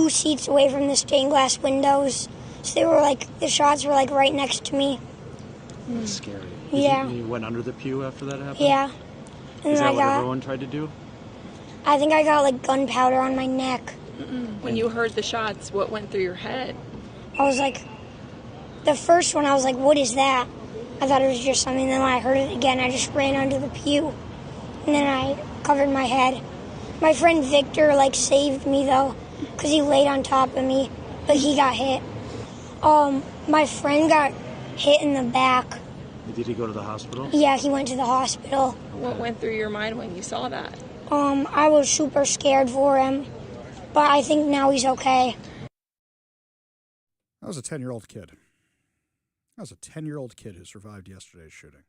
2 seats away from the stained glass windows. So they were the shots were right next to me. That's scary. Yeah. You went under the pew after that happened? Yeah. And Is that what everyone tried to do? I think I got gunpowder on my neck. When you heard the shots, what went through your head? I was the first one I was what is that? I thought it was just something. Then when I heard it again, I just ran under the pew. And then I covered my head. My friend Victor saved me though, because he laid on top of me, but he got hit. My friend got hit in the back. Did he go to the hospital? Yeah, he went to the hospital. What went through your mind when you saw that? I was super scared for him, but I think now he's okay. That was a 10-year-old kid. That was a 10-year-old kid who survived yesterday's shooting.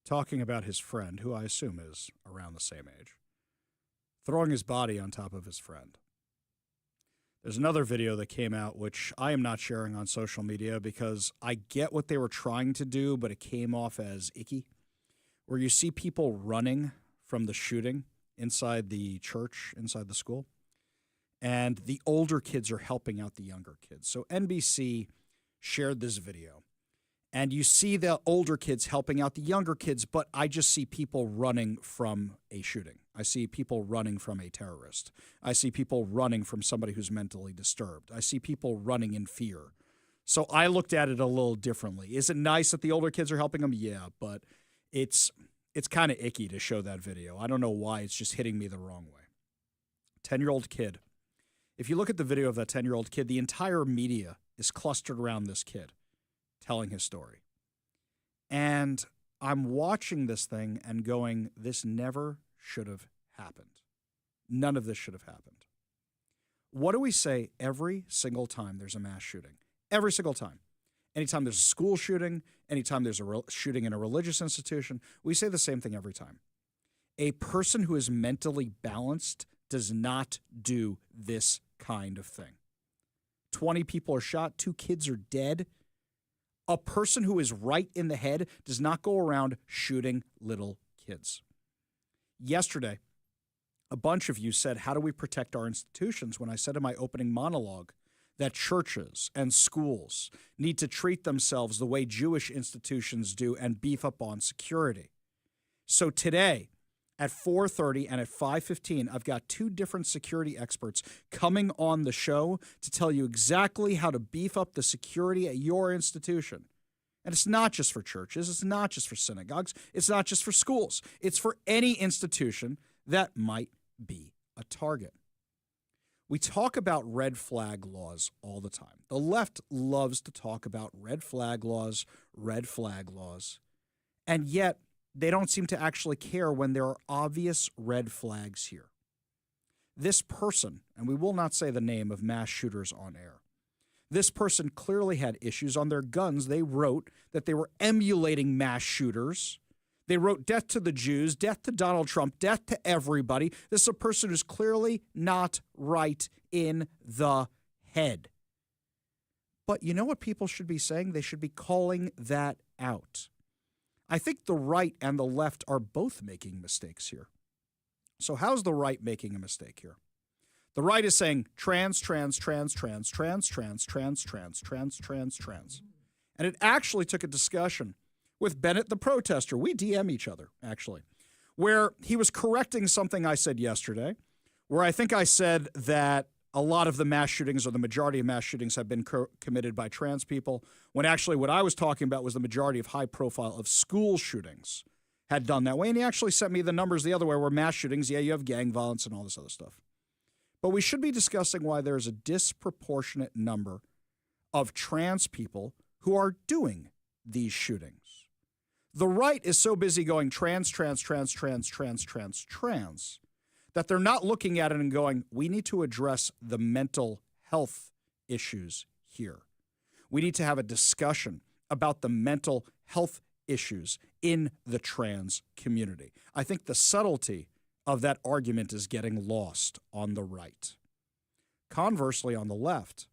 Talking about his friend, who I assume is around the same age, throwing his body on top of his friend. There's another video that came out, which I am not sharing on social media because I get what they were trying to do, but it came off as icky, where you see people running from the shooting inside the church, inside the school, and the older kids are helping out the younger kids. So NBC shared this video, and you see the older kids helping out the younger kids, but I just see people running from a shooting. I see people running from a terrorist. I see people running from somebody who's mentally disturbed. I see people running in fear. So I looked at it a little differently. Is it nice that the older kids are helping them? Yeah, but it's kind of icky to show that video. I don't know why. It's just hitting me the wrong way. 10-year-old kid. If you look at the video of that 10-year-old kid, the entire media is clustered around this kid telling his story. And I'm watching this thing and going, this never should have happened. None of this should have happened. What do we say every single time there's a mass shooting? Every single time. Anytime there's a school shooting, anytime there's a shooting in a religious institution, we say the same thing every time. A person who is mentally balanced does not do this kind of thing. 20 people are shot, 2 kids are dead. A person who is right in the head does not go around shooting little kids. Yesterday, a bunch of you said, how do we protect our institutions? When I said in my opening monologue that churches and schools need to treat themselves the way Jewish institutions do and beef up on security. So today at 4:30 and at 5:15, I've got 2 different security experts coming on the show to tell you exactly how to beef up the security at your institution. And it's not just for churches. It's not just for synagogues. It's not just for schools. It's for any institution that might be a target. We talk about red flag laws all the time. The left loves to talk about red flag laws, and yet they don't seem to actually care when there are obvious red flags here. This person, and we will not say the name of mass shooters on air, this person clearly had issues on their guns. They wrote that they were emulating mass shooters. They wrote death to the Jews, death to Donald Trump, death to everybody. This is a person who's clearly not right in the head. But you know what people should be saying? They should be calling that out. I think the right and the left are both making mistakes here. So how's the right making a mistake here? The right is saying trans. And it actually took a discussion with Bennett the protester. We DM each other, actually, where he was correcting something I said yesterday, where I think I said that a lot of the mass shootings or the majority of mass shootings have been committed by trans people, when actually what I was talking about was the majority of high profile of school shootings had done that way. And he actually sent me the numbers the other way, where mass shootings, yeah, you have gang violence and all this other stuff. But we should be discussing why there's a disproportionate number of trans people who are doing these shootings. The right is so busy going trans, that they're not looking at it and going, we need to address the mental health issues here. We need to have a discussion about the mental health issues in the trans community. I think the subtlety of that argument is getting lost on the right. Conversely, on the left,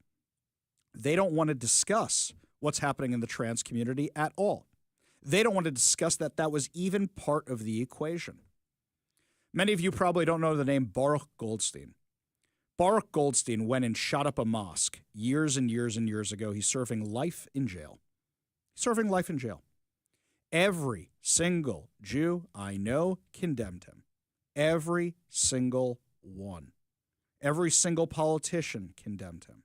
they don't want to discuss what's happening in the trans community at all. They don't want to discuss that was even part of the equation. Many of you probably don't know the name Baruch Goldstein. Baruch Goldstein went and shot up a mosque years and years and years ago. He's serving life in jail. Serving life in jail. Every single Jew I know condemned him. Every single one. Every single politician condemned him.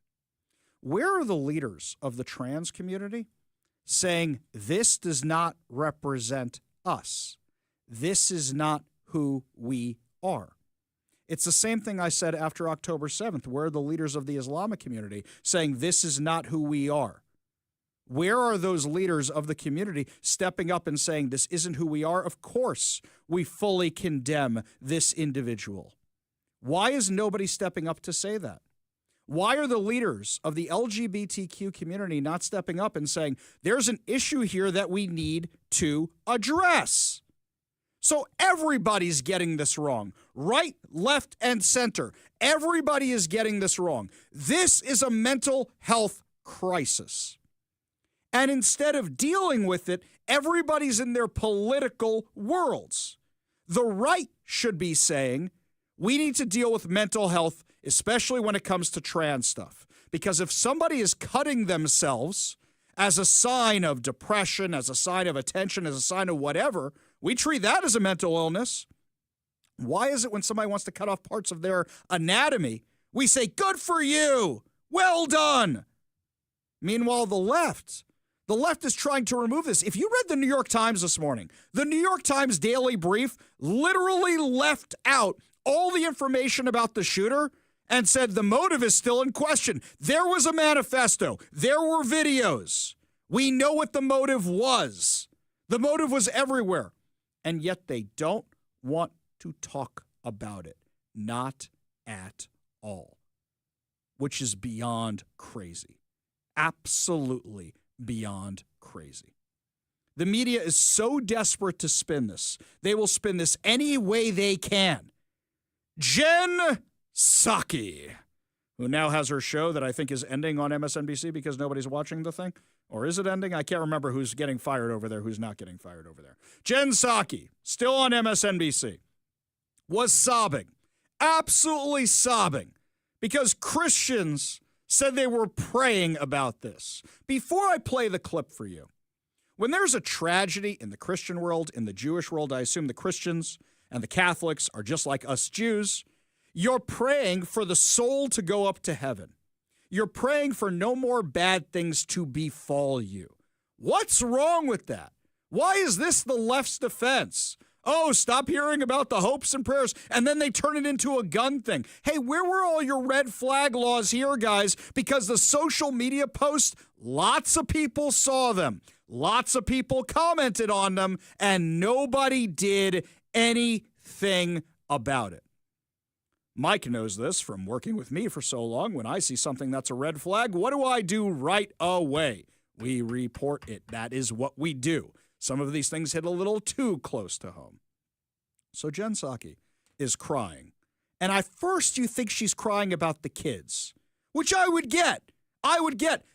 Where are the leaders of the trans community saying this does not represent us? This is not who we are. It's the same thing I said after October 7th. Where are the leaders of the Islamic community saying this is not who we are? Where are those leaders of the community stepping up and saying this isn't who we are? Of course, we fully condemn this individual. Why is nobody stepping up to say that? Why are the leaders of the LGBTQ community not stepping up and saying there's an issue here that we need to address? So everybody's getting this wrong. Right, left, and center. Everybody is getting this wrong. This is a mental health crisis. And instead of dealing with it, everybody's in their political worlds. The right should be saying, we need to deal with mental health, especially when it comes to trans stuff. Because if somebody is cutting themselves as a sign of depression, as a sign of attention, as a sign of whatever, we treat that as a mental illness. Why is it when somebody wants to cut off parts of their anatomy, we say, good for you, well done? Meanwhile, the left is trying to remove this. If you read the New York Times this morning, the New York Times Daily Brief literally left out all the information about the shooter and said the motive is still in question. There was a manifesto. There were videos. We know what the motive was. The motive was everywhere. And yet they don't want to talk about it. Not at all. Which is beyond crazy. Absolutely beyond crazy. The media is so desperate to spin this. They will spin this any way they can. Jen Psaki, who now has her show that I think is ending on MSNBC because nobody's watching the thing. Or is it ending? I can't remember who's getting fired over there, who's not getting fired over there. Jen Psaki, still on MSNBC, was sobbing, absolutely sobbing, because Christians said they were praying about this. Before I play the clip for you, when there's a tragedy in the Christian world, in the Jewish world, I assume the Christians and the Catholics are just like us Jews, you're praying for the soul to go up to heaven. You're praying for no more bad things to befall you. What's wrong with that? Why is this the left's defense? Oh, stop hearing about the hopes and prayers, and then they turn it into a gun thing. Hey, where were all your red flag laws here, guys? Because the social media posts, lots of people saw them. Lots of people commented on them, and nobody did anything about it. Mike knows this from working with me for so long. When I see something that's a red flag, what do I do right away? We report it. That is what we do. Some of these things hit a little too close to home. So Jen Psaki is crying. And at first you think she's crying about the kids, which I would get.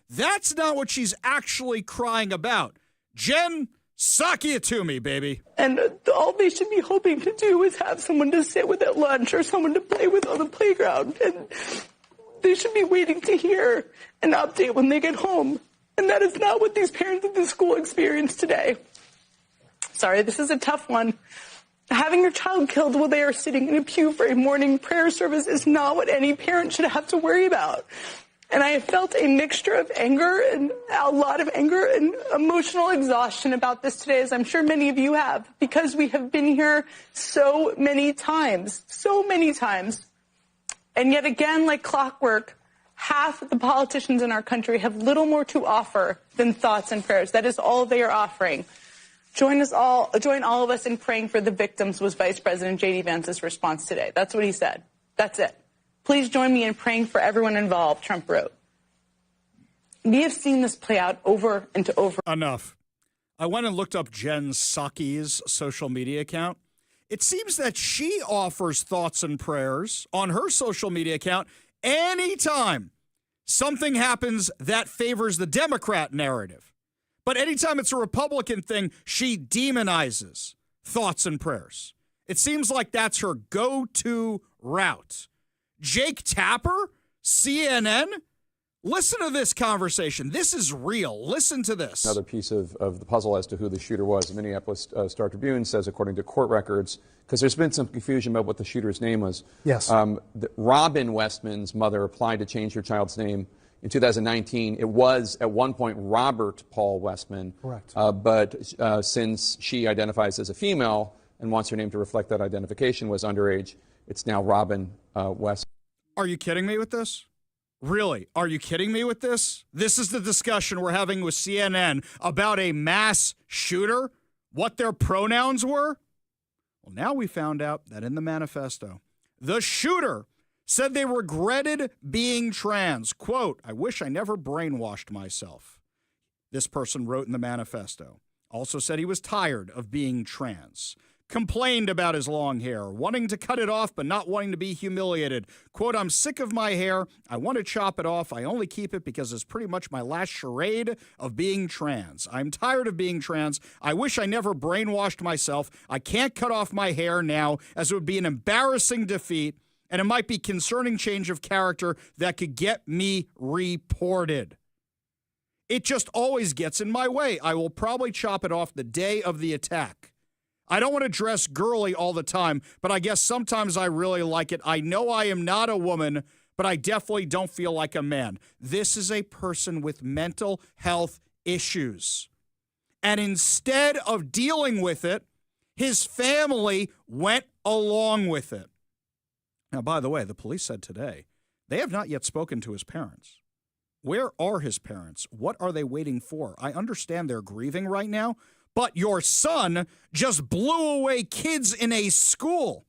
That's not what she's actually crying about. Jen, suck it to me, baby. And all they should be hoping to do is have someone to sit with at lunch or someone to play with on the playground. And they should be waiting to hear an update when they get home. And that is not what these parents at this school experienced today. Sorry, this is a tough one. Having your child killed while they are sitting in a pew for a morning prayer service is not what any parent should have to worry about. And I have felt a mixture of anger and a lot of anger and emotional exhaustion about this today, as I'm sure many of you have, because we have been here so many times. And yet again, like clockwork, half of the politicians in our country have little more to offer than thoughts and prayers. That is all they are offering. Join all of us in praying for the victims, was Vice President J.D. Vance's response today. That's what he said. That's it. Please join me in praying for everyone involved, Trump wrote. We have seen this play out over and over. Enough. I went and looked up Jen Psaki's social media account. It seems that she offers thoughts and prayers on her social media account anytime something happens that favors the Democrat narrative. But anytime it's a Republican thing, she demonizes thoughts and prayers. It seems like that's her go-to route. Jake Tapper? CNN? Listen to this conversation. This is real. Listen to this. Another piece of the puzzle as to who the shooter was. The Minneapolis Star Tribune says, according to court records, because there's been some confusion about what the shooter's name was. Yes. Robin Westman's mother applied to change her child's name in 2019. It was, at one point, Robert Paul Westman. Correct. But since she identifies as a female and wants her name to reflect that identification, was underage, it's now Robin Westman. Are you kidding me with this? Really? Are you kidding me with this? This is the discussion we're having with CNN about a mass shooter, what their pronouns were? Well, now we found out that in the manifesto, the shooter said they regretted being trans. Quote, "I wish I never brainwashed myself," this person wrote in the manifesto. Also said he was tired of being trans. Complained about his long hair, wanting to cut it off but not wanting to be humiliated. Quote, "I'm sick of my hair. I want to chop it off. I only keep it because it's pretty much my last charade of being trans. I'm tired of being trans. I wish I never brainwashed myself. I can't cut off my hair now as it would be an embarrassing defeat, and it might be concerning change of character that could get me reported. It just always gets in my way. I will probably chop it off the day of the attack. I don't want to dress girly all the time, but I guess sometimes I really like it. I know I am not a woman, but I definitely don't feel like a man." This is a person with mental health issues. And instead of dealing with it, his family went along with it. Now, by the way, the police said today they have not yet spoken to his parents. Where are his parents? What are they waiting for? I understand they're grieving right now, but your son just blew away kids in a school.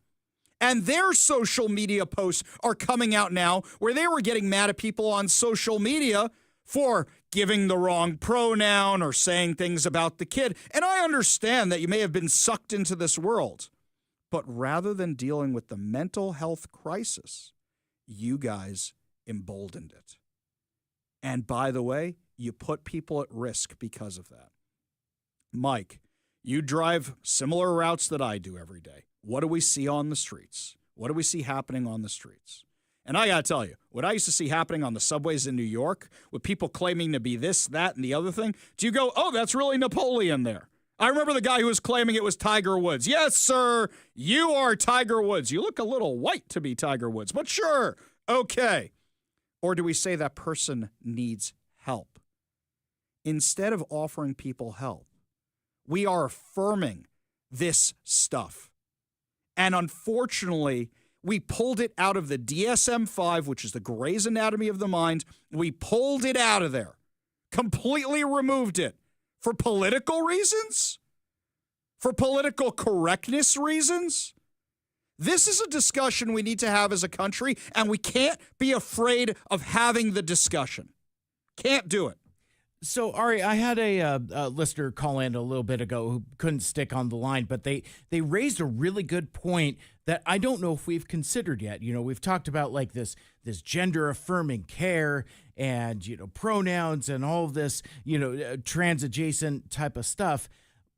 And their social media posts are coming out now where they were getting mad at people on social media for giving the wrong pronoun or saying things about the kid. And I understand that you may have been sucked into this world. But rather than dealing with the mental health crisis, you guys emboldened it. And by the way, you put people at risk because of that. Mike, you drive similar routes that I do every day. What do we see on the streets? What do we see happening on the streets? And I got to tell you, what I used to see happening on the subways in New York with people claiming to be this, that, and the other thing, do you go, "Oh, that's really Napoleon there"? I remember the guy who was claiming it was Tiger Woods. Yes, sir, you are Tiger Woods. You look a little white to be Tiger Woods, but sure, okay. Or do we say that person needs help? Instead of offering people help, we are affirming this stuff. And unfortunately, we pulled it out of the DSM-5, which is the Gray's Anatomy of the Mind. We pulled it out of there, completely removed it for political reasons, for political correctness reasons. This is a discussion we need to have as a country, and we can't be afraid of having the discussion. Can't do it. So, Ari, I had a listener call in a little bit ago who couldn't stick on the line, but they raised a really good point that I don't know if we've considered yet. You know, we've talked about like this gender affirming care and, you know, pronouns and all of this, you know, trans adjacent type of stuff.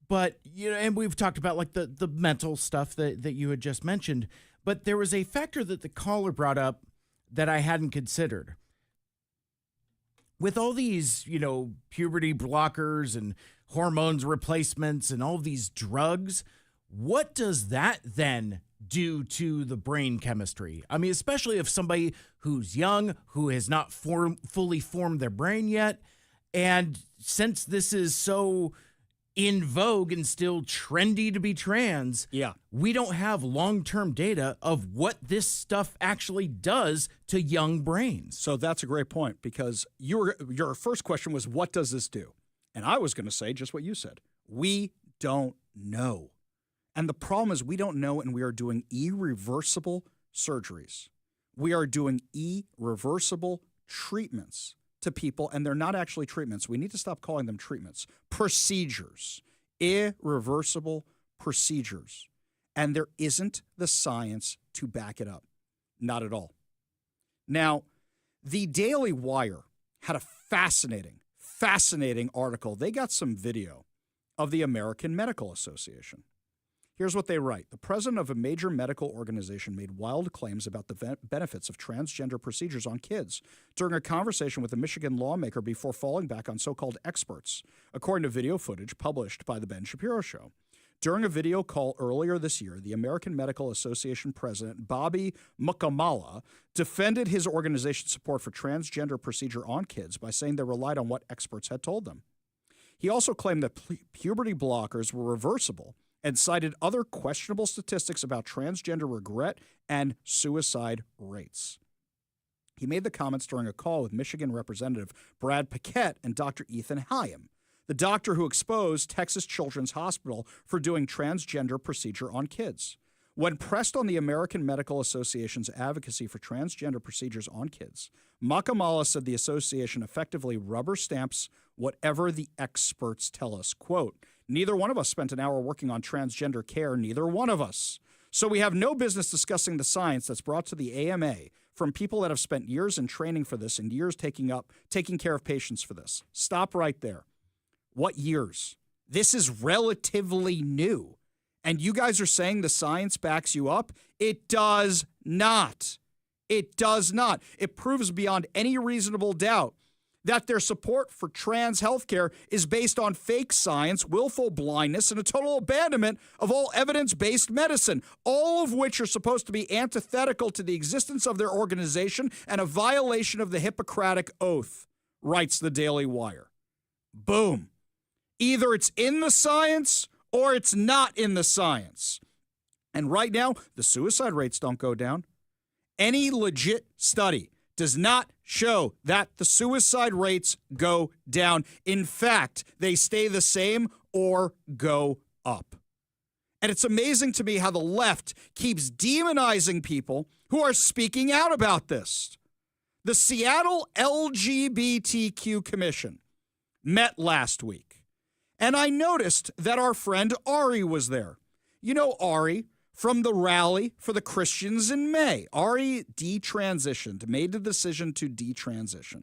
But, you know, and we've talked about like the mental stuff that you had just mentioned. But there was a factor that the caller brought up that I hadn't considered. With all these, you know, puberty blockers and hormones replacements and all these drugs, what does that then do to the brain chemistry? I mean, especially if somebody who's young, who has not fully formed their brain yet. And since this is so in vogue and still trendy to be trans, we don't have long-term data of what this stuff actually does to young brains. So that's a great point, because your first question was, what does this do? And I was going to say just what you said. We don't know. And the problem is we don't know, and we are doing irreversible surgeries. We are doing irreversible treatments to people, and they're not actually treatments. We need to stop calling them treatments. Procedures. Irreversible procedures. And there isn't the science to back it up. Not at all. Now, the Daily Wire had a fascinating article. They got some video of the American Medical Association. Here's what they write. The president of a major medical organization made wild claims about the benefits of transgender procedures on kids during a conversation with a Michigan lawmaker before falling back on so-called experts, according to video footage published by The Ben Shapiro Show. During a video call earlier this year, the American Medical Association president, Bobby Mukamala, defended his organization's support for transgender procedure on kids by saying they relied on what experts had told them. He also claimed that puberty blockers were reversible and cited other questionable statistics about transgender regret and suicide rates. He made the comments during a call with Michigan Representative Brad Paquette and Dr. Ethan Hayem, the doctor who exposed Texas Children's Hospital for doing transgender procedure on kids. When pressed on the American Medical Association's advocacy for transgender procedures on kids, Mukamala said the association effectively rubber stamps whatever the experts tell us. Quote, neither one of us spent an hour working on transgender care, neither one of us. So we have no business discussing the science that's brought to the AMA from people that have spent years in training for this and years taking care of patients for this. Stop right there. What years? This is relatively new. And you guys are saying the science backs you up? It does not. It does not. It proves beyond any reasonable doubt that their support for trans healthcare is based on fake science, willful blindness, and a total abandonment of all evidence-based medicine, all of which are supposed to be antithetical to the existence of their organization and a violation of the Hippocratic Oath, writes the Daily Wire. Boom. Either it's in the science or it's not in the science. And right now, the suicide rates don't go down. Any legit study does not show that the suicide rates go down. In fact, they stay the same or go up. And it's amazing to me how the left keeps demonizing people who are speaking out about this. The Seattle LGBTQ Commission met last week, and I noticed that our friend Ari was there. You know Ari from the rally for the Christians in May. Ari detransitioned, made the decision to detransition.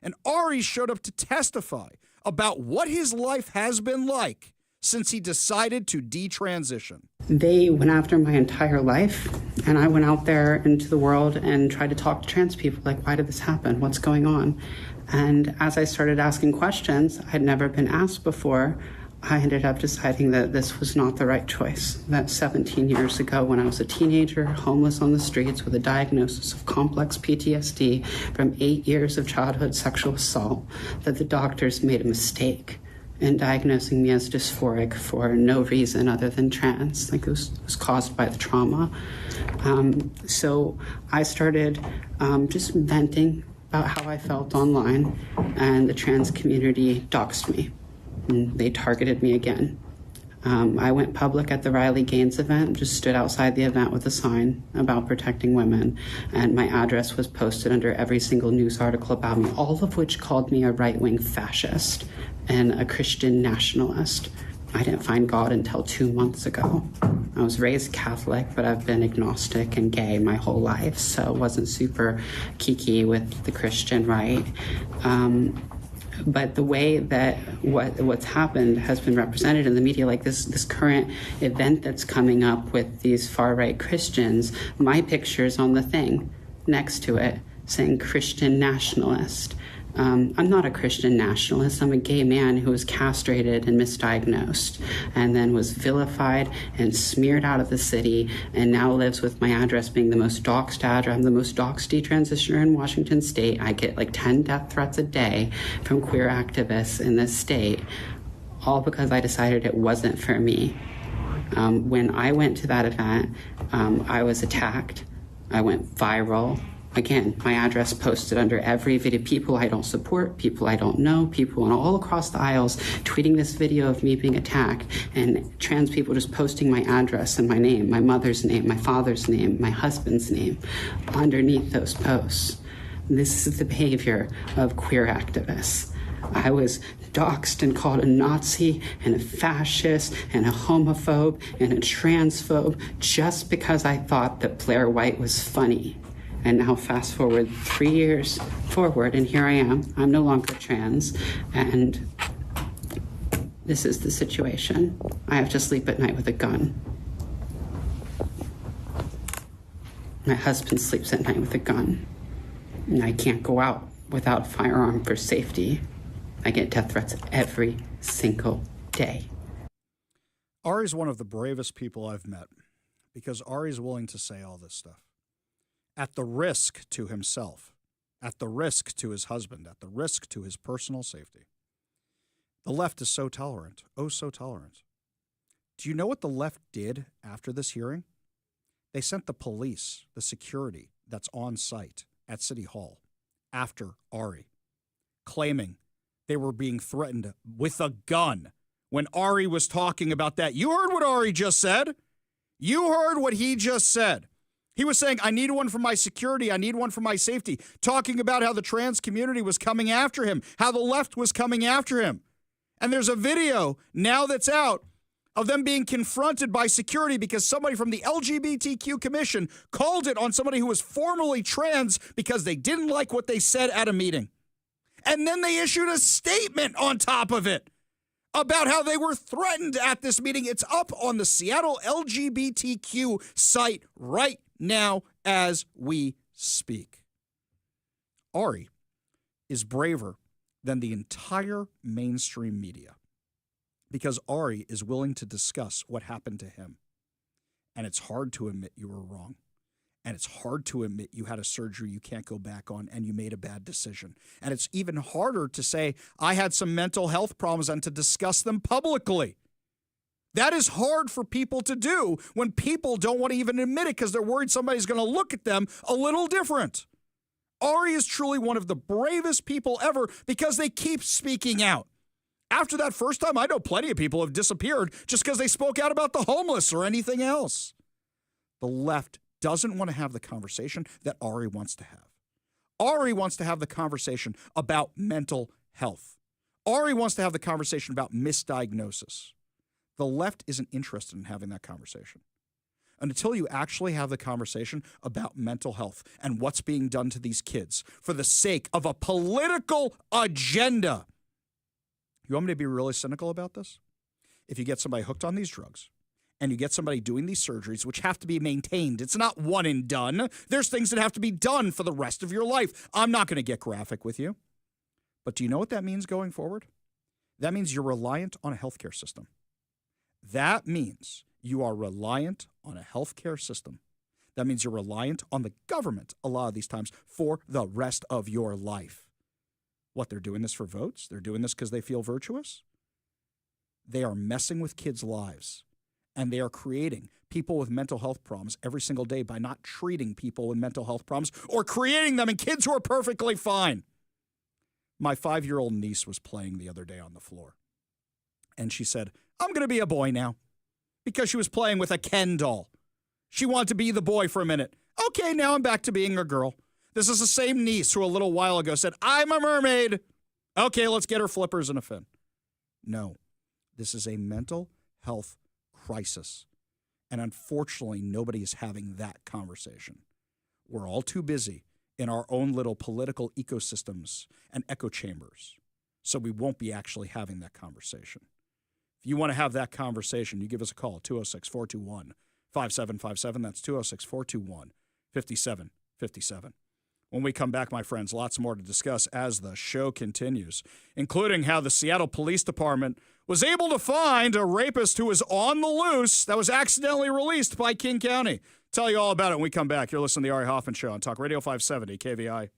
And Ari showed up to testify about what his life has been like since he decided to detransition. They went after my entire life, and I went out there into the world and tried to talk to trans people, like, why did this happen? What's going on? And as I started asking questions I'd never been asked before, I ended up deciding that this was not the right choice. That 17 years ago, when I was a teenager, homeless on the streets with a diagnosis of complex PTSD from 8 years of childhood sexual assault, that the doctors made a mistake in diagnosing me as dysphoric for no reason other than trans. Like, it was caused by the trauma. So I started just venting about how I felt online, and the trans community doxed me. And they targeted me again. I went public at the Riley Gaines event, just stood outside the event with a sign about protecting women, and my address was posted under every single news article about me, all of which called me a right-wing fascist and a Christian nationalist. I didn't find God until 2 months ago. I was raised Catholic, but I've been agnostic and gay my whole life, so it wasn't super kiki with the Christian right. But the way that what's happened has been represented in the media, like this current event that's coming up with these far-right Christians, my picture's on the thing next to it saying Christian nationalist. I'm not a Christian nationalist. I'm a gay man who was castrated and misdiagnosed and then was vilified and smeared out of the city and now lives with my address being the most doxed address. I'm the most doxed detransitioner in Washington state. I get like 10 death threats a day from queer activists in this state, all because I decided it wasn't for me. When I went to that event, I was attacked. I went viral. Again, my address posted under every video. People I don't support, people I don't know, people all across the aisles tweeting this video of me being attacked, and trans people just posting my address and my name, my mother's name, my father's name, my husband's name underneath those posts. This is the behavior of queer activists. I was doxxed and called a Nazi and a fascist and a homophobe and a transphobe just because I thought that Blair White was funny. And now fast forward 3 years forward, and here I am. I'm no longer trans, and this is the situation. I have to sleep at night with a gun. My husband sleeps at night with a gun, and I can't go out without a firearm for safety. I get death threats every single day. Ari's one of the bravest people I've met because Ari's willing to say all this stuff at the risk to himself, at the risk to his husband, at the risk to his personal safety. The left is so tolerant, oh so tolerant. Do you know what the left did after this hearing? They sent the police, the security that's on site at City Hall after Ari, claiming they were being threatened with a gun when Ari was talking about that. You heard what Ari just said. You heard what he just said. He was saying, I need one for my security. I need one for my safety. Talking about how the trans community was coming after him, how the left was coming after him. And there's a video now that's out of them being confronted by security because somebody from the LGBTQ commission called it on somebody who was formerly trans because they didn't like what they said at a meeting. And then they issued a statement on top of it about how they were threatened at this meeting. It's up on the Seattle LGBTQ site right now as we speak. Ari is braver than the entire mainstream media because Ari is willing to discuss what happened to him. And it's hard to admit you were wrong. And it's hard to admit you had a surgery you can't go back on and you made a bad decision. And it's even harder to say, I had some mental health problems and to discuss them publicly. That is hard for people to do when people don't want to even admit it because they're worried somebody's going to look at them a little different. Ari is truly one of the bravest people ever because they keep speaking out. After that first time, I know plenty of people have disappeared just because they spoke out about the homeless or anything else. The left doesn't want to have the conversation that Ari wants to have. Ari wants to have the conversation about mental health. Ari wants to have the conversation about misdiagnosis. The left isn't interested in having that conversation. Until you actually have the conversation about mental health and what's being done to these kids for the sake of a political agenda. You want me to be really cynical about this? If you get somebody hooked on these drugs and you get somebody doing these surgeries, which have to be maintained, it's not one and done. There's things that have to be done for the rest of your life. I'm not going to get graphic with you. But do you know what that means going forward? That means you're reliant on a healthcare system. That means you are reliant on a healthcare system. That means you're reliant on the government a lot of these times for the rest of your life. What, they're doing this for votes? They're doing this because they feel virtuous? They are messing with kids' lives, and they are creating people with mental health problems every single day by not treating people with mental health problems or creating them in kids who are perfectly fine. My 5-year-old niece was playing the other day on the floor, and she said, I'm going to be a boy now, because she was playing with a Ken doll. She wanted to be the boy for a minute. Okay, now I'm back to being a girl. This is the same niece who a little while ago said, I'm a mermaid. Okay, let's get her flippers and a fin. No, this is a mental health crisis. And unfortunately, nobody is having that conversation. We're all too busy in our own little political ecosystems and echo chambers. So we won't be actually having that conversation. If you want to have that conversation, you give us a call, 206-421-5757. That's 206-421-5757. When we come back, my friends, lots more to discuss as the show continues, including how the Seattle Police Department was able to find a rapist who was on the loose that was accidentally released by King County. Tell you all about it when we come back. You're listening to the Ari Hoffman Show on Talk Radio 570 KVI.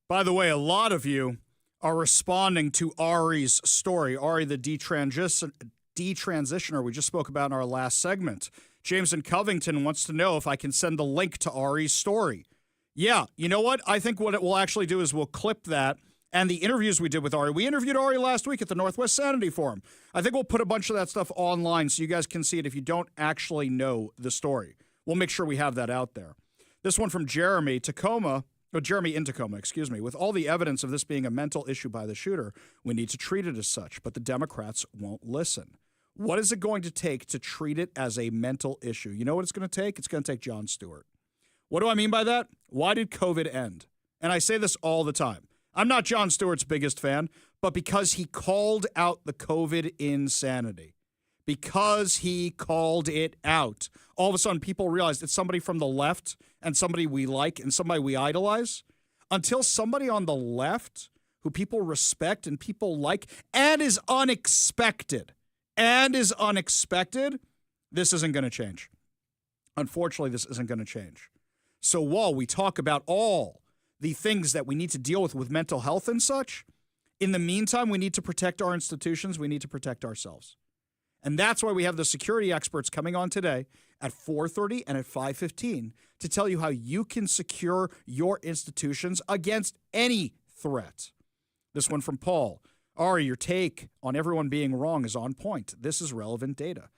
By the way, a lot of you are responding to Ari's story. Ari, the detransitioner we just spoke about in our last segment. James in Covington wants to know if I can send the link to Ari's story. Yeah, you know what? I think what it will actually do is we'll clip that and the interviews we did with Ari. We interviewed Ari last week at the Northwest Sanity Forum. I think we'll put a bunch of that stuff online so you guys can see it if you don't actually know the story. We'll make sure we have that out there. This one from Jeremy in Tacoma. With all the evidence of this being a mental issue by the shooter, we need to treat it as such, but the Democrats won't listen. What is it going to take to treat it as a mental issue? You know what it's going to take? It's going to take Jon Stewart. What do I mean by that? Why did COVID end? And I say this all the time. I'm not Jon Stewart's biggest fan, but because he called out the COVID insanity. Because he called it out. All of a sudden, people realized it's somebody from the left and somebody we like and somebody we idolize. Until somebody on the left who people respect and people like and is unexpected, this isn't going to change. Unfortunately, this isn't going to change. So while we talk about all the things that we need to deal with mental health and such, in the meantime, we need to protect our institutions. We need to protect ourselves. And that's why we have the security experts coming on today at 4:30 and at 5:15 to tell you how you can secure your institutions against any threat. This one from Paul. Ari, your take on everyone being wrong is on point. This is relevant data.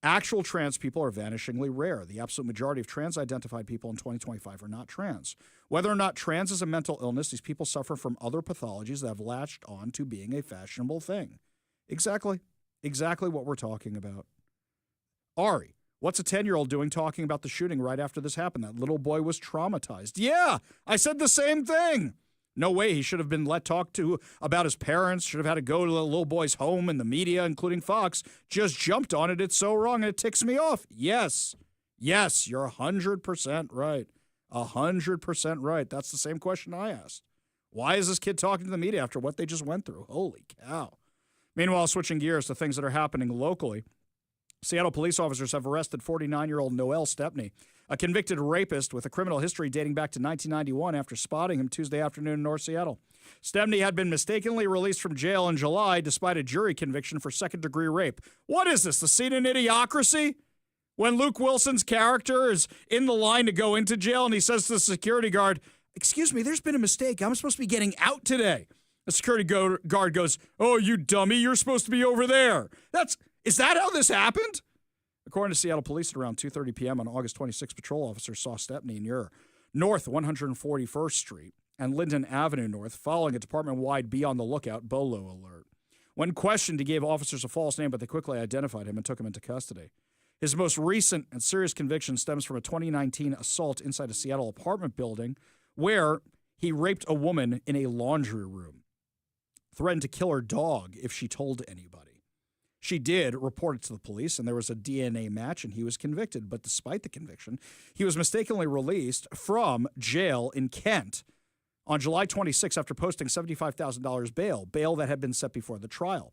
Actual trans people are vanishingly rare. The absolute majority of trans-identified people in 2025 are not trans. Whether or not trans is a mental illness, these people suffer from other pathologies that have latched on to being a fashionable thing. Exactly what we're talking about. Ari, what's a 10-year-old doing talking about the shooting right after this happened? That little boy was traumatized. Yeah, I said the same thing. No way he should have been let talk to about his parents, should have had to go to the little boy's home, and the media, including Fox, just jumped on it. It's so wrong and it ticks me off. Yes, you're 100% right. 100% right. That's the same question I asked. Why is this kid talking to the media after what they just went through? Holy cow. Meanwhile, switching gears to things that are happening locally, Seattle police officers have arrested 49-year-old Noel Stepney, a convicted rapist with a criminal history dating back to 1991 after spotting him Tuesday afternoon in North Seattle. Stepney had been mistakenly released from jail in July despite a jury conviction for second-degree rape. What is this, the scene in Idiocracy? When Luke Wilson's character is in the line to go into jail and he says to the security guard, "Excuse me, there's been a mistake. I'm supposed to be getting out today." The security guard goes, "Oh, you dummy, you're supposed to be over there." Is that how this happened? According to Seattle police, at around 2:30 p.m. on August 26, patrol officers saw Stepney near North 141st Street and Linden Avenue North, following a department-wide Be on the Lookout BOLO alert. When questioned, he gave officers a false name, but they quickly identified him and took him into custody. His most recent and serious conviction stems from a 2019 assault inside a Seattle apartment building where he raped a woman in a laundry room, threatened to kill her dog if she told anybody. She did report it to the police, and there was a DNA match, and he was convicted. But despite the conviction, he was mistakenly released from jail in Kent on July 26 after posting $75,000 bail that had been set before the trial.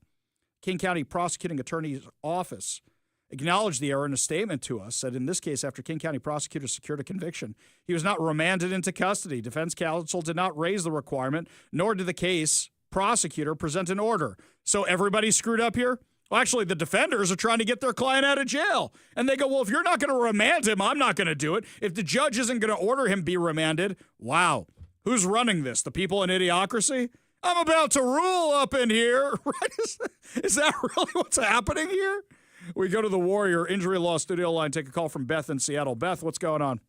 King County Prosecuting Attorney's Office acknowledged the error in a statement to us, said in this case, after King County prosecutors secured a conviction, he was not remanded into custody. Defense counsel did not raise the requirement, nor did the case prosecutor present an order. So everybody screwed up here? Well, actually, the defenders are trying to get their client out of jail. And they go, well, if you're not going to remand him, I'm not going to do it. If the judge isn't going to order him be remanded, wow. Who's running this? The people in Idiocracy? I'm about to rule up in here. Right? Is that really what's happening here? We go to the Warrior Injury Law Studio line, take a call from Beth in Seattle. Beth, what's going on?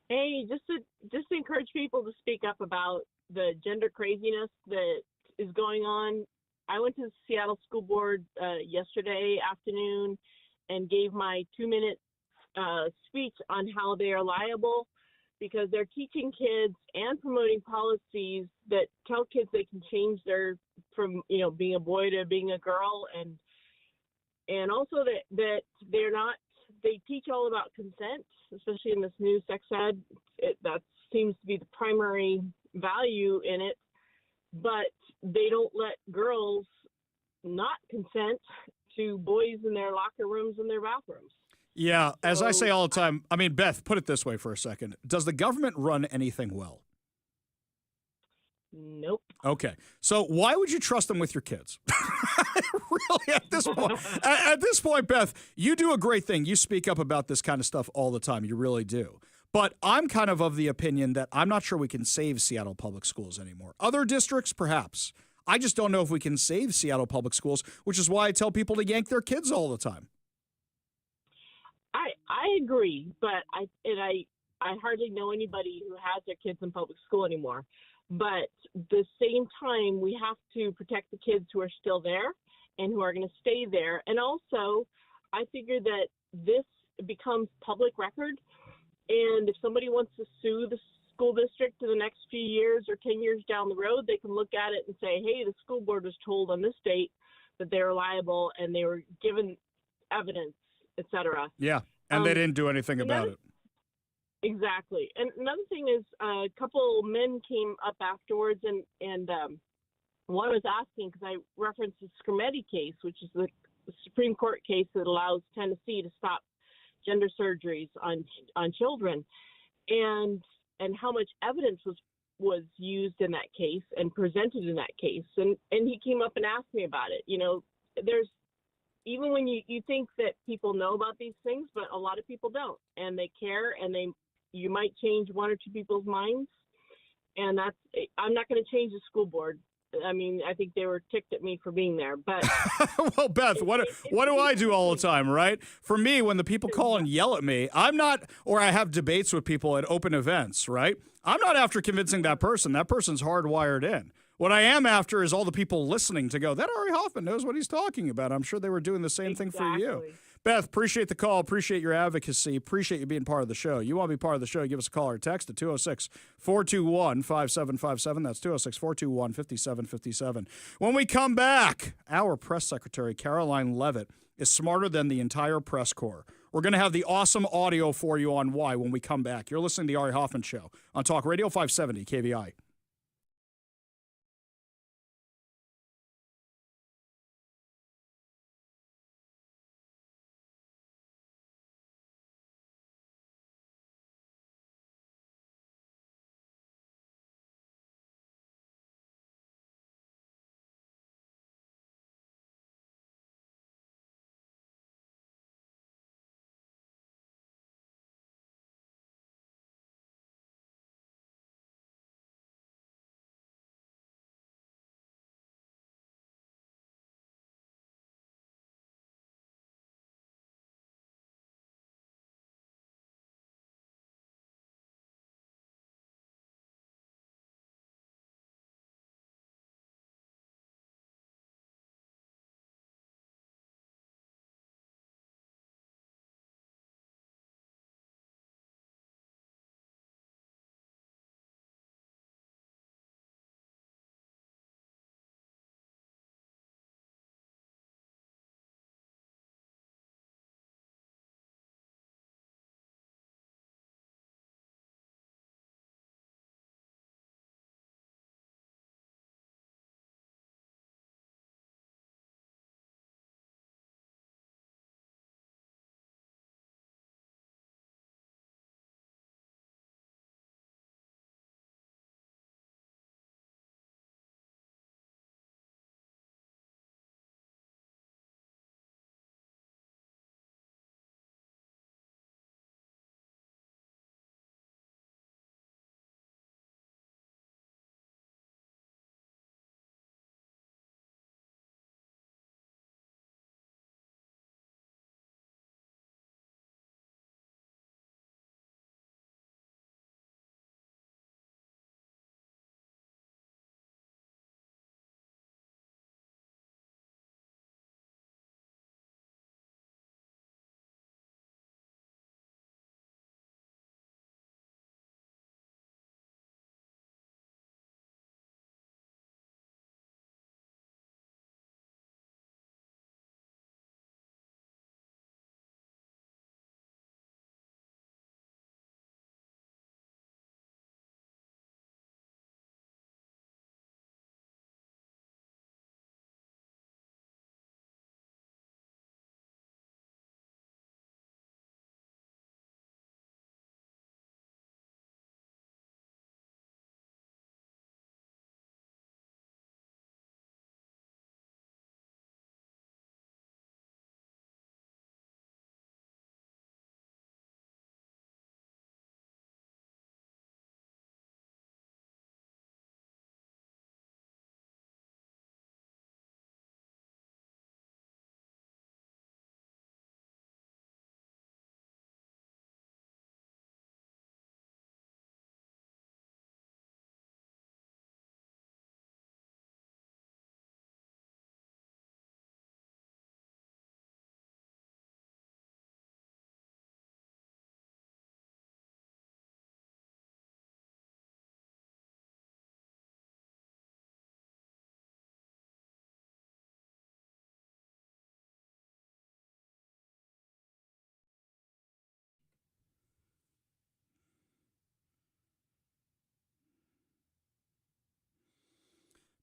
Hey, just to encourage people to speak up about the gender craziness that is going on. I went to the Seattle School Board yesterday afternoon and gave my 2-minute speech on how they are liable because they're teaching kids and promoting policies that tell kids they can change from being a boy to being a girl, and also that they teach all about consent, especially in this new sex ed. That seems to be the primary value in it, but they don't let girls not consent to boys in their locker rooms and their bathrooms. Yeah, as I say all the time, I mean, Beth, put it this way for a second. Does the government run anything well? Nope. Okay. So why would you trust them with your kids? Really, at this point, Beth, you do a great thing. You speak up about this kind of stuff all the time. You really do. But I'm kind of the opinion that I'm not sure we can save Seattle public schools anymore. Other districts, perhaps. I just don't know if we can save Seattle public schools, which is why I tell people to yank their kids all the time. I agree, but I hardly know anybody who has their kids in public school anymore. But at the same time, we have to protect the kids who are still there and who are going to stay there. And also, I figure that this becomes public record. And if somebody wants to sue the school district in the next few years or 10 years down the road, they can look at it and say, hey, the school board was told on this date that they were liable and they were given evidence, etc. Yeah, and they didn't do anything about it. Exactly. And another thing is a couple men came up afterwards and one was asking, because I referenced the Scrimeti case, which is the Supreme Court case that allows Tennessee to stop gender surgeries on children, and how much evidence was used in that case and presented in that case. And he came up and asked me about it. You know, there's, even when you think that people know about these things, but a lot of people don't, and they care, and you might change one or two people's minds. And I'm not going to change the school board. I mean, I think they were ticked at me for being there, but well, Beth, what do I do all the time, right? For me, when the people call and yell at me, I'm not, or I have debates with people at open events, right? I'm not after convincing that person. That person's hardwired in. What I am after is all the people listening to go, that Ari Hoffman knows what he's talking about. I'm sure they were doing the same thing for you. Beth, appreciate the call. Appreciate your advocacy. Appreciate you being part of the show. You want to be part of the show, give us a call or text at 206-421-5757. That's 206-421-5757. When we come back, our press secretary, Caroline Levitt, is smarter than the entire press corps. We're going to have the awesome audio for you on why when we come back. You're listening to the Ari Hoffman Show on Talk Radio 570 KVI.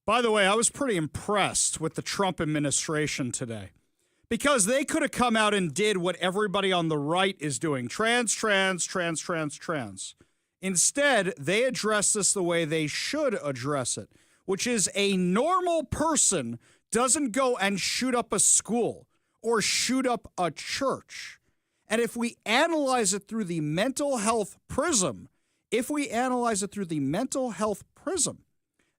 By the way, I was pretty impressed with the Trump administration today because they could have come out and did what everybody on the right is doing. Trans. Instead, they address this the way they should address it, which is a normal person doesn't go and shoot up a school or shoot up a church. And if we analyze it through the mental health prism,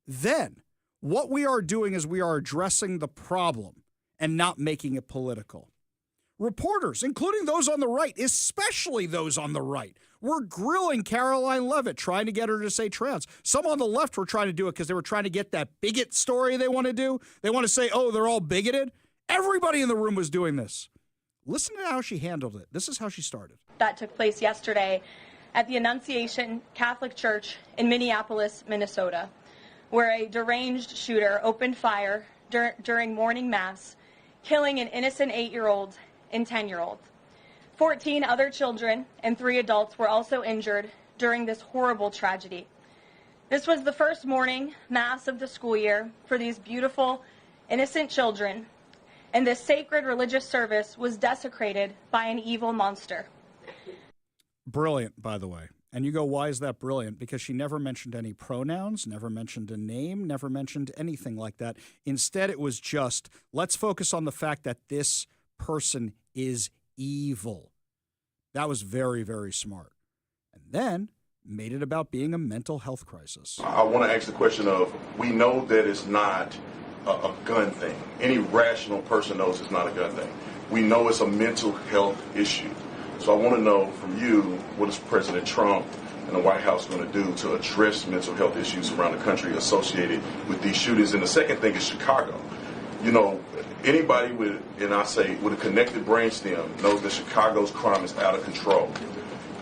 then what we are doing is we are addressing the problem and not making it political. Reporters, including those on the right, especially those on the right, were grilling Caroline Leavitt, trying to get her to say trans. Some on the left were trying to do it because they were trying to get that bigot story they want to do. They want to say, oh, they're all bigoted. Everybody in the room was doing this. Listen to how she handled it. This is how she started. That took place yesterday at the Annunciation Catholic Church in Minneapolis, Minnesota, where a deranged shooter opened fire during morning mass, killing an innocent 8-year-old and 10-year-old. 14 other children and 3 adults were also injured during this horrible tragedy. This was the first morning mass of the school year for these beautiful, innocent children, and this sacred religious service was desecrated by an evil monster. Brilliant, by the way. And you go, why is that brilliant? Because she never mentioned any pronouns, never mentioned a name, never mentioned anything like that. Instead, it was just, let's focus on the fact that this person is evil. That was very, very smart. And then made it about being a mental health crisis. I want to ask the question of, we know that it's not a gun thing. Any rational person knows it's not a gun thing. We know it's a mental health issue. So I want to know from you, what is President Trump and the White House going to do to address mental health issues around the country associated with these shootings? And the second thing is Chicago. You know, anybody with a connected brainstem knows that Chicago's crime is out of control.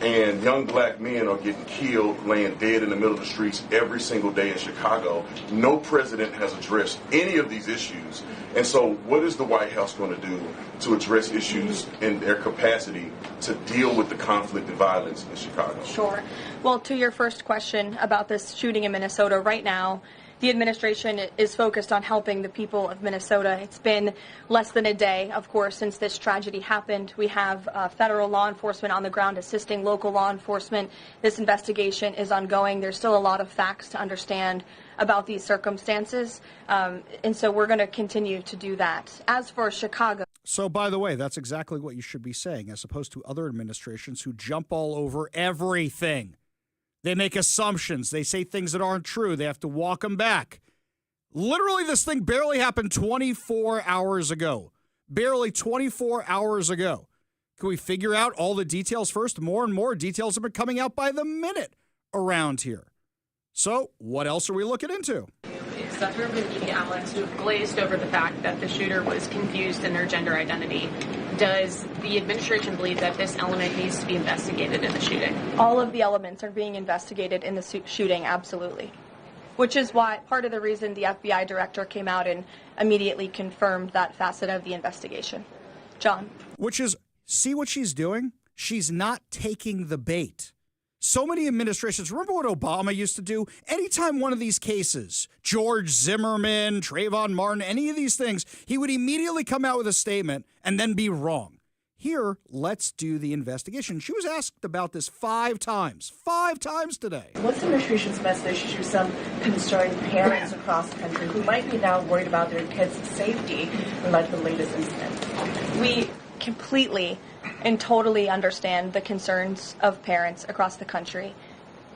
And young black men are getting killed, laying dead in the middle of the streets every single day in Chicago. No president has addressed any of these issues. And so what is the White House going to do to address issues in their capacity to deal with the conflict and violence in Chicago? Sure. Well, to your first question about this shooting in Minnesota, right now, the administration is focused on helping the people of Minnesota. It's been less than a day, of course, since this tragedy happened. We have federal law enforcement on the ground assisting local law enforcement. This investigation is ongoing. There's still a lot of facts to understand about these circumstances, and so we're going to continue to do that. As for Chicago. So, by the way, that's exactly what you should be saying, as opposed to other administrations who jump all over everything. They make assumptions. They say things that aren't true. They have to walk them back. Literally, this thing barely happened 24 hours ago. Barely 24 hours ago. Can we figure out all the details first? More and more details have been coming out by the minute around here. So, what else are we looking into? Is that there have been media outlets who have glazed over the fact that the shooter was confused in their gender identity. Does the administration believe that this element needs to be investigated in the shooting? All of the elements are being investigated in the shooting, absolutely. Which is why part of the reason the FBI director came out and immediately confirmed that facet of the investigation. John? Which is, see what she's doing? She's not taking the bait. So many administrations, remember what Obama used to do? Anytime one of these cases, George Zimmerman, Trayvon Martin, any of these things, he would immediately come out with a statement and then be wrong. Here, let's do the investigation. She was asked about this 5 times today. What's the administration's message to some concerned parents across the country who might be now worried about their kids' safety in light of the latest incident? We completely and totally understand the concerns of parents across the country.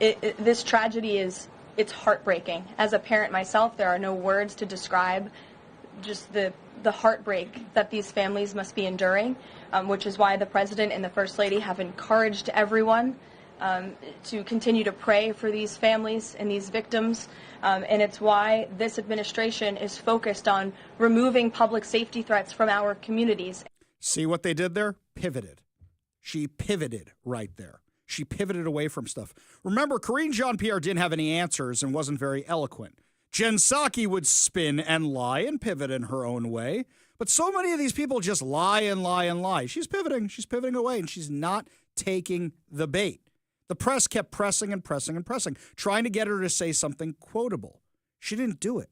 This tragedy it's heartbreaking. As a parent myself, there are no words to describe just the heartbreak that these families must be enduring, which is why the President and the First Lady have encouraged everyone to continue to pray for these families and these victims. And it's why this administration is focused on removing public safety threats from our communities. See what they did there? Pivoted. She pivoted right there. She pivoted away from stuff. Remember, Karine Jean-Pierre didn't have any answers and wasn't very eloquent. Jen Psaki would spin and lie and pivot in her own way. But so many of these people just lie and lie and lie. She's pivoting. She's pivoting away, and she's not taking the bait. The press kept pressing and pressing and pressing, trying to get her to say something quotable. She didn't do it.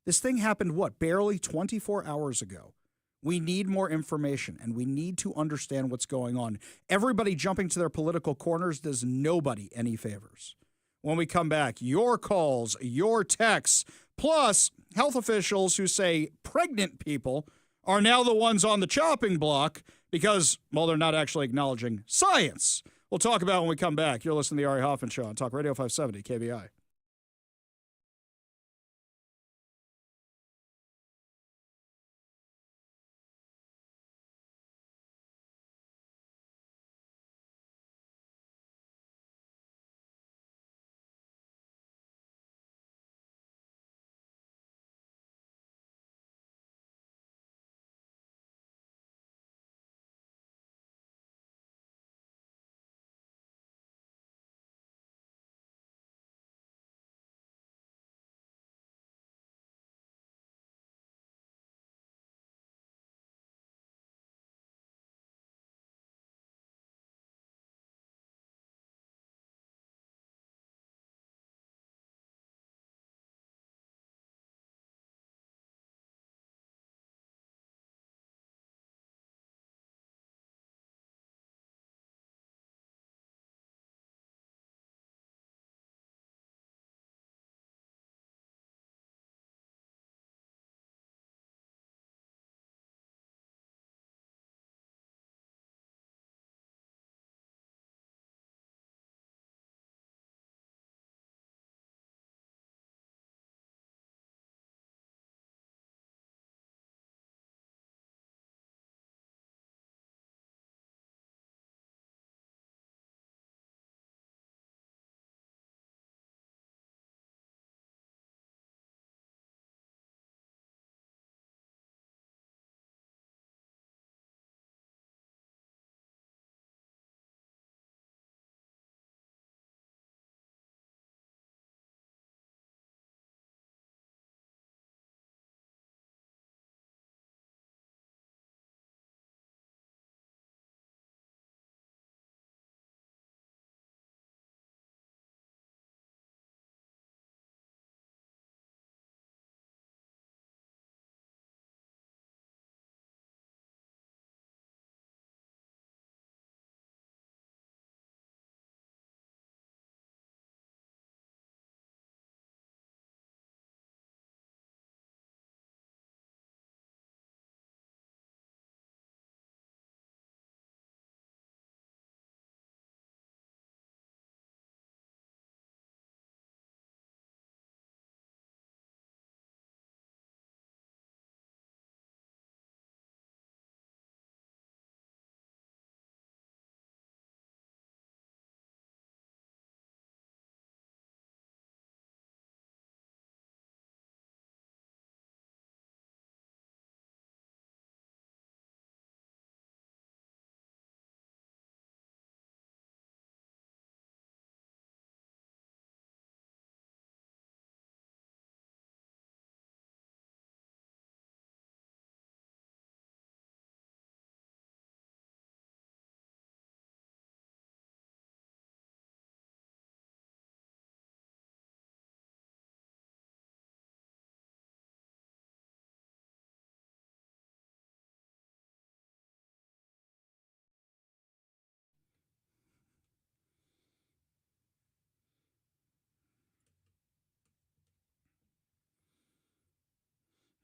This thing happened, barely 24 hours ago. We need more information, and we need to understand what's going on. Everybody jumping to their political corners does nobody any favors. When we come back, your calls, your texts, plus health officials who say pregnant people are now the ones on the chopping block because, well, they're not actually acknowledging science. We'll talk about it when we come back. You're listening to the Ari Hoffman Show on Talk Radio 570 KBI.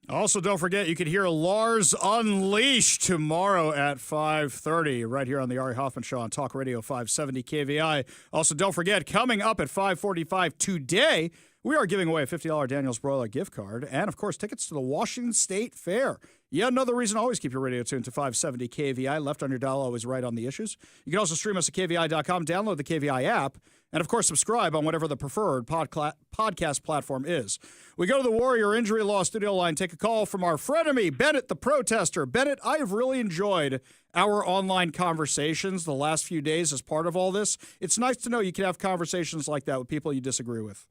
Also, don't forget, you can hear Lars Unleashed tomorrow at 5:30 right here on the Ari Hoffman Show on Talk Radio 570 KVI. Also, don't forget, coming up at 5:45 today, we are giving away a $50 Daniel's Broiler gift card and, of course, tickets to the Washington State Fair. Yet another reason to always keep your radio tuned to 570 KVI. Left on your dial, always right on the issues. You can also stream us at KVI.com, download the KVI app, and, of course, subscribe on whatever the preferred podcast platform is. We go to the Warrior Injury Law studio line, take a call from our frenemy, Bennett the Protester. Bennett, I have really enjoyed our online conversations the last few days as part of all this. It's nice to know you can have conversations like that with people you disagree with.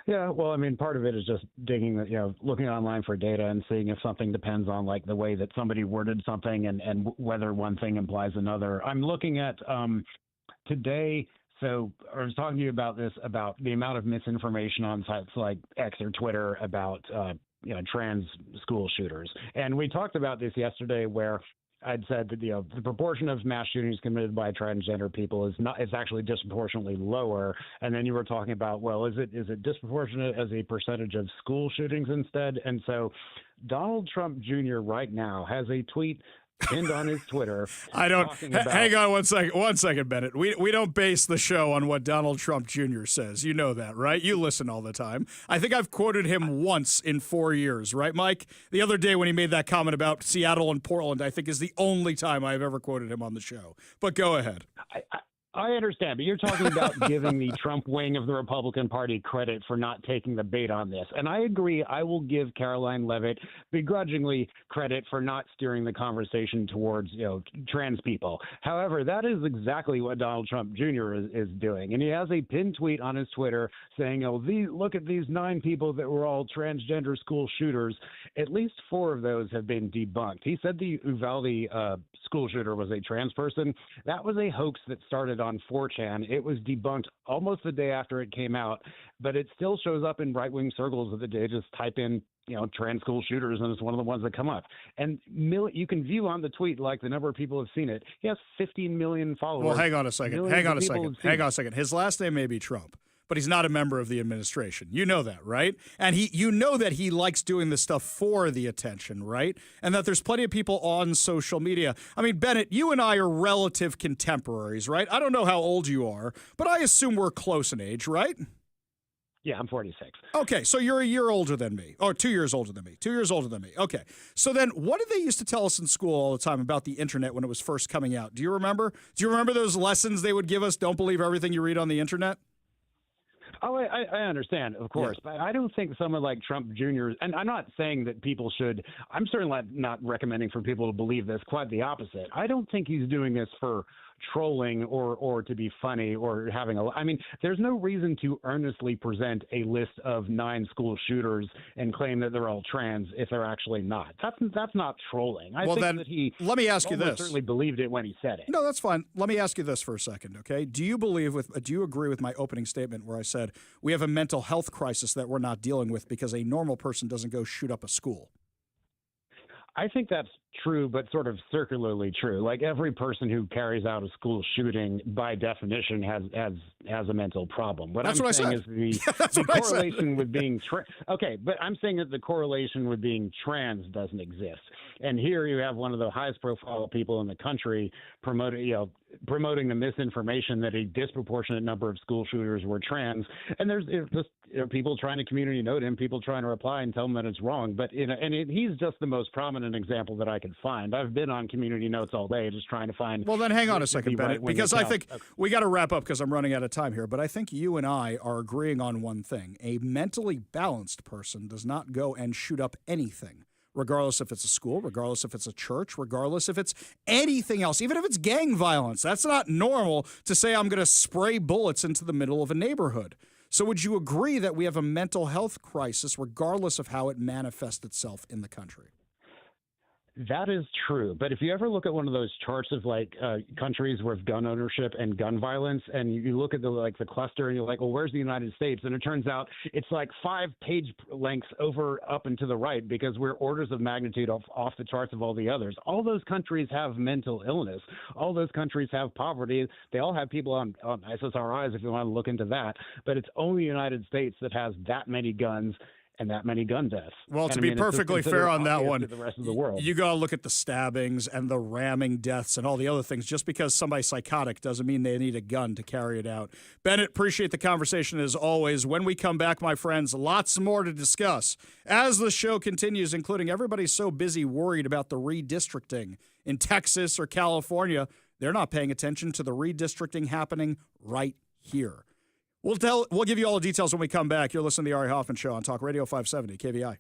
Yeah, well, I mean, part of it is just digging, looking online for data and seeing if something depends on like the way that somebody worded something and whether one thing implies another. I'm looking at today So I was talking to you about this, about the amount of misinformation on sites like X or Twitter about, trans school shooters. And we talked about this yesterday where I'd said that, the proportion of mass shootings committed by transgender people is actually disproportionately lower. And then you were talking about, well, is it disproportionate as a percentage of school shootings instead? And so Donald Trump Jr. right now has a tweet pinned on his Twitter. Hang on 1 second. 1 second, Bennett. We don't base the show on what Donald Trump Jr. says. You know that, right? You listen all the time. I think I've quoted him once in 4 years, right, Mike? The other day when he made that comment about Seattle and Portland, I think is the only time I've ever quoted him on the show. But go ahead. I understand, but you're talking about giving the Trump wing of the Republican Party credit for not taking the bait on this. And I agree. I will give Caroline Leavitt begrudgingly credit for not steering the conversation towards, trans people. However, that is exactly what Donald Trump Jr. is doing. And he has a pinned tweet on his Twitter saying, look at these 9 people that were all transgender school shooters. At least 4 of those have been debunked. He said the Uvalde school shooter was a trans person. That was a hoax that started on 4chan. It was debunked almost the day after it came out, but it still shows up in right-wing circles of the day. Just type in, trans school shooters, and it's one of the ones that come up. And you can view on the tweet, like, the number of people have seen it. He has 15 million followers. Well, hang on a second. His last name may be Trump, but he's not a member of the administration. You know that, right? And you know that he likes doing this stuff for the attention, right? And that there's plenty of people on social media. I mean, Bennett, you and I are relative contemporaries, right? I don't know how old you are, but I assume we're close in age, right? Yeah, I'm 46. Okay, so you're a year older than me, or 2 years older than me. 2 years older than me. Okay, so then what did they used to tell us in school all the time about the internet when it was first coming out? Do you remember? Do you remember those lessons they would give us? Don't believe everything you read on the internet? Oh, I understand, of course, but I don't think someone like Trump Jr. And I'm not saying that people should. I'm certainly not recommending for people to believe this. Quite the opposite. I don't think he's doing this for trolling or to be funny or having I mean, there's no reason to earnestly present a list of 9 school shooters and claim that they're all trans if they're actually not. That's not trolling. I think that he let me ask you this. Certainly believed it when he said it. No, that's fine. Let me ask you this for a second, okay? Do you agree with my opening statement where I said we have a mental health crisis that we're not dealing with because a normal person doesn't go shoot up a school? I think that's true, but sort of circularly true. Like, every person who carries out a school shooting, by definition, has a mental problem. That's what I'm saying is the correlation with being okay, but I'm saying that the correlation with being trans doesn't exist. And here you have one of the highest profile people in the country promoting the misinformation that a disproportionate number of school shooters were trans. And there's just people trying to community note him, people trying to reply and tell him that it's wrong. But he's just the most prominent example that I could find. I've been on community notes all day just trying to find. Well, then hang on a second, Bennett, because I think we got to wrap up because I'm running out of time here. But I think you and I are agreeing on one thing. A mentally balanced person does not go and shoot up anything, regardless if it's a school, regardless if it's a church, regardless if it's anything else, even if it's gang violence. That's not normal to say I'm going to spray bullets into the middle of a neighborhood. So would you agree that we have a mental health crisis regardless of how it manifests itself in the country? That is true. But if you ever look at one of those charts of countries with gun ownership and gun violence, and you look at the cluster and you're like, well, where's the United States? And it turns out it's like 5 page lengths up and to the right because we're orders of magnitude off the charts of all the others. All those countries have mental illness. All those countries have poverty. They all have people on SSRIs if you want to look into that. But it's only the United States that has that many guns and that many gun deaths. Well, to be perfectly fair on that one, the rest of the world, you got to look at the stabbings and the ramming deaths and all the other things. Just because somebody's psychotic doesn't mean they need a gun to carry it out. Bennett, appreciate the conversation as always. When we come back, my friends, lots more to discuss as the show continues, including everybody's so busy worried about the redistricting in Texas or California. They're not paying attention to the redistricting happening right here. We'll give you all the details when we come back. You're listening to the Ari Hoffman Show on Talk Radio 570 KVI.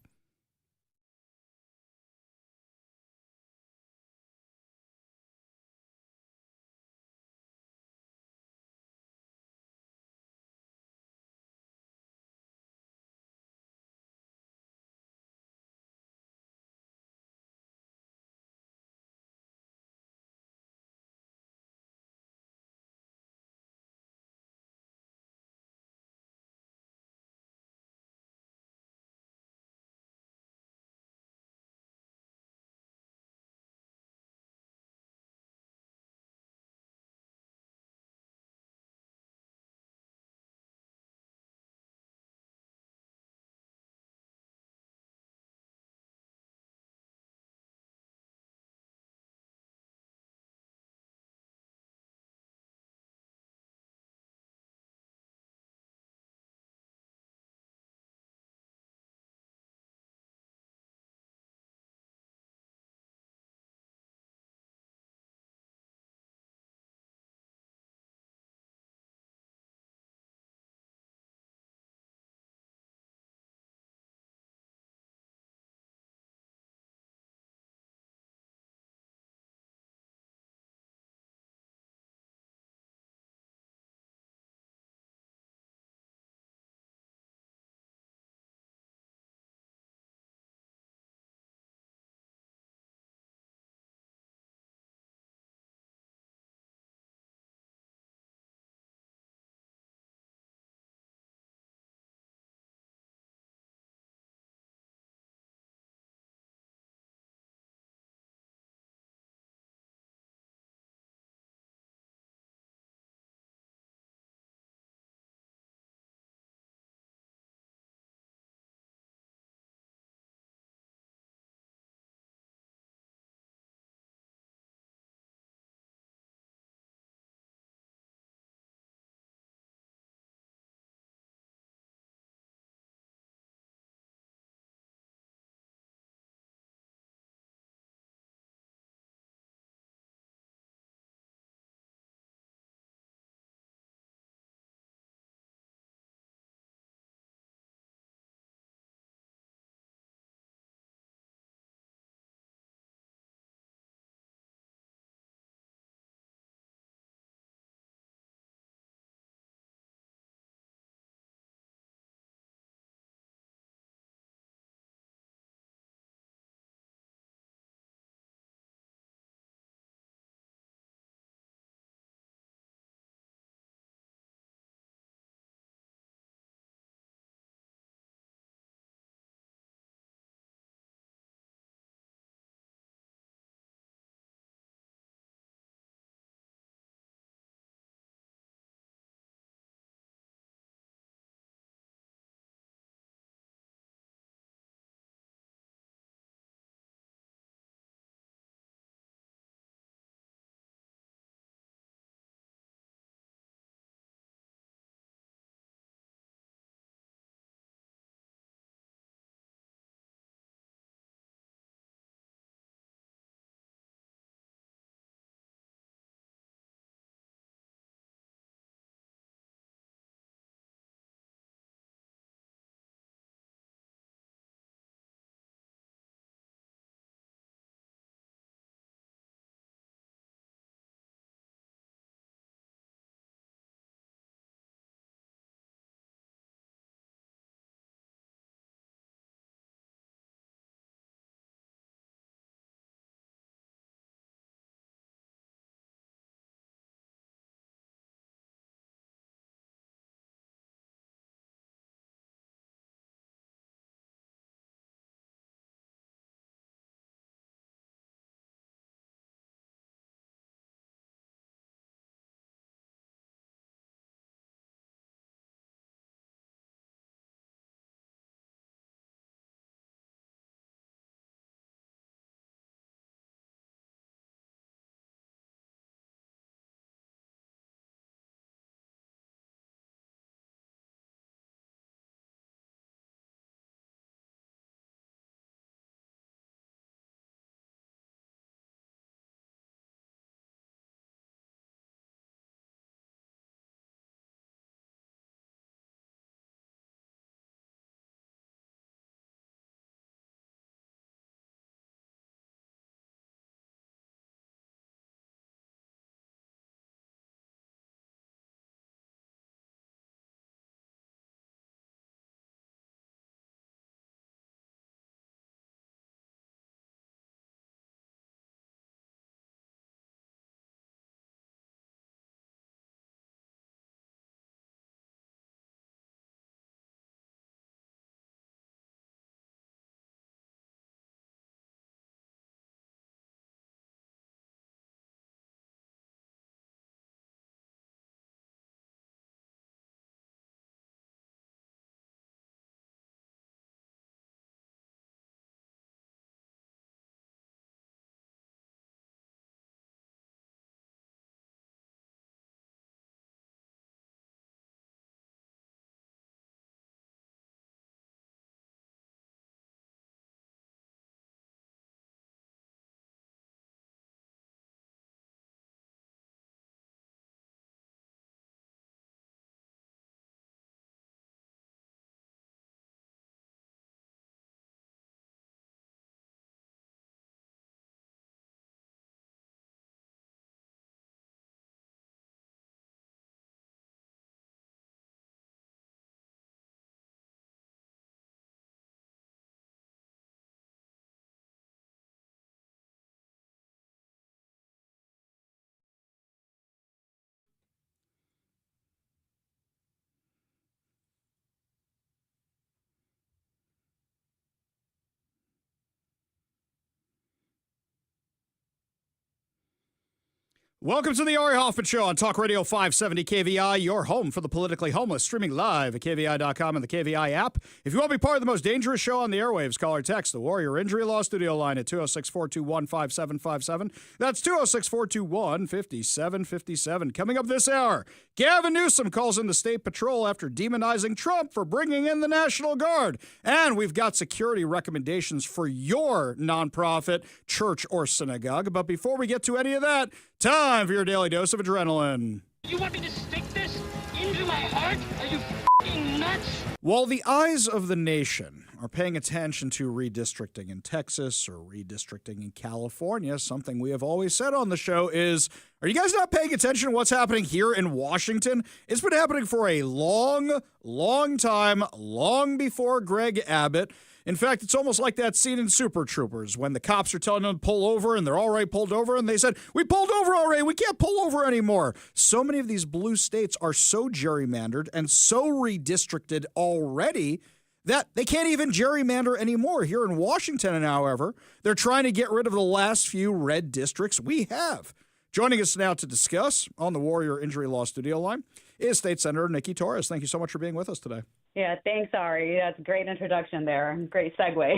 Welcome to the Ari Hoffman Show on Talk Radio 570 KVI, your home for the politically homeless, streaming live at KVI.com and the KVI app. If you want to be part of the most dangerous show on the airwaves, call or text the Warrior Injury Law Studio line at 206-421-5757. That's 206-421-5757. Coming up this hour, Gavin Newsom calls in the State Patrol after demonizing Trump for bringing in the National Guard. And we've got security recommendations for your nonprofit, church, or synagogue. But before we get to any of that, time for your daily dose of adrenaline. You want me to stick this into my heart? Are you f***ing nuts? While the eyes of the nation are paying attention to redistricting in Texas or redistricting in California, something we have always said on the show is, are you guys not paying attention to what's happening here in Washington? It's been happening for a long, long time, long before Greg Abbott. In fact, it's almost like that scene in Super Troopers when the cops are telling them to pull over and they're already pulled over and they said, we pulled over already, we can't pull over anymore. So many of these blue states are so gerrymandered and so redistricted already that they can't even gerrymander anymore. Here in Washington, however, they're trying to get rid of the last few red districts we have. Joining us now to discuss on the Warrior Injury Law Studio line is State Senator Nikki Torres. Thank you so much for being with us today. Yeah, thanks, Ari. That's a great introduction there. Great segue.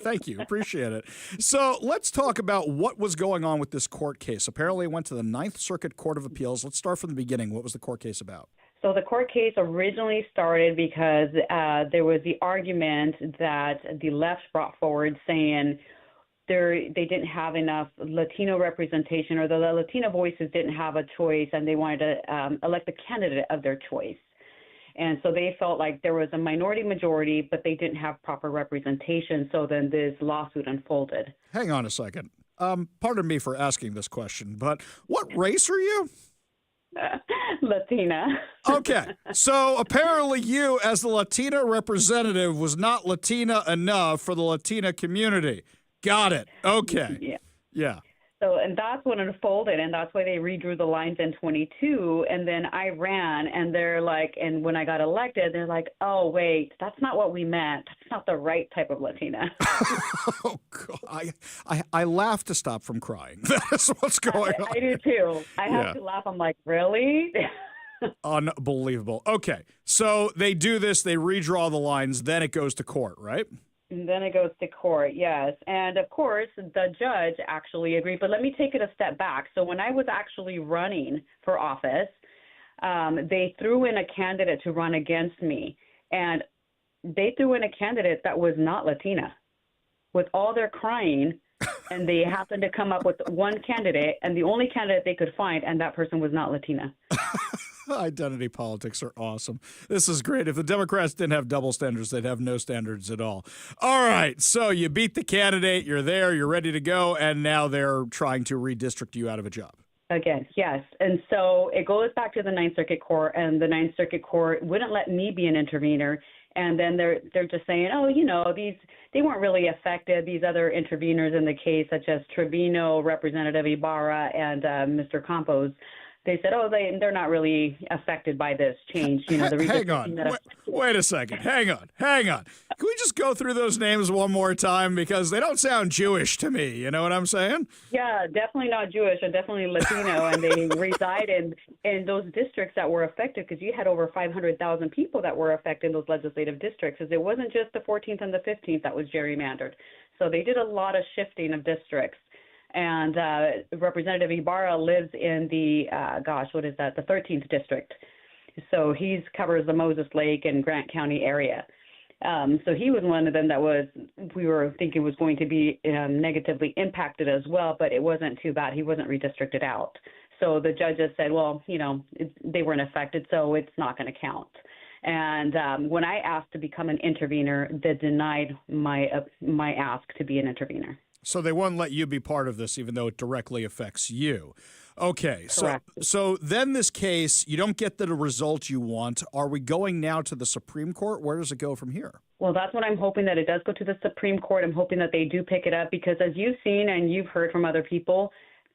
Thank you. Appreciate it. So let's talk about what was going on with this court case. Apparently it went to the Ninth Circuit Court of Appeals. Let's start from the beginning. What was the court case about? So the court case originally started because there was the argument that the left brought forward saying they didn't have enough Latino representation, or the Latino voices didn't have a choice, and they wanted to elect a candidate of their choice. And so they felt like there was a minority majority, but they didn't have proper representation. So then this lawsuit unfolded. Hang on a second. Pardon me for asking this question, but what race are you? Latina. Okay. So apparently you, as the Latina representative, was not Latina enough for the Latina community. Got it. Okay. Yeah. So, and that's when it unfolded, and that's why they redrew the lines in 22, and then I ran, and they're like, and when I got elected, they're like, oh, wait, that's not what we meant. That's not the right type of Latina. Oh, God. I laugh to stop from crying. That's what's going on. I do, too. I have to laugh. I'm like, really? Unbelievable. Okay, so they do this, they redraw the lines, then it goes to court, right? And then it goes to court, yes. And, of course, the judge actually agreed. But let me take it a step back. So when I was actually running for office, they threw in a candidate to run against me. And they threw in a candidate that was not Latina. With all their crying, and they happened to come up with one candidate, and the only candidate they could find, and that person was not Latina. Identity politics are awesome. This is great. If the Democrats didn't have double standards, they'd have no standards at all. All right, so you beat the candidate, you're there, you're ready to go, and now they're trying to redistrict you out of a job. Again, yes. And so it goes back to the Ninth Circuit Court, and the Ninth Circuit Court wouldn't let me be an intervener. And then they're just saying, oh, you know, they weren't really affected. These other interveners in the case, such as Trevino, Representative Ibarra, and Mr. Campos, they said, oh, they're not really affected by this change. You know, the hang on. Wait a second. Hang on. Can we just go through those names one more time? Because they don't sound Jewish to me. You know what I'm saying? Yeah, definitely not Jewish and definitely Latino. And they reside in those districts that were affected, because you had over 500,000 people that were affected in those legislative districts. Because it wasn't just the 14th and the 15th that was gerrymandered. So they did a lot of shifting of districts. And Representative Ibarra lives in the, the 13th district. So he covers the Moses Lake and Grant County area. So he was one of them that we were thinking was going to be negatively impacted as well, but it wasn't too bad. He wasn't redistricted out. So the judges said, well, you know, they weren't affected, so it's not going to count. And when I asked to become an intervener, they denied my ask to be an intervener. So they won't let you be part of this, even though it directly affects you. Okay, so then this case, you don't get the result you want. Are we going now to the Supreme Court? Where does it go from here? Well, that's what I'm hoping, that it does go to the Supreme Court. I'm hoping that they do pick it up, because as you've seen and you've heard from other people,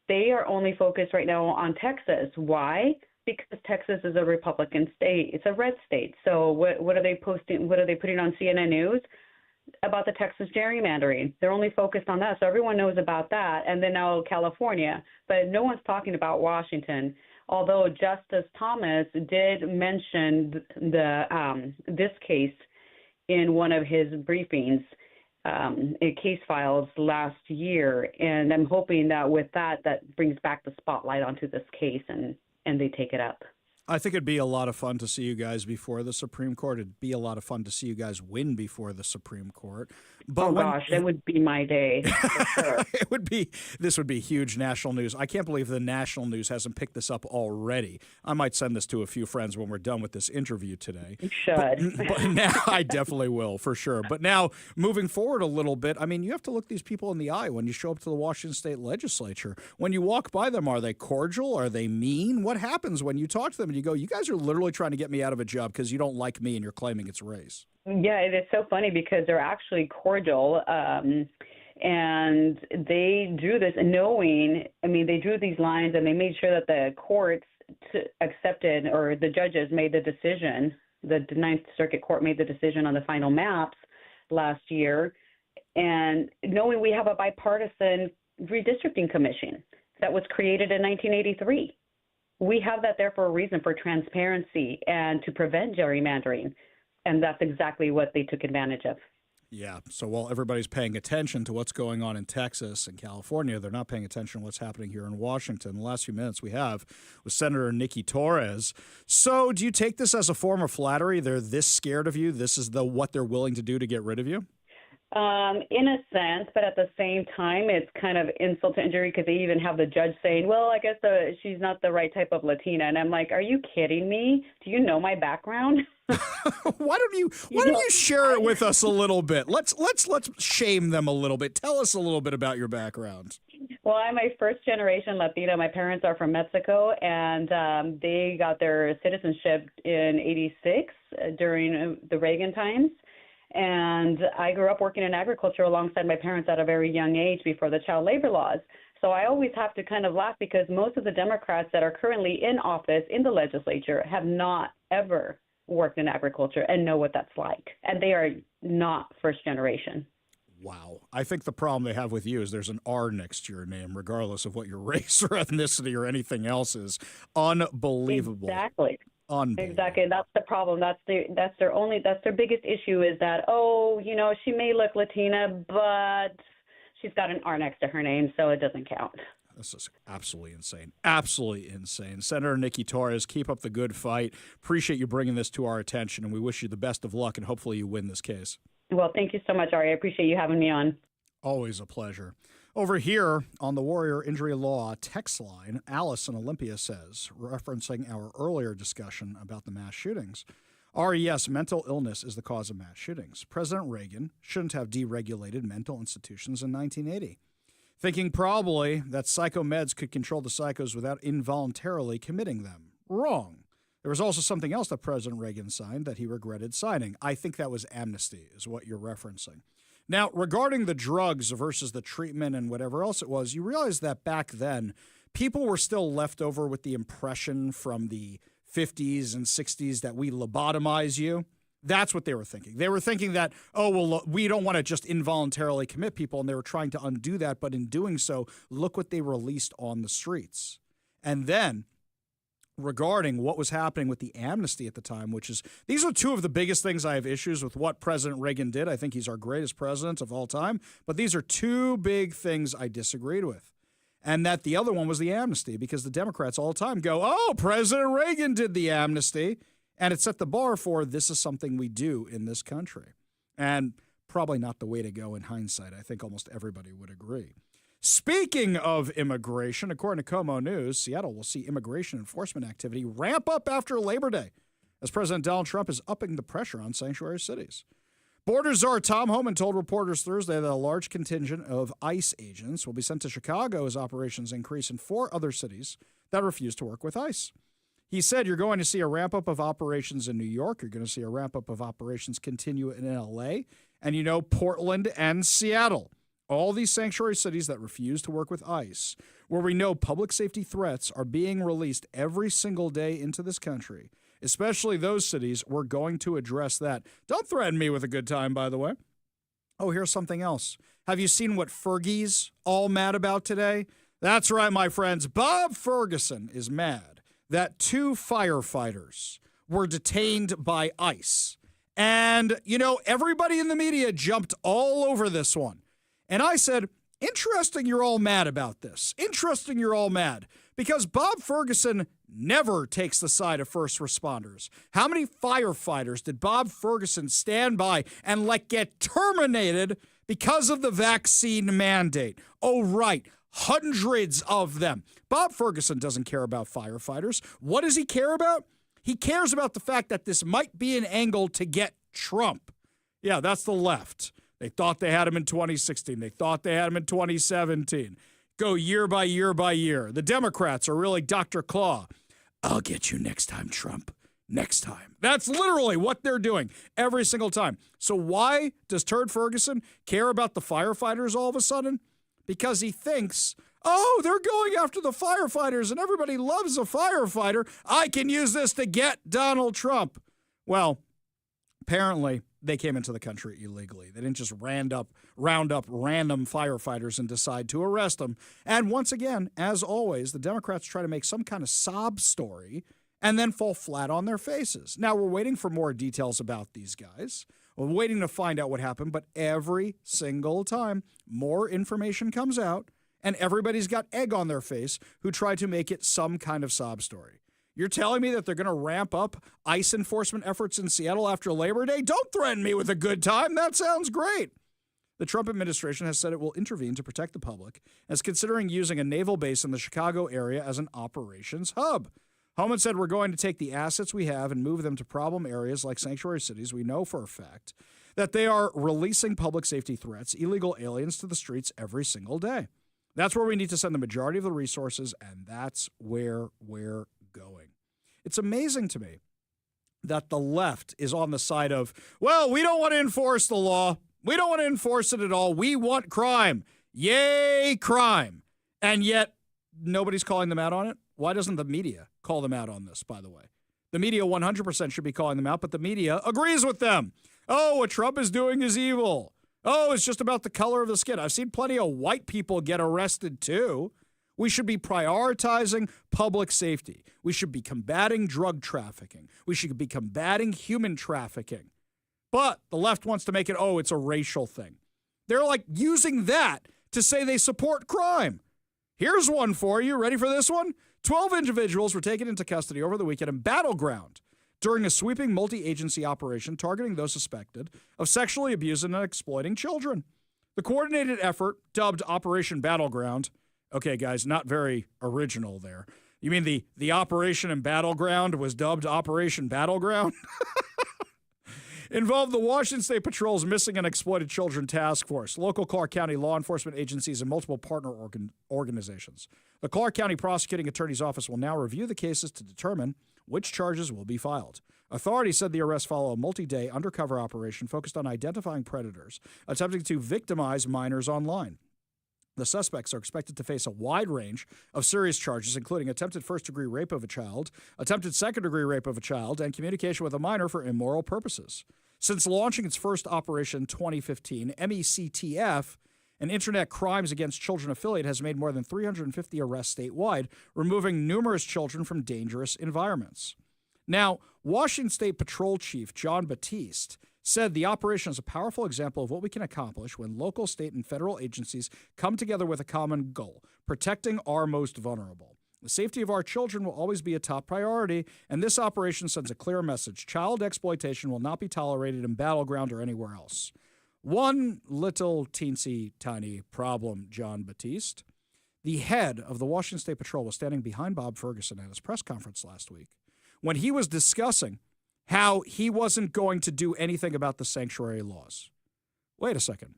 they are only focused right now on Texas. Why? Because Texas is a Republican state. It's a red state. So what are they posting? What are they putting on CNN News? about the Texas gerrymandering. They're only focused on that. So everyone knows about that. And then now California. But no one's talking about Washington. Although Justice Thomas did mention this case in one of his briefings, case files last year. And I'm hoping that with that brings back the spotlight onto this case and they take it up. I think it'd be a lot of fun to see you guys before the Supreme Court. It'd be a lot of fun to see you guys win before the Supreme Court. But that would be my day. For sure. This would be huge national news. I can't believe the national news hasn't picked this up already. I might send this to a few friends when we're done with this interview today. You should. But now I definitely will, for sure. But now, moving forward a little bit, I mean, you have to look these people in the eye when you show up to the Washington State Legislature. When you walk by them, are they cordial? Are they mean? What happens when you talk to them and you go, you guys are literally trying to get me out of a job because you don't like me and you're claiming it's race? Yeah, it is so funny because they're actually cordial, and they drew this knowing, they drew these lines and they made sure that the courts accepted, or the judges made the decision, the Ninth Circuit Court made the decision on the final maps last year, and knowing we have a bipartisan redistricting commission that was created in 1983. We have that there for a reason, for transparency and to prevent gerrymandering. And that's exactly what they took advantage of. Yeah. So while everybody's paying attention to what's going on in Texas and California, they're not paying attention to what's happening here in Washington. The last few minutes we have with Senator Nikki Torres. So do you take this as a form of flattery? They're this scared of you? This is what they're willing to do to get rid of you? In a sense, but at the same time, it's kind of insult to injury because they even have the judge saying, well, I guess she's not the right type of Latina. And I'm like, are you kidding me? Do you know my background? Why don't you share it with us a little bit? Let's shame them a little bit. Tell us a little bit about your background. Well, I'm a first-generation Latina. My parents are from Mexico, and they got their citizenship in '86 during the Reagan times. And I grew up working in agriculture alongside my parents at a very young age before the child labor laws. So I always have to kind of laugh because most of the Democrats that are currently in office in the legislature have not ever worked in agriculture and know what that's like. And they are not first generation. Wow. I think the problem they have with you is there's an R next to your name, regardless of what your race or ethnicity or anything else is. Unbelievable. Exactly. Exactly. That's the problem. That's their biggest issue is that, she may look Latina, but she's got an R next to her name, so it doesn't count. This is absolutely insane. Absolutely insane. Senator Nikki Torres, keep up the good fight. Appreciate you bringing this to our attention, and we wish you the best of luck, and hopefully you win this case. Well, thank you so much, Ari. I appreciate you having me on. Always a pleasure. Over here on the Warrior Injury Law text line, Alice in Olympia says, referencing our earlier discussion about the mass shootings, yes, mental illness is the cause of mass shootings. President Reagan shouldn't have deregulated mental institutions in 1980, thinking probably that psychomeds could control the psychos without involuntarily committing them. Wrong. There was also something else that President Reagan signed that he regretted signing. I think that was amnesty, is what you're referencing. Now, regarding the drugs versus the treatment and whatever else it was, you realize that back then, people were still left over with the impression from the 50s and 60s that we lobotomize you. That's what they were thinking. They were thinking that, we don't want to just involuntarily commit people, and they were trying to undo that. But in doing so, look what they released on the streets. And then, regarding what was happening with the amnesty at the time, which is, these are two of the biggest things I have issues with what President Reagan did. I think he's our greatest president of all time. But these are two big things I disagreed with. And that the other one was the amnesty, because the Democrats all the time go, President Reagan did the amnesty. And it set the bar for this is something we do in this country. And probably not the way to go in hindsight. I think almost everybody would agree. Speaking of immigration, according to Como News, Seattle will see immigration enforcement activity ramp up after Labor Day as President Donald Trump is upping the pressure on sanctuary cities. Border czar Tom Homan told reporters Thursday that a large contingent of ICE agents will be sent to Chicago as operations increase in 4 other cities that refuse to work with ICE. He said you're going to see a ramp-up of operations in New York. You're going to see a ramp-up of operations continue in L.A. and, Portland and Seattle. All these sanctuary cities that refuse to work with ICE, where we know public safety threats are being released every single day into this country, especially those cities, we're going to address that. Don't threaten me with a good time, by the way. Oh, here's something else. Have you seen what Fergie's all mad about today? That's right, my friends. Bob Ferguson is mad that 2 firefighters were detained by ICE. And, everybody in the media jumped all over this one. And I said, interesting you're all mad about this. Interesting you're all mad. Because Bob Ferguson never takes the side of first responders. How many firefighters did Bob Ferguson stand by and let get terminated because of the vaccine mandate? Oh, right. Hundreds of them. Bob Ferguson doesn't care about firefighters. What does he care about? He cares about the fact that this might be an angle to get Trump. Yeah, that's the left. They thought they had him in 2016. They thought they had him in 2017. Go year by year by year. The Democrats are really Dr. Claw. I'll get you next time, Trump. Next time. That's literally what they're doing every single time. So why does Turd Ferguson care about the firefighters all of a sudden? Because he thinks, oh, they're going after the firefighters and everybody loves a firefighter. I can use this to get Donald Trump. Well, apparently they came into the country illegally. They didn't just round up random firefighters and decide to arrest them. And once again, as always, the Democrats try to make some kind of sob story and then fall flat on their faces. Now, we're waiting for more details about these guys. We're waiting to find out what happened, but every single time more information comes out and everybody's got egg on their face who try to make it some kind of sob story. You're telling me that they're going to ramp up ICE enforcement efforts in Seattle after Labor Day? Don't threaten me with a good time. That sounds great. The Trump administration has said it will intervene to protect the public and is considering using a naval base in the Chicago area as an operations hub. Hoffman said, we're going to take the assets we have and move them to problem areas like sanctuary cities. We know for a fact that they are releasing public safety threats, illegal aliens to the streets every single day. That's where we need to send the majority of the resources, and that's where we're going. It's amazing to me that the left is on the side of, well, we don't want to enforce the law. We don't want to enforce it at all. We want crime. Yay, crime. And yet nobody's calling them out on it. Why doesn't the media call them out on this, by the way? The media 100% should be calling them out, but the media agrees with them. Oh, what Trump is doing is evil. Oh, it's just about the color of the skin. I've seen plenty of white people get arrested, too. We should be prioritizing public safety. We should be combating drug trafficking. We should be combating human trafficking. But the left wants to make it, oh, it's a racial thing. They're like using that to say they support crime. Here's one for you. Ready for this one? 12 individuals were taken into custody over the weekend in Battleground during a sweeping multi-agency operation targeting those suspected of sexually abusing and exploiting children. The coordinated effort, dubbed Operation Battleground, okay, guys, not very original there. You mean the operation in Battleground was dubbed Operation Battleground? Involved the Washington State Patrol's Missing and Exploited Children Task Force, local Clark County law enforcement agencies, and multiple partner organizations. The Clark County Prosecuting Attorney's Office will now review the cases to determine which charges will be filed. Authorities said the arrests follow a multi-day undercover operation focused on identifying predators attempting to victimize minors online. The suspects are expected to face a wide range of serious charges, including attempted first-degree rape of a child, attempted second-degree rape of a child, and communication with a minor for immoral purposes. Since launching its first operation in 2015, MECTF, an Internet Crimes Against Children affiliate, has made more than 350 arrests statewide, removing numerous children from dangerous environments. Now, Washington State Patrol Chief John Batiste said the operation is a powerful example of what we can accomplish when local, state, and federal agencies come together with a common goal, protecting our most vulnerable. The safety of our children will always be a top priority, and this operation sends a clear message. Child exploitation will not be tolerated in Battleground or anywhere else. One little teensy tiny problem, John Batiste. The head of the Washington State Patrol was standing behind Bob Ferguson at his press conference last week when he was discussing how he wasn't going to do anything about the sanctuary laws. Wait a second.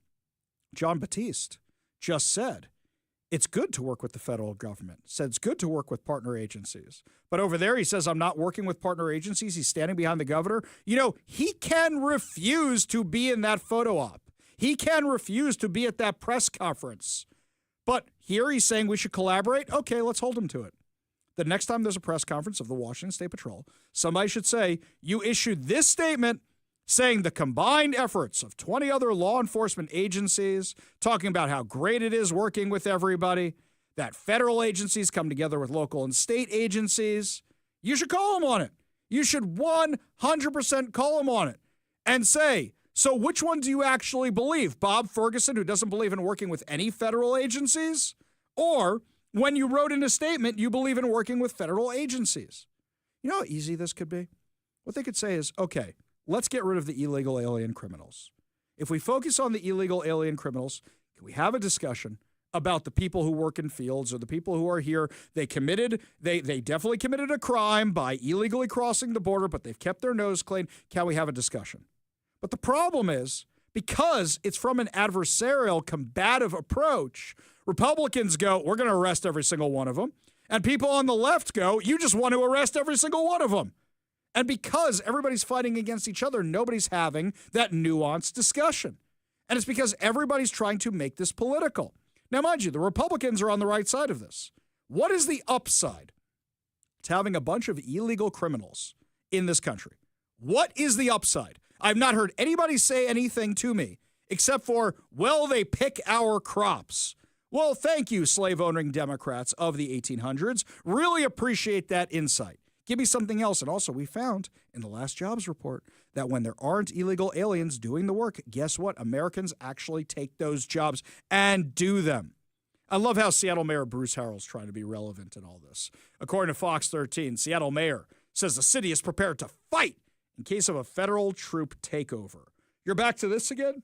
John Batiste just said it's good to work with the federal government, said it's good to work with partner agencies. But over there, he says, I'm not working with partner agencies. He's standing behind the governor. You know, he can refuse to be in that photo op. He can refuse to be at that press conference. But here he's saying we should collaborate. Okay, let's hold him to it. The next time there's a press conference of the Washington State Patrol, somebody should say, you issued this statement saying the combined efforts of 20 other law enforcement agencies, talking about how great it is working with everybody, that federal agencies come together with local and state agencies. You should call them on it. You should 100% call them on it and say, so which one do you actually believe? Bob Ferguson, who doesn't believe in working with any federal agencies? Or when you wrote in a statement, you believe in working with federal agencies? You know how easy this could be? What they could say is, okay, let's get rid of the illegal alien criminals. If we focus on the illegal alien criminals, can we have a discussion about the people who work in fields or the people who are here? They definitely committed a crime by illegally crossing the border, but they've kept their nose clean. Can we have a discussion? But the problem is, because it's from an adversarial, combative approach, Republicans go, we're going to arrest every single one of them. And people on the left go, you just want to arrest every single one of them. And because everybody's fighting against each other, nobody's having that nuanced discussion. And it's because everybody's trying to make this political. Now, mind you, the Republicans are on the right side of this. What is the upside to having a bunch of illegal criminals in this country? What is the upside? I've not heard anybody say anything to me except for, well, they pick our crops. Well, thank you, slave-owning Democrats of the 1800s. Really appreciate that insight. Give me something else. And also, we found in the last jobs report that when there aren't illegal aliens doing the work, guess what? Americans actually take those jobs and do them. I love how Seattle Mayor Bruce Harrell's trying to be relevant in all this. According to Fox 13, Seattle Mayor says the city is prepared to fight in case of a federal troop takeover. You're back to this again?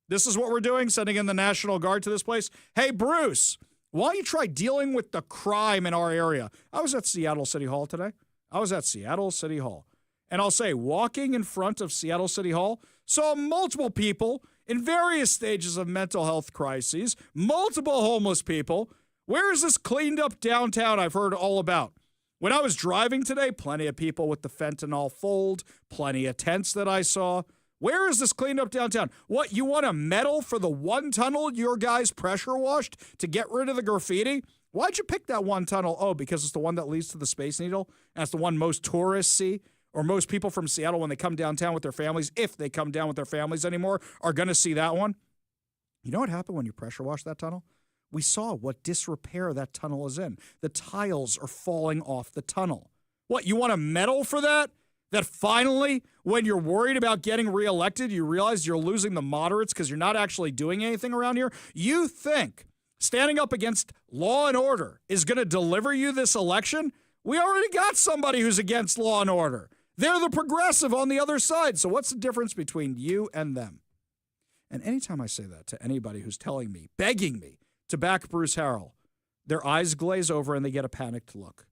This is what we're doing, sending in the National Guard to this place? Hey, Bruce, why don't you try dealing with the crime in our area? I was at Seattle City Hall today. And I'll say, walking in front of Seattle City Hall, saw multiple people in various stages of mental health crises, multiple homeless people. Where is this cleaned up downtown I've heard all about? When I was driving today, plenty of people with the fentanyl fold, plenty of tents that I saw. Where is this cleaned up downtown? What, you want a medal for the one tunnel your guys pressure washed to get rid of the graffiti? Why'd you pick that one tunnel? Oh, because it's the one that leads to the Space Needle? And it's the one most tourists see? Or most people from Seattle, when they come downtown with their families, if they come down with their families anymore, are going to see that one? You know what happened when you pressure washed that tunnel? We saw what disrepair that tunnel is in. The tiles are falling off the tunnel. What, you want a medal for that? That finally, when you're worried about getting reelected, you realize you're losing the moderates because you're not actually doing anything around here? You think standing up against law and order is going to deliver you this election? We already got somebody who's against law and order. They're the progressive on the other side. So what's the difference between you and them? And anytime I say that to anybody who's telling me, begging me to back Bruce Harrell, their eyes glaze over and they get a panicked look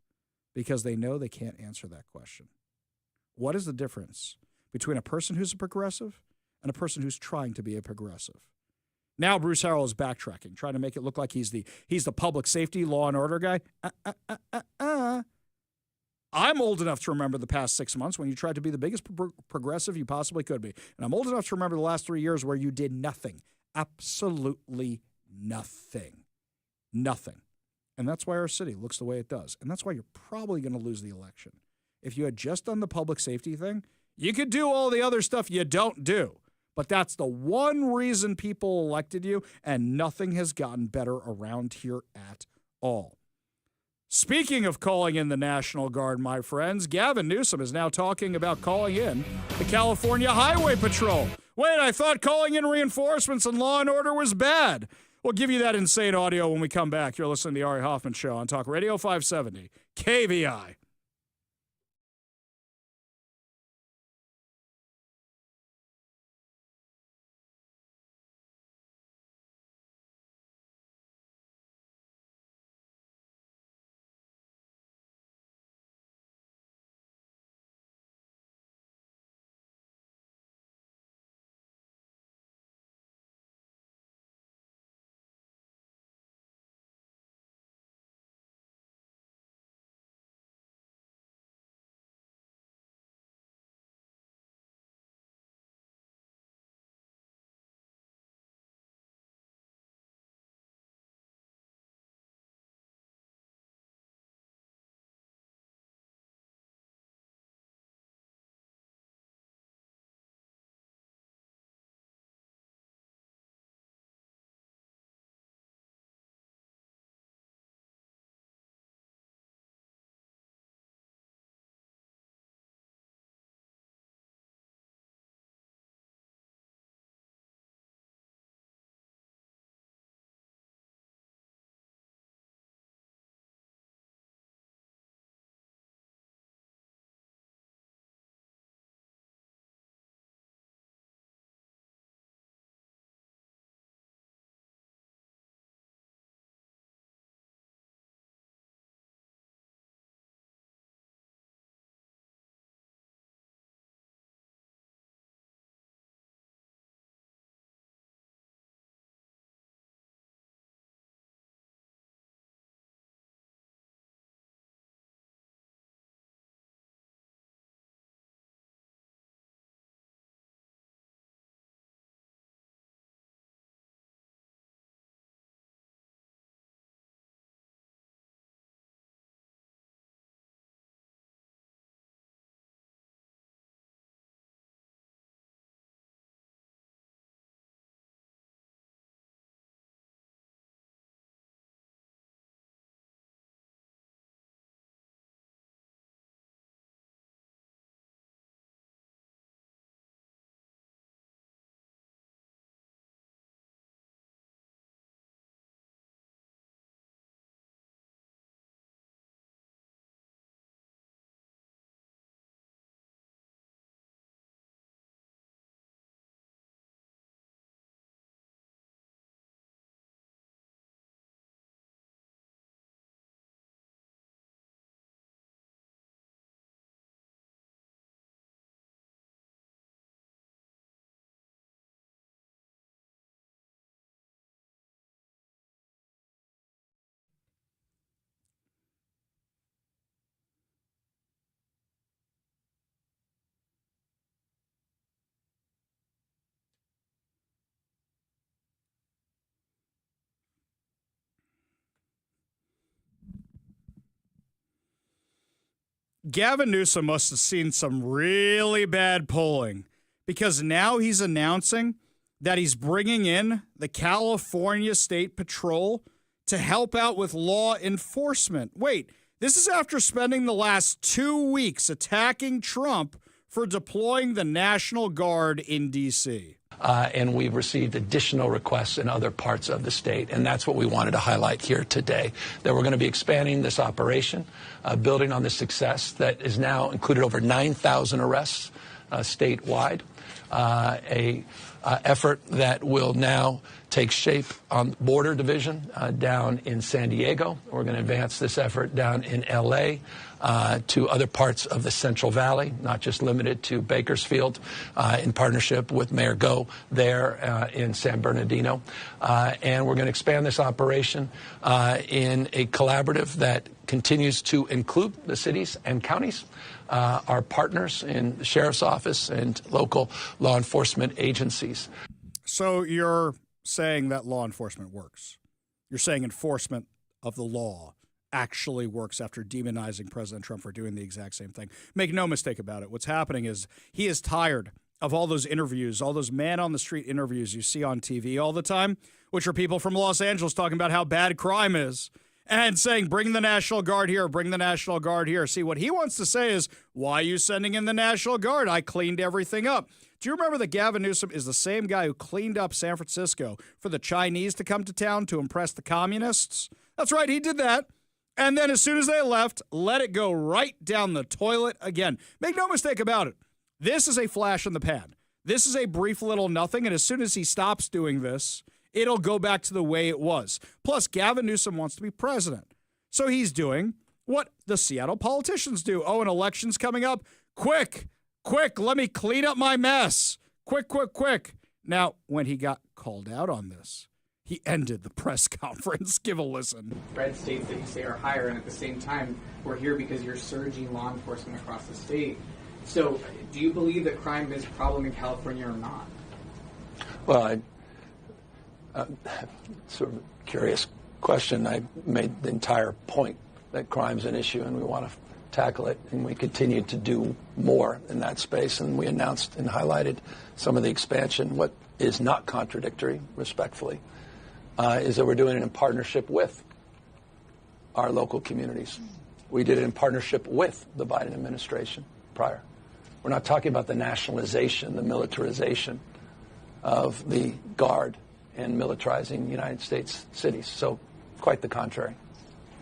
because they know they can't answer that question. What is the difference between a person who's a progressive and a person who's trying to be a progressive? Now Bruce Harrell is backtracking, trying to make it look like he's the public safety, law and order guy. I'm old enough to remember the past 6 months when you tried to be the biggest progressive you possibly could be. And I'm old enough to remember the last 3 years where you did nothing. Absolutely nothing. Nothing. And that's why our city looks the way it does. And that's why you're probably going to lose the election. If you had just done the public safety thing, you could do all the other stuff you don't do. But that's the one reason people elected you, and nothing has gotten better around here at all. Speaking of calling in the National Guard, my friends, Gavin Newsom is now talking about calling in the California Highway Patrol. Wait, I thought calling in reinforcements and law and order was bad. We'll give you that insane audio when we come back. You're listening to the Ari Hoffman Show on Talk Radio 570 KVI. Gavin Newsom must have seen some really bad polling, because now he's announcing that he's bringing in the California State Patrol to help out with law enforcement. Wait, this is after spending the last 2 weeks attacking Trump for deploying the National Guard in D.C. And we've received additional requests in other parts of the state. And that's what we wanted to highlight here today, that we're going to be expanding this operation, building on the success that is now included over 9,000 arrests statewide, a effort that will now take shape on border division down in San Diego. We're going to advance this effort down in L.A., to other parts of the Central Valley, not just limited to Bakersfield, in partnership with Mayor Go there in San Bernardino. And we're going to expand this operation in a collaborative that continues to include the cities and counties, our partners in the Sheriff's Office and local law enforcement agencies. So you're saying that law enforcement works. You're saying enforcement of the law actually works after demonizing President Trump for doing the exact same thing. Make no mistake about it. What's happening is he is tired of all those interviews, all those man-on-the-street interviews you see on TV all the time, which are people from Los Angeles talking about how bad crime is and saying, bring the National Guard here, bring the National Guard here. See, what he wants to say is, why are you sending in the National Guard? I cleaned everything up. Do you remember that Gavin Newsom is the same guy who cleaned up San Francisco for the Chinese to come to town to impress the communists? That's right, he did that. And then as soon as they left, let it go right down the toilet again. Make no mistake about it. This is a flash in the pan. This is a brief little nothing. And as soon as he stops doing this, it'll go back to the way it was. Plus, Gavin Newsom wants to be president. So he's doing what the Seattle politicians do. Oh, an election's coming up. Quick, let me clean up my mess. Quick. Now, when he got called out on this, he ended the press conference. Give a listen. Red states that you say are higher, and at the same time, we're here because you're surging law enforcement across the state. So, do you believe that crime is a problem in California or not? Well, sort of curious question. I made the entire point that crime's an issue, and we want to tackle it, and we continue to do more in that space. And we announced and highlighted some of the expansion. What is not contradictory, respectfully, is that we're doing it in partnership with our local communities. We did it in partnership with the Biden administration prior. We're not talking about the nationalization, the militarization of the Guard and militarizing United States cities. So quite the contrary.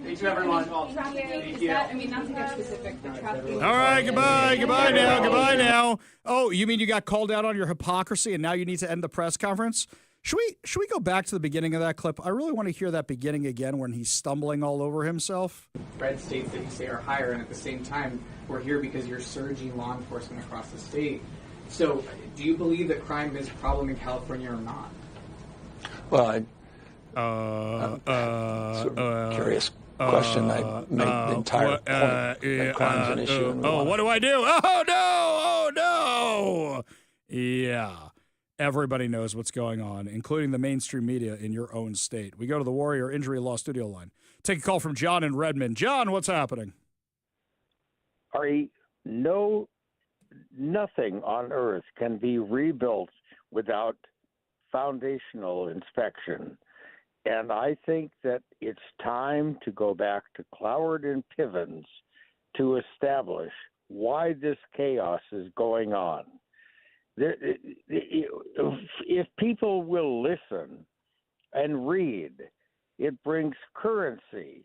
Thank you, everyone. Thank you. I mean, not to get specific, the trafficking. All right, goodbye now. Oh, you mean you got called out on your hypocrisy and now you need to end the press conference? Should we go back to the beginning of that clip? I really want to hear that beginning again when he's stumbling all over himself. Red states that you say are higher, and at the same time, we're here because you're surging law enforcement across the state. So, do you believe that crime is a problem in California or not? Well, sort of curious question. I made the entire point that crime's an issue. What do I do? Oh, no! Yeah. Everybody knows what's going on, including the mainstream media in your own state. We go to the Warrior Injury Law studio line. Take a call from John in Redmond. John, what's happening? Ari, nothing on earth can be rebuilt without foundational inspection. And I think that it's time to go back to Cloward and Pivens to establish why this chaos is going on. If people will listen and read, it brings currency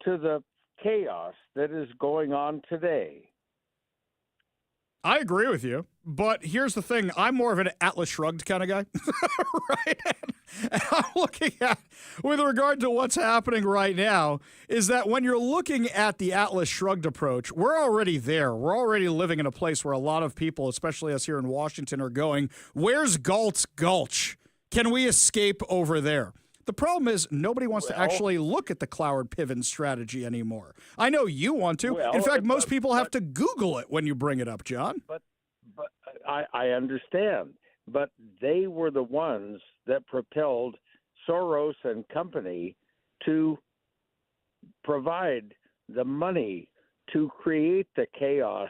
to the chaos that is going on today. I agree with you, but here's the thing. I'm more of an Atlas Shrugged kind of guy, right? And I'm looking at, with regard to what's happening right now, is that when you're looking at the Atlas Shrugged approach, we're already there. We're already living in a place where a lot of people, especially us here in Washington, are going, where's Galt's Gulch? Can we escape over there? The problem is nobody wants to actually look at the Cloward-Piven strategy anymore. I know you want to. In fact, most people have to Google it when you bring it up, John. But I understand. But they were the ones that propelled Soros and company to provide the money to create the chaos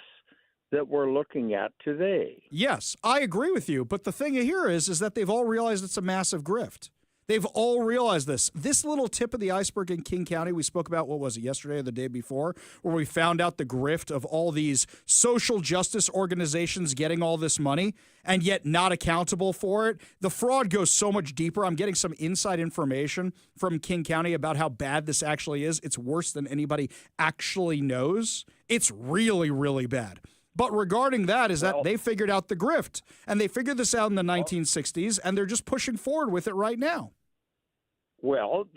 that we're looking at today. Yes, I agree with you. But the thing here is that they've all realized it's a massive grift. They've all realized this. This little tip of the iceberg in King County, we spoke about, what was it, yesterday or the day before, where we found out the grift of all these social justice organizations getting all this money and yet not accountable for it. The fraud goes so much deeper. I'm getting some inside information from King County about how bad this actually is. It's worse than anybody actually knows. It's really, really bad. But regarding that is that they figured out the grift, and they figured this out in the 1960s, and they're just pushing forward with it right now. Well,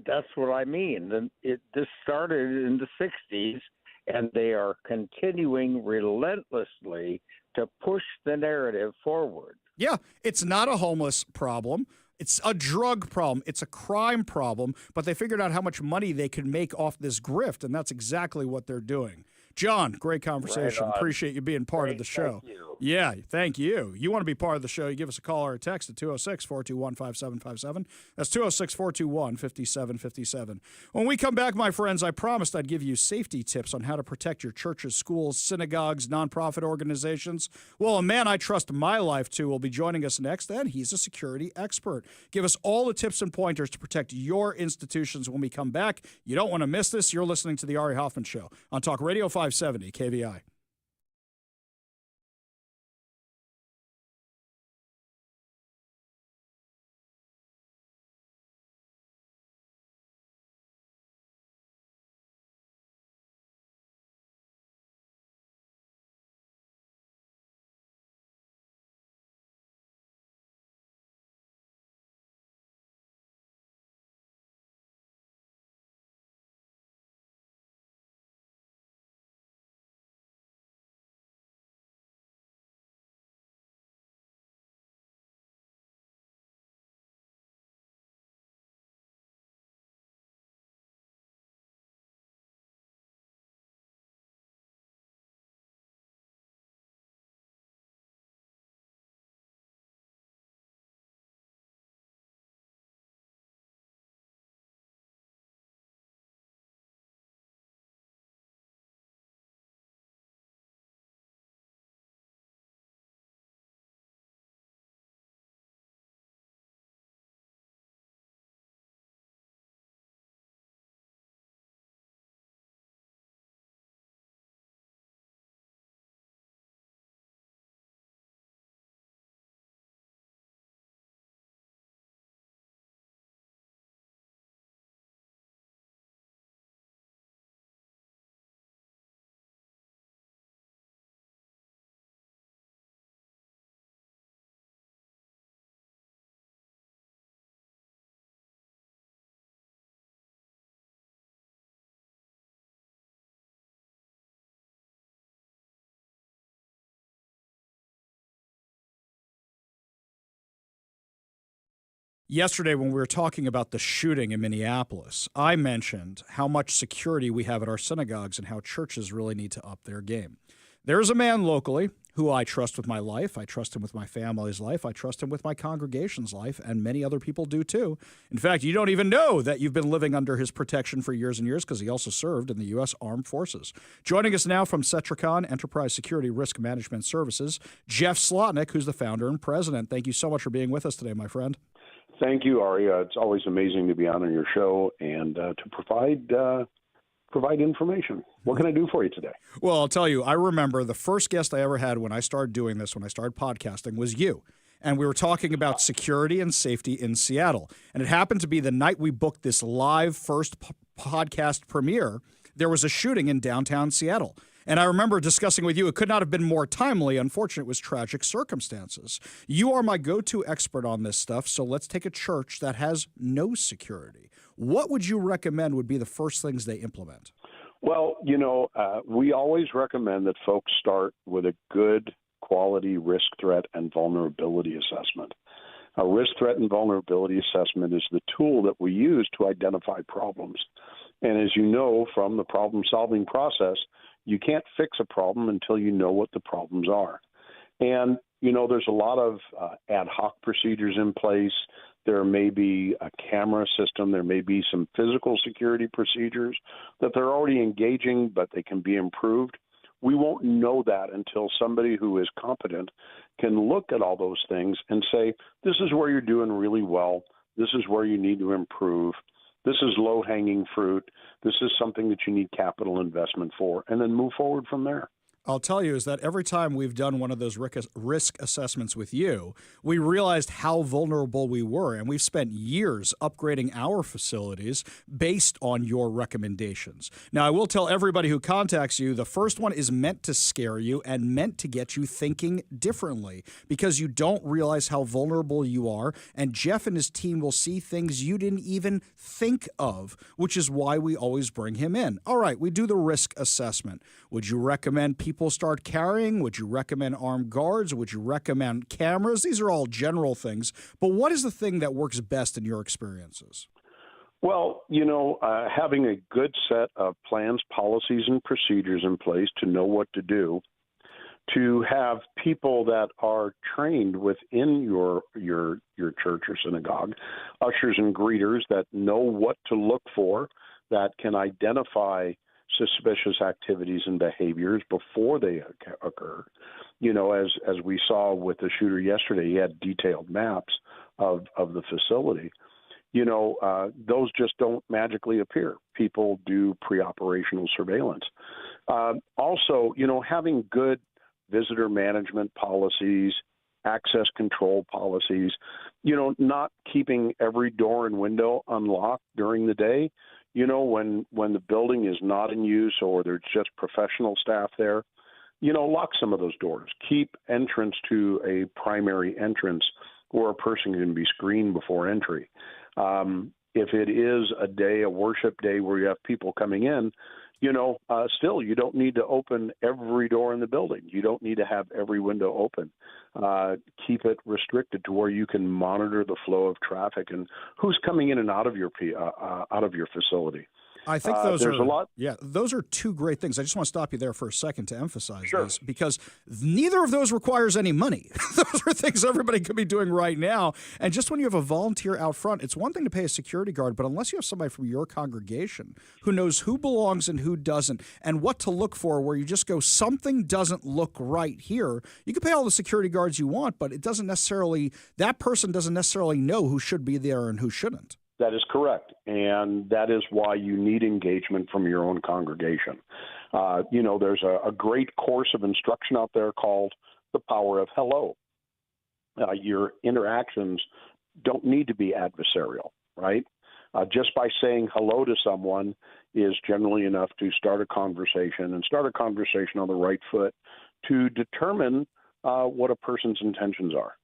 that's what I mean. This started in the 60s, and they are continuing relentlessly to push the narrative forward. Yeah, it's not a homeless problem. It's a drug problem. It's a crime problem. But they figured out how much money they can make off this grift, and that's exactly what they're doing. John, great conversation. Right on. Appreciate you being part of the show. Thank you. Yeah, thank you. You want to be part of the show, you give us a call or a text at 206-421-5757. That's 206-421-5757. When we come back, my friends, I promised I'd give you safety tips on how to protect your churches, schools, synagogues, nonprofit organizations. Well, a man I trust my life to will be joining us next, and he's a security expert. Give us all the tips and pointers to protect your institutions when we come back. You don't want to miss this. You're listening to The Ari Hoffman Show on Talk Radio 570 KVI. Yesterday, when we were talking about the shooting in Minneapolis, I mentioned how much security we have at our synagogues and how churches really need to up their game. There's a man locally who I trust with my life. I trust him with my family's life. I trust him with my congregation's life, and many other people do too. In fact, you don't even know that you've been living under his protection for years and years because he also served in the U.S. Armed Forces. Joining us now from Cetricon Enterprise Security Risk Management Services, Jeff Slotnick, who's the founder and president. Thank you so much for being with us today, my friend. Thank you, Ari. It's always amazing to be on your show and to provide information. What can I do for you today? Well, I'll tell you, I remember the first guest I ever had when I started doing this, when I started podcasting, was you. And we were talking about security and safety in Seattle. And it happened to be the night we booked this live first podcast premiere, there was a shooting in downtown Seattle. And I remember discussing with you, it could not have been more timely. Unfortunately, it was tragic circumstances. You are my go-to expert on this stuff, so let's take a church that has no security. What would you recommend would be the first things they implement? Well, we always recommend that folks start with a good quality risk, threat, and vulnerability assessment. A risk, threat, and vulnerability assessment is the tool that we use to identify problems. And as you know from the problem-solving process, you can't fix a problem until you know what the problems are. And, there's a lot of ad hoc procedures in place. There may be a camera system. There may be some physical security procedures that they're already engaging, but they can be improved. We won't know that until somebody who is competent can look at all those things and say, this is where you're doing really well. This is where you need to improve. This is low-hanging fruit. This is something that you need capital investment for, and then move forward from there. I'll tell you is that every time we've done one of those risk assessments with you, we realized how vulnerable we were, and we've spent years upgrading our facilities based on your recommendations. Now, I will tell everybody who contacts you, the first one is meant to scare you and meant to get you thinking differently because you don't realize how vulnerable you are, and Jeff and his team will see things you didn't even think of, which is why we always bring him in. All right, we do the risk assessment. Would you recommend people start carrying? Would you recommend armed guards? Would you recommend cameras? These are all general things. But what is the thing that works best in your experiences? Well, having a good set of plans, policies, and procedures in place to know what to do, to have people that are trained within your church or synagogue, ushers and greeters that know what to look for, that can identify suspicious activities and behaviors before they occur. As we saw with the shooter yesterday, he had detailed maps of the facility. Those just don't magically appear. People do pre-operational surveillance. Also, having good visitor management policies, access control policies, not keeping every door and window unlocked during the day. When the building is not in use or there's just professional staff there, lock some of those doors. Keep entrance to a primary entrance where a person can be screened before entry. If it is a worship day where you have people coming in, still you don't need to open every door in the building. You don't need to have every window open. Keep it restricted to where you can monitor the flow of traffic and who's coming in and out of your facility. I think those a lot. Yeah, those are two great things. I just want to stop you there for a second to emphasize this because neither of those requires any money. Those are things everybody could be doing right now. And just when you have a volunteer out front, it's one thing to pay a security guard, but unless you have somebody from your congregation who knows who belongs and who doesn't and what to look for, where you just go, something doesn't look right here, you can pay all the security guards you want, but that person doesn't necessarily know who should be there and who shouldn't. That is correct, and that is why you need engagement from your own congregation. There's a great course of instruction out there called The Power of Hello. Your interactions don't need to be adversarial, right? Just by saying hello to someone is generally enough to start a conversation and start a conversation on the right foot to determine what a person's intentions are.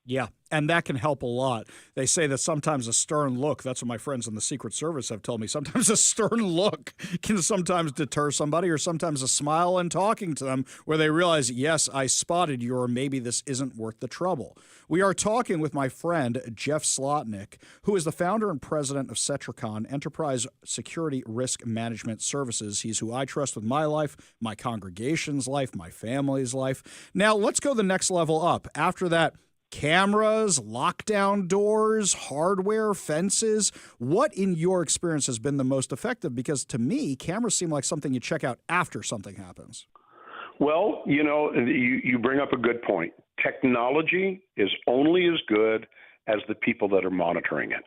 Yeah, and that can help a lot. They say that sometimes a stern look, that's what my friends in the Secret Service have told me, sometimes a stern look can sometimes deter somebody, or sometimes a smile and talking to them where they realize, yes, I spotted you, or maybe this isn't worth the trouble. We are talking with my friend, Jeff Slotnick, who is the founder and president of Cetricon, Enterprise Security Risk Management Services. He's who I trust with my life, my congregation's life, my family's life. Now, let's go the next level up. After that, cameras, lockdown doors, hardware, fences. What, in your experience, has been the most effective? Because to me, cameras seem like something you check out after something happens. Well, you bring up a good point. Technology is only as good as the people that are monitoring it.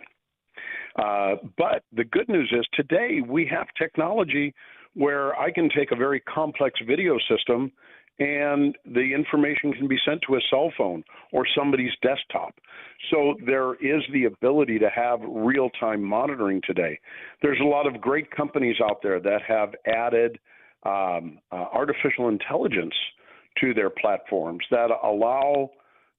But the good news is today we have technology where I can take a very complex video system and the information can be sent to a cell phone or somebody's desktop. So there is the ability to have real-time monitoring today. There's a lot of great companies out there that have added artificial intelligence to their platforms that allow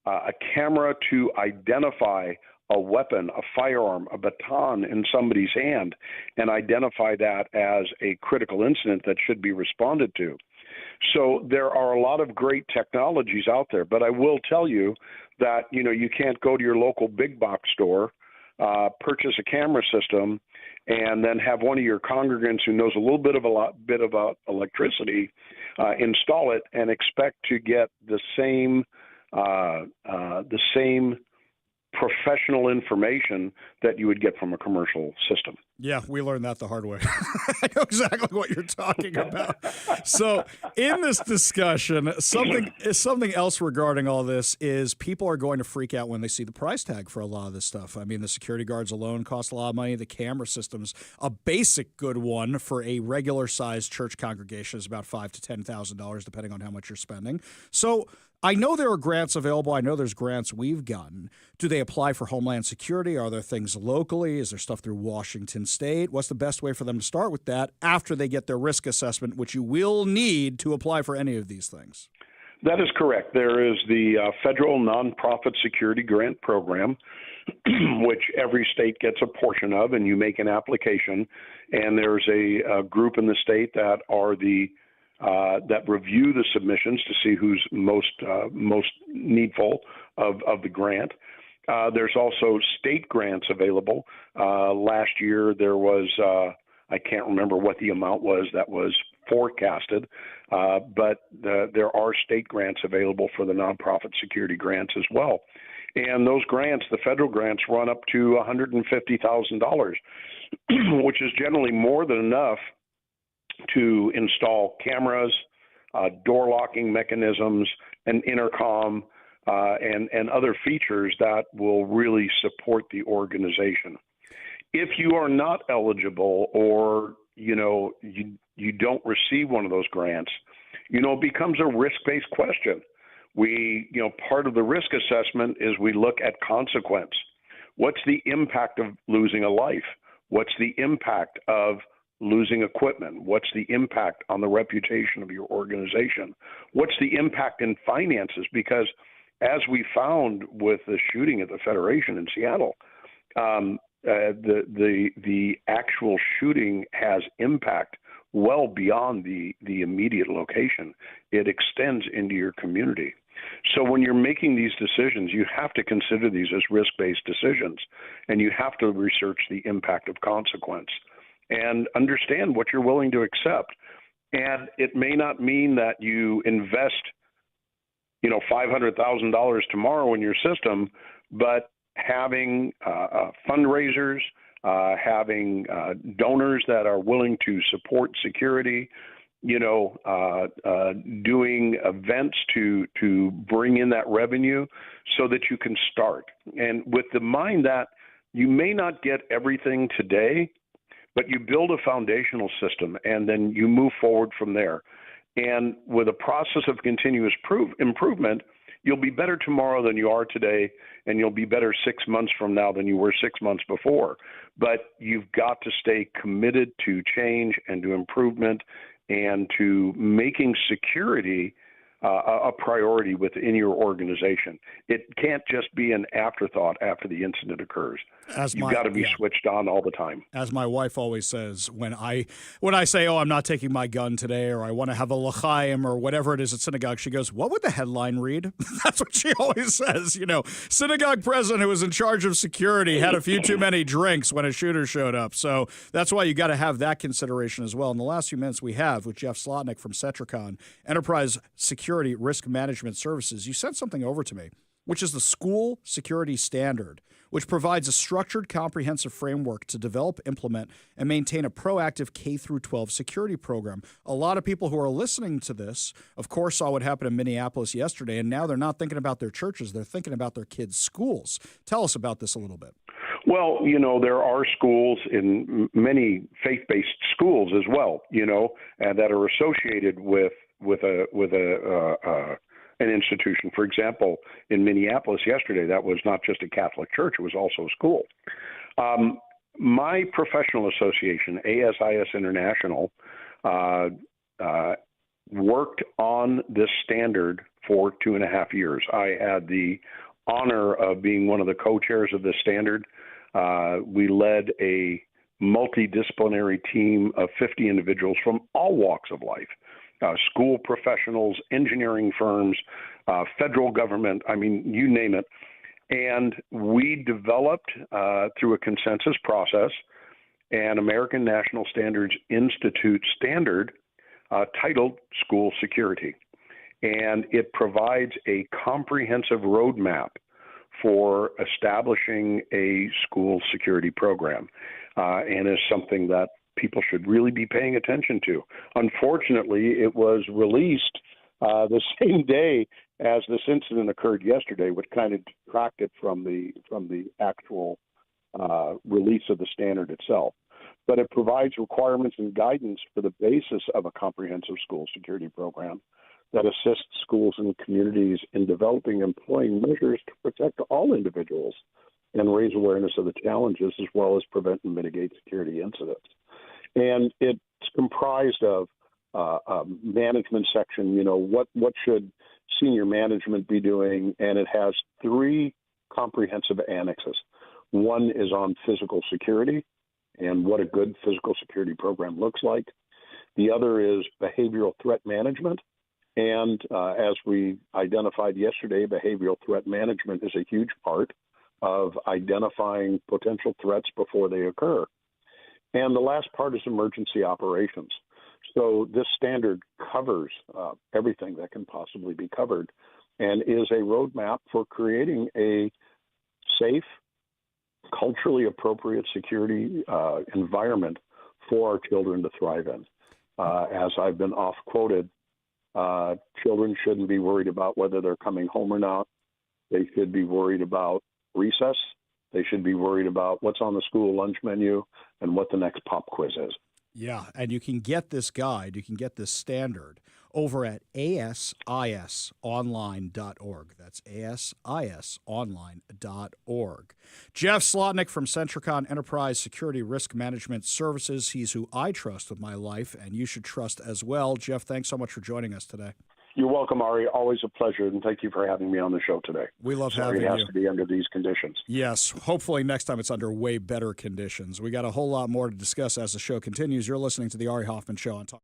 a camera to identify a weapon, a firearm, a baton in somebody's hand and identify that as a critical incident that should be responded to. So there are a lot of great technologies out there, but I will tell you that, you can't go to your local big box store, purchase a camera system, and then have one of your congregants who knows a little bit about electricity install it and expect to get the same professional information that you would get from a commercial system. Yeah, we learned that the hard way. I know exactly what you're talking about. So in this discussion, something else regarding all this is people are going to freak out when they see the price tag for a lot of this stuff. I mean, the security guards alone cost a lot of money. The camera system's a basic good one for a regular-sized church congregation is about $5,000 to $10,000, depending on how much you're spending. So I know there are grants available. I know there's grants we've gotten. Do they apply for Homeland Security? Are there things locally? Is there stuff through Washington State? What's the best way for them to start with that after they get their risk assessment, which you will need to apply for any of these things? That is correct. There is the federal nonprofit security grant program, which every state gets a portion of, and you make an application. And there's a group in the state that are that review the submissions to see who's most needful of the grant. There's also state grants available. Last year there was, I can't remember what the amount was that was forecasted, but there are state grants available for the nonprofit security grants as well. And those grants, the federal grants, run up to $150,000, which is generally more than enough to install cameras, door locking mechanisms, an intercom, and other features that will really support the organization. If you are not eligible, or you don't receive one of those grants, it becomes a risk-based question. Part of the risk assessment is we look at consequence. What's the impact of losing a life? What's the impact of losing equipment? What's the impact on the reputation of your organization? What's the impact in finances? Because as we found with the shooting at the Federation in Seattle, the actual shooting has impact well beyond the immediate location. It extends into your community. So when you're making these decisions, you have to consider these as risk-based decisions, and you have to research the impact of consequence and understand what you're willing to accept. And it may not mean that you invest, $500,000 tomorrow in your system, but having fundraisers, having donors that are willing to support security, doing events to bring in that revenue so that you can start. And with the mind that you may not get everything today, but you build a foundational system and then you move forward from there. And with a process of continuous improvement, you'll be better tomorrow than you are today, and you'll be better 6 months from now than you were 6 months before. But you've got to stay committed to change and to improvement and to making security a priority within your organization. It can't just be an afterthought after the incident occurs. You've got to be switched on all the time. As my wife always says, when I say, I'm not taking my gun today, or I want to have a l'chaim or whatever it is at synagogue, she goes, what would the headline read? That's what she always says. Synagogue president who was in charge of security had a few too many drinks when a shooter showed up. So that's why you got to have that consideration as well. In the last few minutes we have with Jeff Slotnick from Cetricon, Enterprise Security Risk Management Services, you sent something over to me, which is the School Security Standard, which provides a structured, comprehensive framework to develop, implement, and maintain a proactive K-12 security program. A lot of people who are listening to this, of course, saw what happened in Minneapolis yesterday, and now they're not thinking about their churches. They're thinking about their kids' schools. Tell us about this a little bit. Well, there are schools in many faith-based schools as well, and that are associated with an institution. For example, in Minneapolis yesterday, that was not just a Catholic church, it was also a school. My professional association, ASIS International, worked on this standard for 2.5 years. I had the honor of being one of the co-chairs of this standard. We led a multidisciplinary team of 50 individuals from all walks of life. School professionals, engineering firms, federal government, you name it. And we developed, through a consensus process, an American National Standards Institute standard titled School Security. And it provides a comprehensive roadmap for establishing a school security program, and is something that people should really be paying attention to. Unfortunately, it was released the same day as this incident occurred yesterday, which kind of detracted from the actual release of the standard itself. But it provides requirements and guidance for the basis of a comprehensive school security program that assists schools and communities in developing and employing measures to protect all individuals and raise awareness of the challenges, as well as prevent and mitigate security incidents. And it's comprised of a management section, what should senior management be doing, and it has 3 comprehensive annexes. One is on physical security and what a good physical security program looks like. The other is behavioral threat management. And as we identified yesterday, behavioral threat management is a huge part of identifying potential threats before they occur. And the last part is emergency operations. So this standard covers everything that can possibly be covered and is a roadmap for creating a safe, culturally appropriate security environment for our children to thrive in. As I've been oft-quoted, children shouldn't be worried about whether they're coming home or not. They should be worried about recess. They should be worried about what's on the school lunch menu and what the next pop quiz is. Yeah, and you can get this guide, you can get this standard over at asisonline.org. That's asisonline.org. Jeff Slotnick from Centricon Enterprise Security Risk Management Services. He's who I trust with my life, and you should trust as well. Jeff, thanks so much for joining us today. You're welcome, Ari. Always a pleasure, and thank you for having me on the show today. We love having you. It has to be under these conditions. Yes. Hopefully next time it's under way better conditions. We got a whole lot more to discuss as the show continues. You're listening to the Ari Hoffman Show on Talk.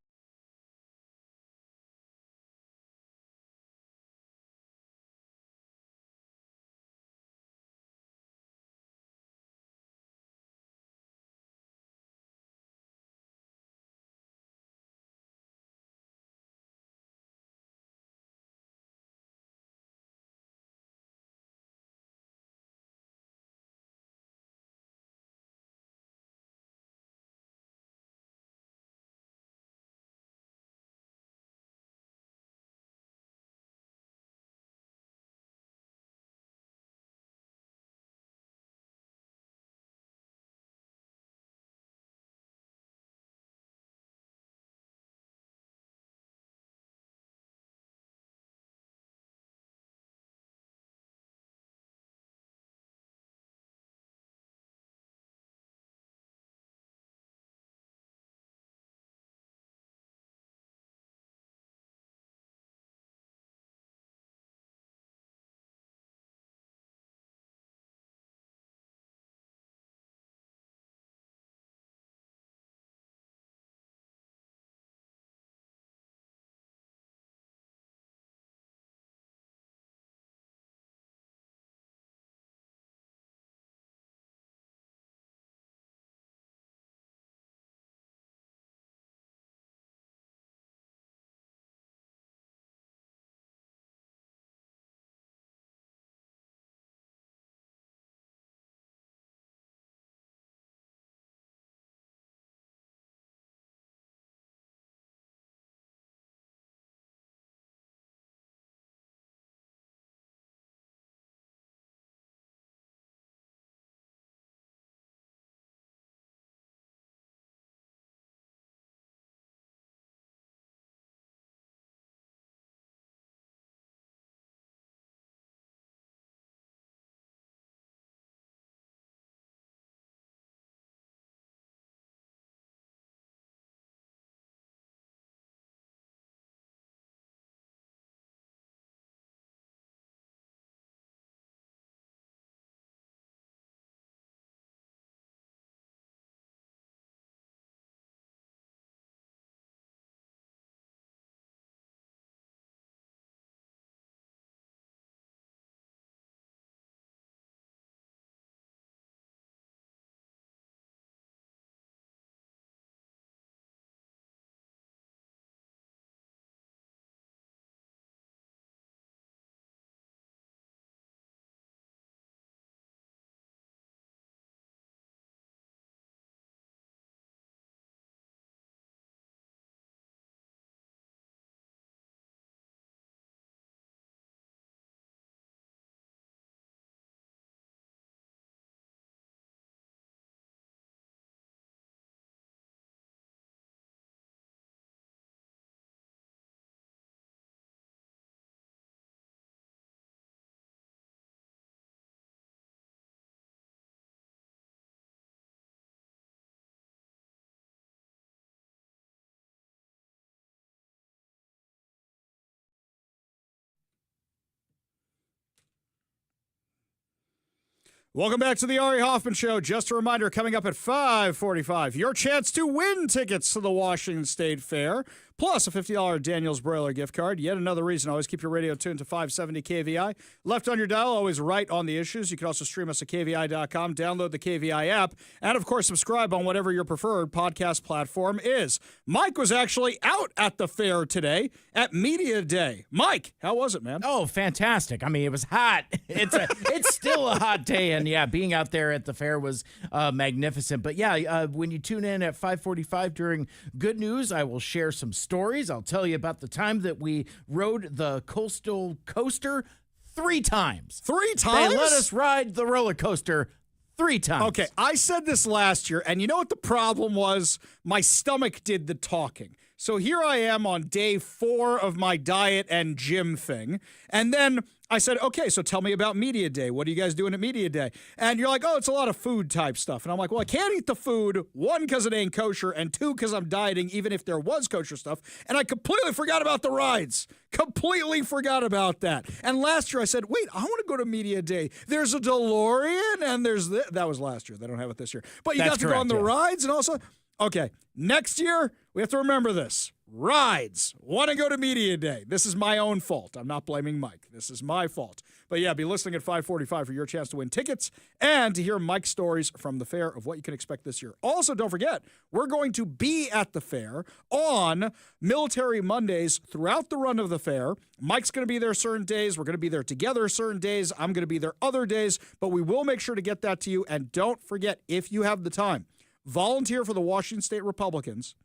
Welcome back to the Ari Hoffman Show. Just a reminder, coming up at 5:45, your chance to win tickets to the Washington State Fair, plus a $50 Daniel's Broiler gift card. Yet another reason. Always keep your radio tuned to 570 KVI. Left on your dial, always right on the issues. You can also stream us at KVI.com, download the KVI app, and, of course, subscribe on whatever your preferred podcast platform is. Mike was actually out at the fair today at Media Day. Mike, how was it, man? Oh, fantastic. I mean, it was hot. It's still a hot day, and yeah, being out there at the fair was magnificent. But yeah, when you tune in at 5:45 during Good News, I will share some stories. I'll tell you about the time that we rode the coastal coaster 3 times. 3 times? They let us ride the roller coaster 3 times. Okay, I said this last year, and you know what the problem was? My stomach did the talking. So here I am on day 4 of my diet and gym thing, and then I said, okay, so tell me about Media Day. What are you guys doing at Media Day? And you're like, oh, it's a lot of food type stuff. And I'm like, well, I can't eat the food, 1, because it ain't kosher, and 2, because I'm dieting, even if there was kosher stuff. And I completely forgot about the rides. Completely forgot about that. And last year I said, wait, I want to go to Media Day. There's a DeLorean, and there's this. That was last year. They don't have it this year. But you got to go on the rides, and also, okay, next year, we have to remember this. Rides. Want to go to Media Day. This is my own fault. I'm not blaming Mike. This is my fault. But yeah, be listening at 5:45 for your chance to win tickets and to hear Mike's stories from the fair of what you can expect this year. Also, don't forget, we're going to be at the fair on Military Mondays throughout the run of the fair. Mike's going to be there certain days. We're going to be there together certain days. I'm going to be there other days. But we will make sure to get that to you. And don't forget, if you have the time, volunteer for the Washington State Republicans.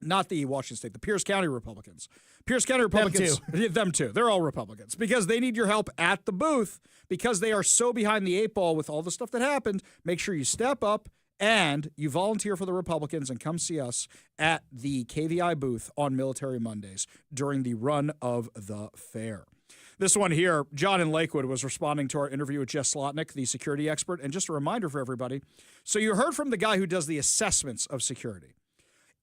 Not the Washington State, the Pierce County Republicans. Pierce County Republicans. Them too. They're all Republicans because they need your help at the booth because they are so behind the 8 ball with all the stuff that happened. Make sure you step up and you volunteer for the Republicans and come see us at the KVI booth on Military Mondays during the run of the fair. This one here, John in Lakewood was responding to our interview with Jess Slotnick, the security expert. And just a reminder for everybody. So you heard from the guy who does the assessments of security.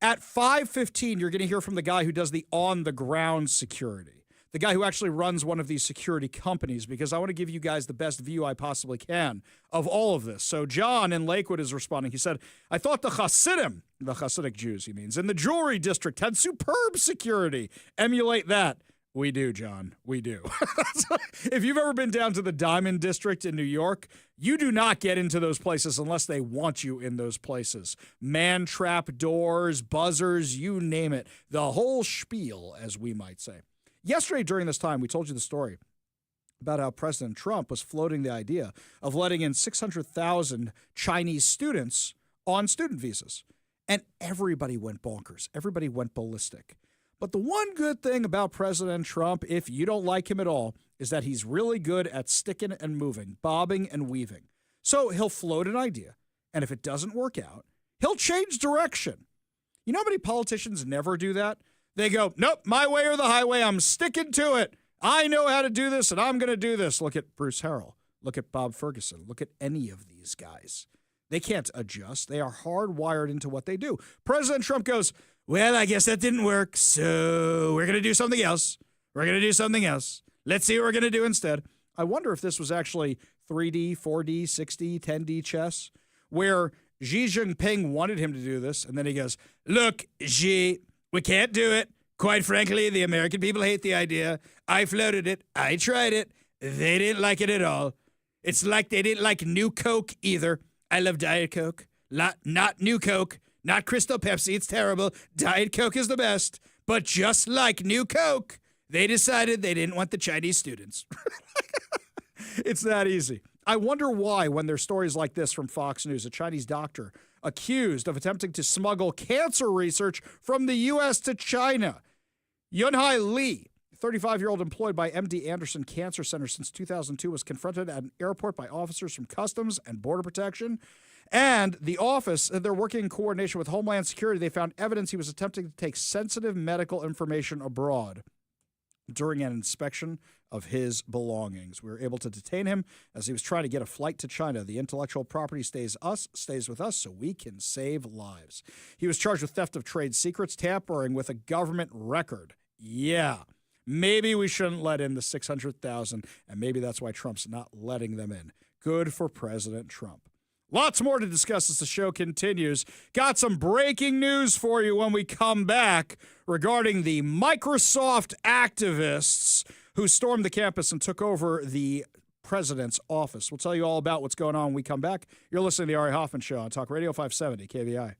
At 5:15, you're going to hear from the guy who does the on-the-ground security, the guy who actually runs one of these security companies, because I want to give you guys the best view I possibly can of all of this. So John in Lakewood is responding. He said, I thought the Hasidim, the Hasidic Jews, he means, in the jewelry district had superb security. Emulate that. We do, John. We do. If you've ever been down to the Diamond District in New York, you do not get into those places unless they want you in those places. Man trap doors, buzzers, you name it. The whole spiel, as we might say. Yesterday during this time, we told you the story about how President Trump was floating the idea of letting in 600,000 Chinese students on student visas. And everybody went bonkers. Everybody went ballistic. But the one good thing about President Trump, if you don't like him at all, is that he's really good at sticking and moving, bobbing and weaving. So he'll float an idea, and if it doesn't work out, he'll change direction. You know how many politicians never do that? They go, nope, my way or the highway, I'm sticking to it. I know how to do this, and I'm going to do this. Look at Bruce Harrell. Look at Bob Ferguson. Look at any of these guys. They can't adjust. They are hardwired into what they do. President Trump goes, well, I guess that didn't work, so we're going to do something else. We're going to do something else. Let's see what we're going to do instead. I wonder if this was actually 3D, 4D, 6D, 10D chess, where Xi Jinping wanted him to do this, and then he goes, look, Xi, we can't do it. Quite frankly, the American people hate the idea. I floated it. I tried it. They didn't like it at all. It's like they didn't like New Coke either. I love Diet Coke. Not New Coke. Not Crystal Pepsi. It's terrible. Diet Coke is the best. But just like New Coke, they decided they didn't want the Chinese students. It's that easy. I wonder why, when there's stories like this from Fox News, a Chinese doctor accused of attempting to smuggle cancer research from the U.S. to China. Yunhai Lee, 35-year-old employed by MD Anderson Cancer Center since 2002, was confronted at an airport by officers from Customs and Border Protection. And the office, they're working in coordination with Homeland Security. They found evidence he was attempting to take sensitive medical information abroad during an inspection of his belongings. We were able to detain him as he was trying to get a flight to China. The intellectual property stays with us so we can save lives. He was charged with theft of trade secrets, tampering with a government record. Yeah. Maybe we shouldn't let in the 600,000, and maybe that's why Trump's not letting them in. Good for President Trump. Lots more to discuss as the show continues. Got some breaking news for you when we come back regarding the Microsoft activists who stormed the campus and took over the president's office. We'll tell you all about what's going on when we come back. You're listening to the Ari Hoffman Show on Talk Radio 570 KVI.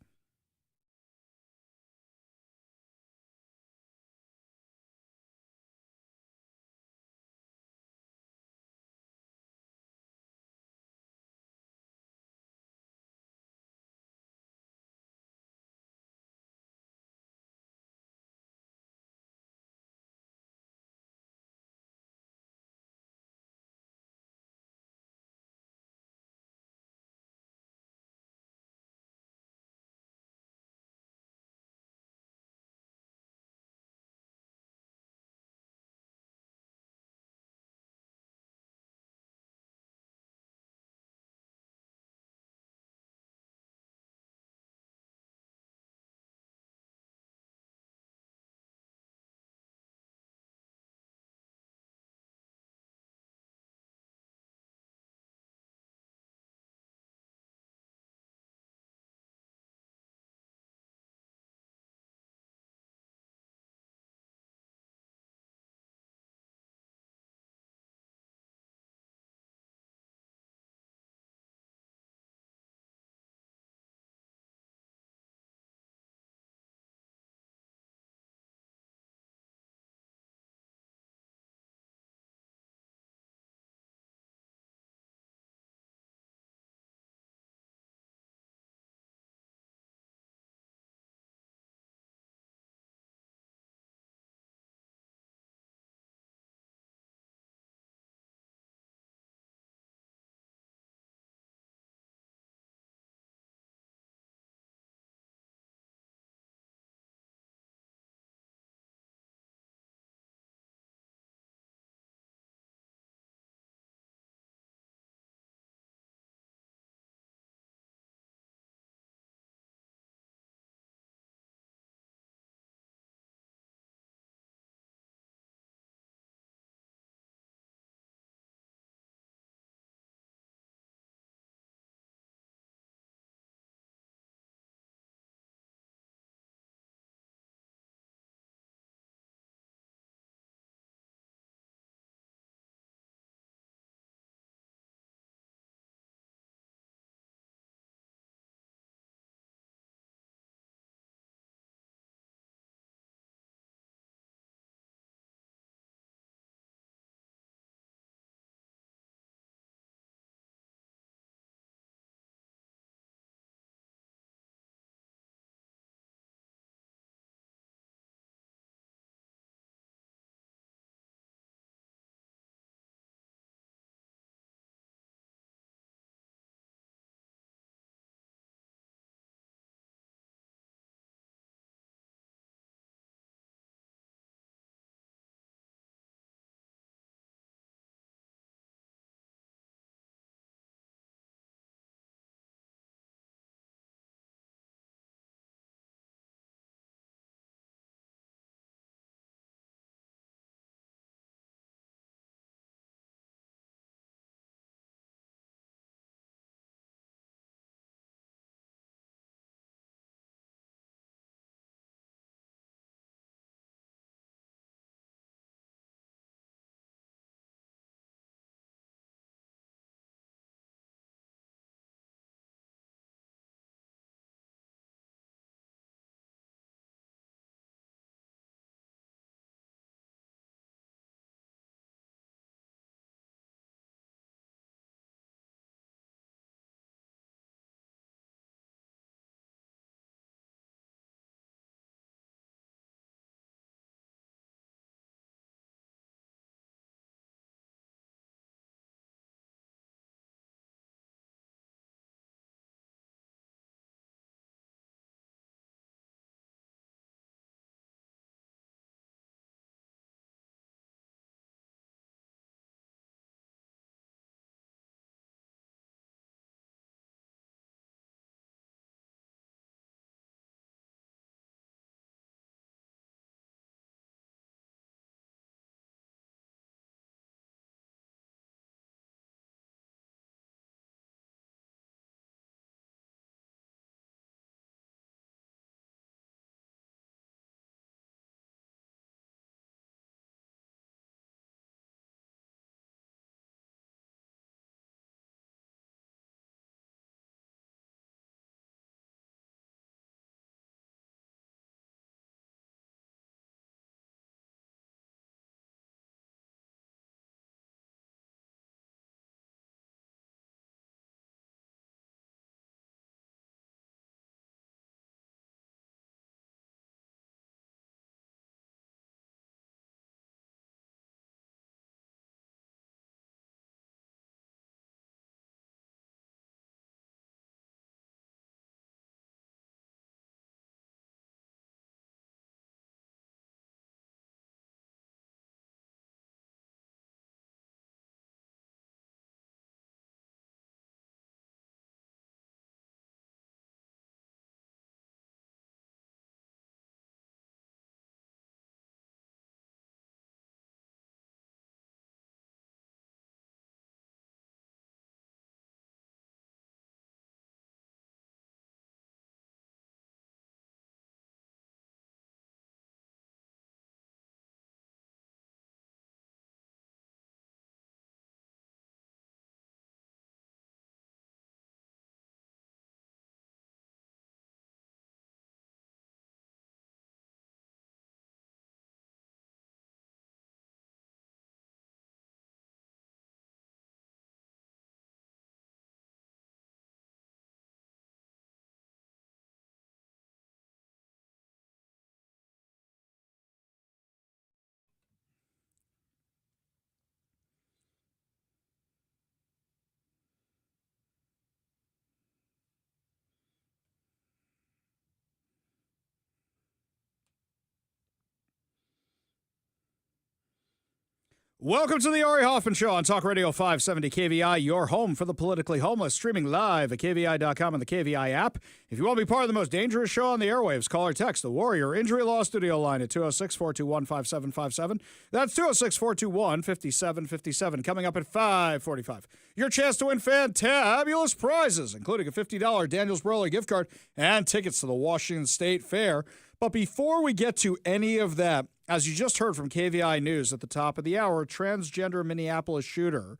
Welcome to the Ari Hoffman Show on Talk Radio 570 KVI, your home for the politically homeless, streaming live at KVI.com and the KVI app. If you want to be part of the most dangerous show on the airwaves, call or text the Warrior Injury Law Studio line at 206-421-5757. That's 206-421-5757. Coming up at 5:45, your chance to win fantabulous prizes, including a $50 Daniels Broly gift card and tickets to the Washington State Fair. But before we get to any of that, as you just heard from KVI News at the top of the hour, transgender Minneapolis shooter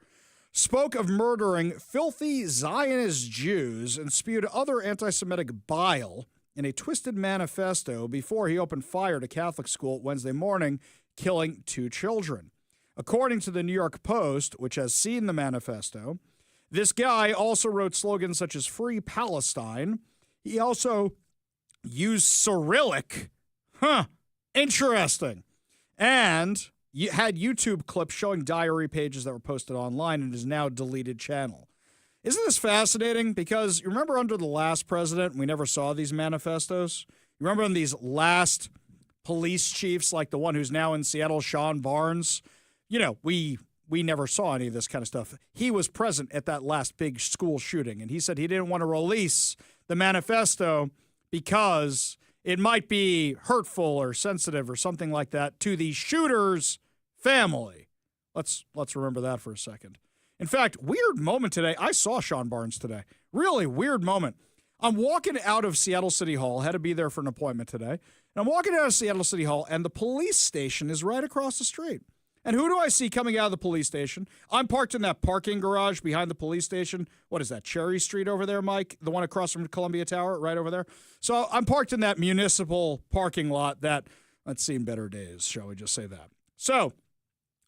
spoke of murdering filthy Zionist Jews and spewed other anti-Semitic bile in a twisted manifesto before he opened fire at a Catholic school Wednesday morning, killing 2 children. According to the New York Post, which has seen the manifesto, this guy also wrote slogans such as Free Palestine. He also used Cyrillic. Interesting. And you had YouTube clips showing diary pages that were posted online in his now deleted channel. Isn't this fascinating? Because you remember under the last president, we never saw these manifestos? You remember in these last police chiefs, like the one who's now in Seattle, Sean Barnes? You know, we never saw any of this kind of stuff. He was present at that last big school shooting, and he said he didn't want to release the manifesto because it might be hurtful or sensitive or something like that to the shooter's family. Let's remember that for a second. In fact, weird moment today. I saw Sean Barnes today. Really weird moment. I'm walking out of Seattle City Hall. Had to be there for an appointment today. And I'm walking out of Seattle City Hall, and the police station is right across the street. And who do I see coming out of the police station? I'm parked in that parking garage behind the police station. What is that, Cherry Street over there, Mike? The one across from Columbia Tower, right over there? So I'm parked in that municipal parking lot that, let's see, in better days, shall we just say that? So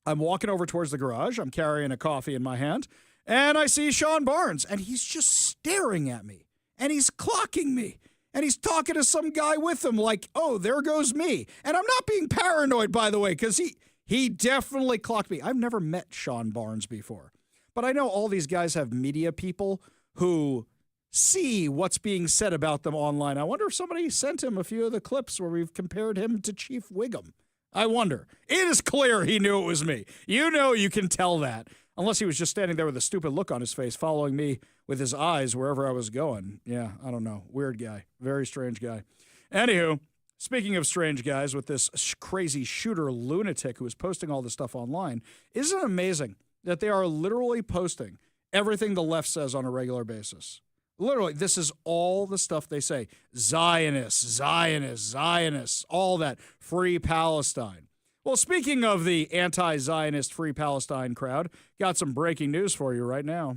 I'm walking over towards the garage. I'm carrying a coffee in my hand, and I see Sean Barnes, and he's just staring at me, and he's clocking me. And he's talking to some guy with him like, oh, there goes me. And I'm not being paranoid, by the way, because he definitely clocked me. I've never met Sean Barnes before, but I know all these guys have media people who see what's being said about them online. I wonder if somebody sent him a few of the clips where we've compared him to Chief Wiggum. I wonder. It is clear he knew it was me. You know, you can tell that. Unless he was just standing there with a stupid look on his face, following me with his eyes wherever I was going. Yeah, I don't know. Weird guy. Very strange guy. Anywho, speaking of strange guys with this crazy shooter lunatic who is posting all this stuff online, isn't it amazing that they are literally posting everything the left says on a regular basis? Literally, this is all the stuff they say. Zionists, Zionists, Zionists, all that. Free Palestine. Well, speaking of the anti-Zionist Free Palestine crowd, got some breaking news for you right now.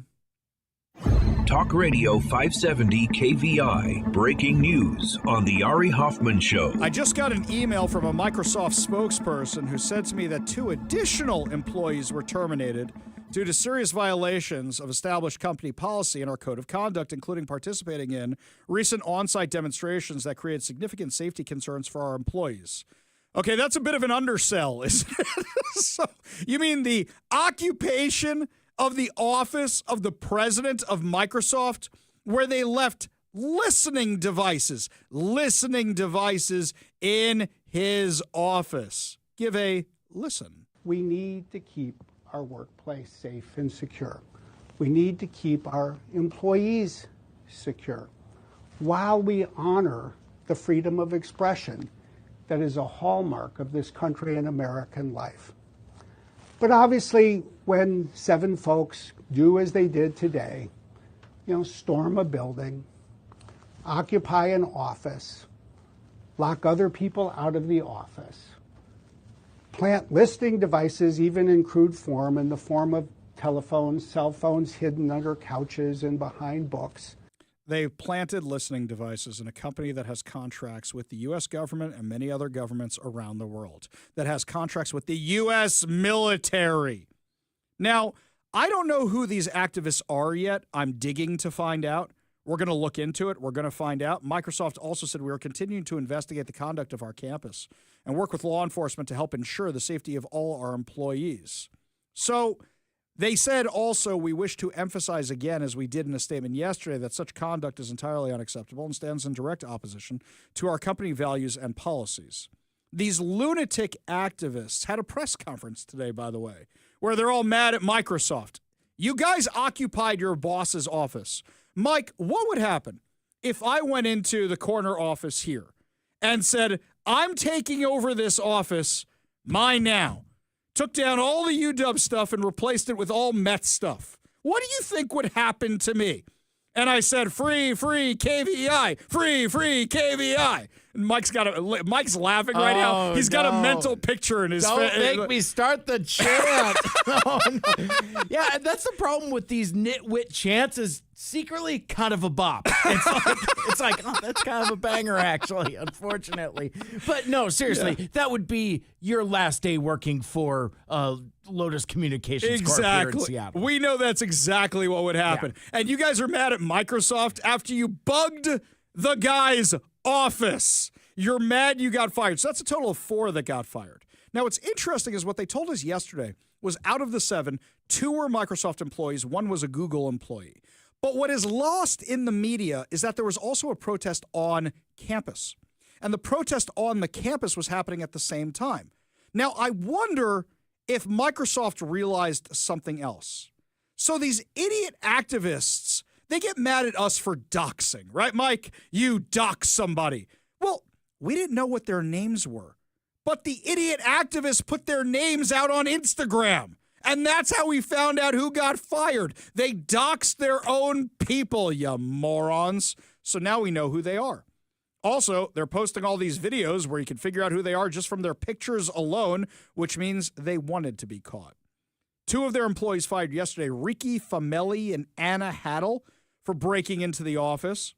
Talk Radio 570 KVI. Breaking news on the Ari Hoffman Show. I just got an email from a Microsoft spokesperson who said to me that 2 additional employees were terminated due to serious violations of established company policy and our code of conduct, including participating in recent on-site demonstrations that created significant safety concerns for our employees. Okay, that's a bit of an undersell, isn't it? So, you mean the occupation of the office of the president of Microsoft, where they left listening devices in his office. Give a listen. We need to keep our workplace safe and secure. We need to keep our employees secure while we honor the freedom of expression that is a hallmark of this country and American life. But obviously, when 7 folks do as they did today, storm a building, occupy an office, lock other people out of the office, plant listening devices even in crude form in the form of telephones, cell phones hidden under couches and behind books. They've planted listening devices in a company that has contracts with the U.S. government and many other governments around the world, that has contracts with the U.S. military. Now, I don't know who these activists are yet. I'm digging to find out. We're going to look into it. We're going to find out. Microsoft also said we are continuing to investigate the conduct of our campus and work with law enforcement to help ensure the safety of all our employees. So they said also, we wish to emphasize again, as we did in a statement yesterday, that such conduct is entirely unacceptable and stands in direct opposition to our company values and policies. These lunatic activists had a press conference today, by the way, where they're all mad at Microsoft. You guys occupied your boss's office. Mike, what would happen if I went into the corner office here and said, I'm taking over this office, mine now, took down all the UW stuff and replaced it with all Met stuff? What do you think would happen to me? And I said, free KVI, free KVI. And Mike's laughing right now. He's got a mental picture in his face. Don't make me start the chant. Oh, no. Yeah, that's the problem with these nitwit chants is secretly kind of a bop. It's like, oh, that's kind of a banger, actually, unfortunately. But no, seriously, that would be your last day working for Lotus Communications Corp here in Seattle. We know that's exactly what would happen. Yeah. And you guys are mad at Microsoft after you bugged the guy's office. You're mad you got fired. So that's a total of 4 that got fired. Now, what's interesting is what they told us yesterday was out of the 7, 2 were Microsoft employees, 1 was a Google employee. But what is lost in the media is that there was also a protest on campus. And the protest on the campus was happening at the same time. Now, I wonder if Microsoft realized something else. So these idiot activists, they get mad at us for doxing, right, Mike? You dox somebody. Well, we didn't know what their names were. But the idiot activists put their names out on Instagram. And that's how we found out who got fired. They doxed their own people, you morons. So now we know who they are. Also, they're posting all these videos where you can figure out who they are just from their pictures alone, which means they wanted to be caught. 2 of their employees fired yesterday, Ricky Famelli and Anna Haddle, for breaking into the office.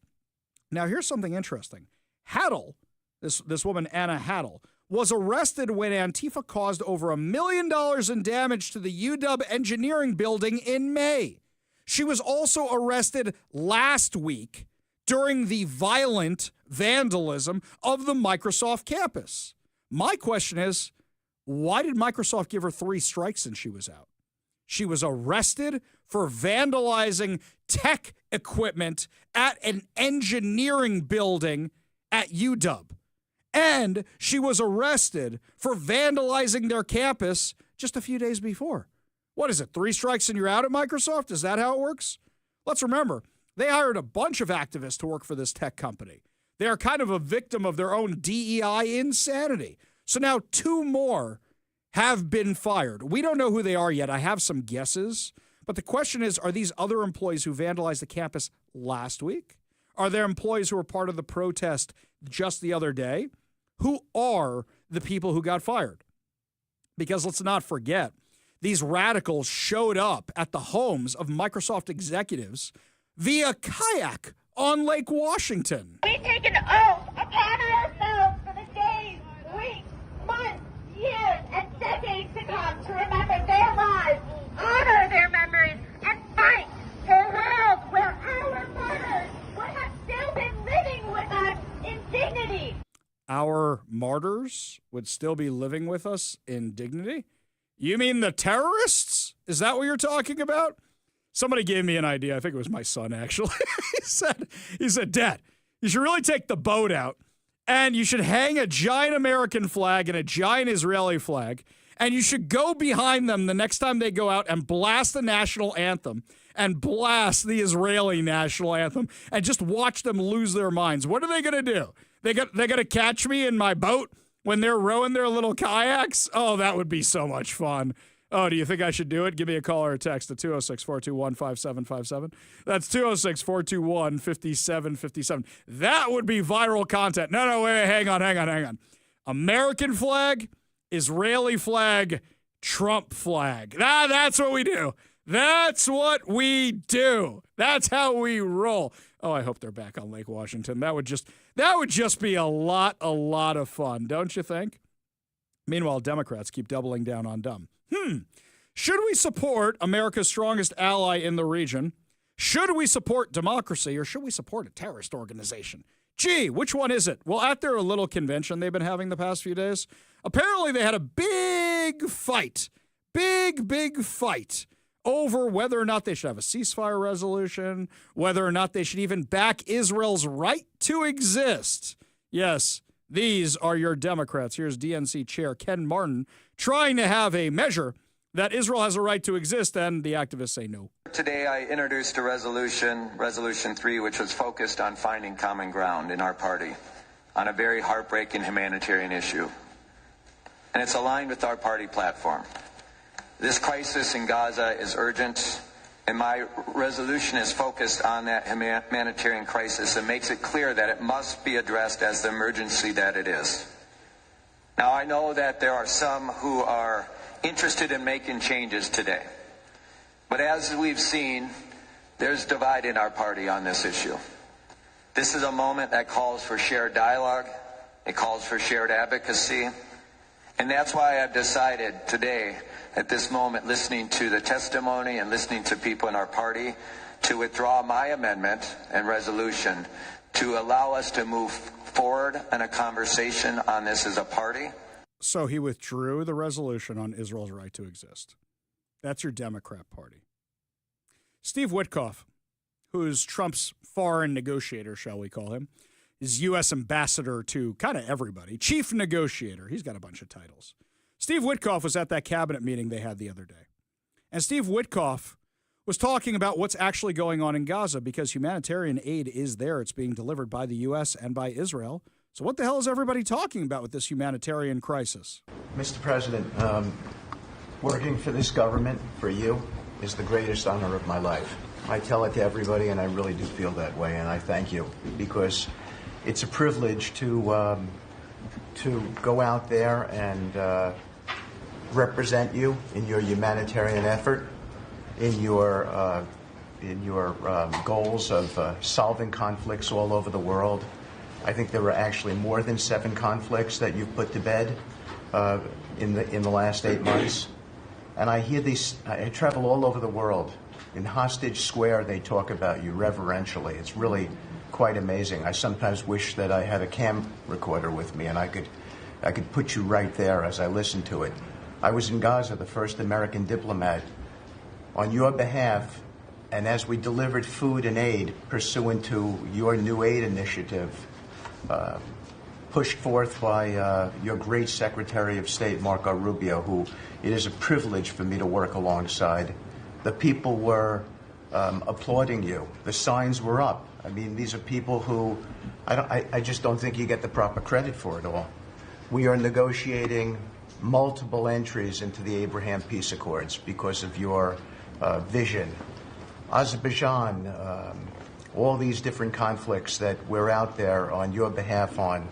Now, here's something interesting. Haddle, this woman, Anna Haddle, was arrested when Antifa caused over $1 million in damage to the UW engineering building in May. She was also arrested last week during the violent vandalism of the Microsoft campus. My question is, why did Microsoft give her 3 strikes and she was out? She was arrested for vandalizing tech equipment at an engineering building at UW. And she was arrested for vandalizing their campus just a few days before. What is it, 3 strikes and you're out at Microsoft? Is that how it works? Let's remember, they hired a bunch of activists to work for this tech company. They are kind of a victim of their own DEI insanity. So now 2 more have been fired. We don't know who they are yet. I have some guesses. But the question is, are these other employees who vandalized the campus last week? Are there employees who were part of the protest just the other day? Who are the people who got fired? Because let's not forget, these radicals showed up at the homes of Microsoft executives via kayak on Lake Washington. We take an oath upon ourselves for the days, weeks, months, years, and decades to come to remember their lives, honor their memories, and fight for a world where our mothers would have still been living with us in dignity. Our martyrs would still be living with us in dignity? You mean the terrorists? Is that what you're talking about? Somebody gave me an idea. I think it was my son, actually. he said, Dad, you should really take the boat out and you should hang a giant American flag and a giant Israeli flag, and you should go behind them the next time they go out and blast the national anthem and blast the Israeli national anthem and just watch them lose their minds. What are they going to do? They're going to catch me in my boat when they're rowing their little kayaks? Oh, that would be so much fun. Oh, do you think I should do it? Give me a call or a text at 206-421-5757. That's 206-421-5757. That would be viral content. No, wait, hang on. American flag, Israeli flag, Trump flag. That's what we do. That's what we do. That's how we roll. Oh, I hope they're back on Lake Washington. That would just be a lot of fun, don't you think? Meanwhile, Democrats keep doubling down on dumb. Should we support America's strongest ally in the region? Should we support democracy, or should we support a terrorist organization? Gee, which one is it? Well, at their little convention they've been having the past few days, apparently they had a big fight over whether or not they should have a ceasefire resolution, whether or not they should even back Israel's right to exist. Yes, These are your Democrats. Here's DNC Chair Ken Martin trying to have a measure that Israel has a right to exist, and the activists say no. Today I introduced a resolution, Resolution 3, which was focused on finding common ground in our party on a very heartbreaking humanitarian issue. And it's aligned with our party platform. This crisis in Gaza is urgent, and my resolution is focused on that humanitarian crisis and makes it clear that it must be addressed as the emergency that it is. Now, I know that there are some who are interested in making changes today. But as we've seen, there's divide in our party on this issue. This is a moment that calls for shared dialogue. It calls for shared advocacy. And that's why I've decided today, at this moment, listening to the testimony and listening to people in our party, to withdraw my amendment and resolution to allow us to move forward in a conversation on this as a party. So he withdrew the resolution on Israel's right to exist. That's your Democrat Party. Steve Witkoff, who's Trump's foreign negotiator, shall we call him, is U.S. ambassador to kind of everybody. Chief negotiator. He's got a bunch of titles. Steve Witkoff was at that cabinet meeting they had the other day. And Steve Witkoff was talking about what's actually going on in Gaza because humanitarian aid is there. It's being delivered by the U.S. and by Israel. So what the hell is everybody talking about with this humanitarian crisis? Mr. President, working for this government, for you, is the greatest honor of my life. I tell it to everybody, and I really do feel that way, and I thank you because it's a privilege to go out there and represent you in your humanitarian effort, in your goals of solving conflicts all over the world. I think there were actually more than 7 conflicts that you've put to bed in the last 8 months. And I hear these. I travel all over the world. In Hostage Square, they talk about you reverentially. It's really quite amazing. I sometimes wish that I had a cam recorder with me and I could put you right there as I listen to it. I was in Gaza, the first American diplomat, on your behalf, and as we delivered food and aid pursuant to your new aid initiative, pushed forth by your great Secretary of State, Marco Rubio, who it is a privilege for me to work alongside. The people were applauding you. The signs were up. I mean, these are people who I just don't think you get the proper credit for it all. We are negotiating multiple entries into the Abraham Peace Accords because of your vision. Azerbaijan, all these different conflicts that we're out there on your behalf on,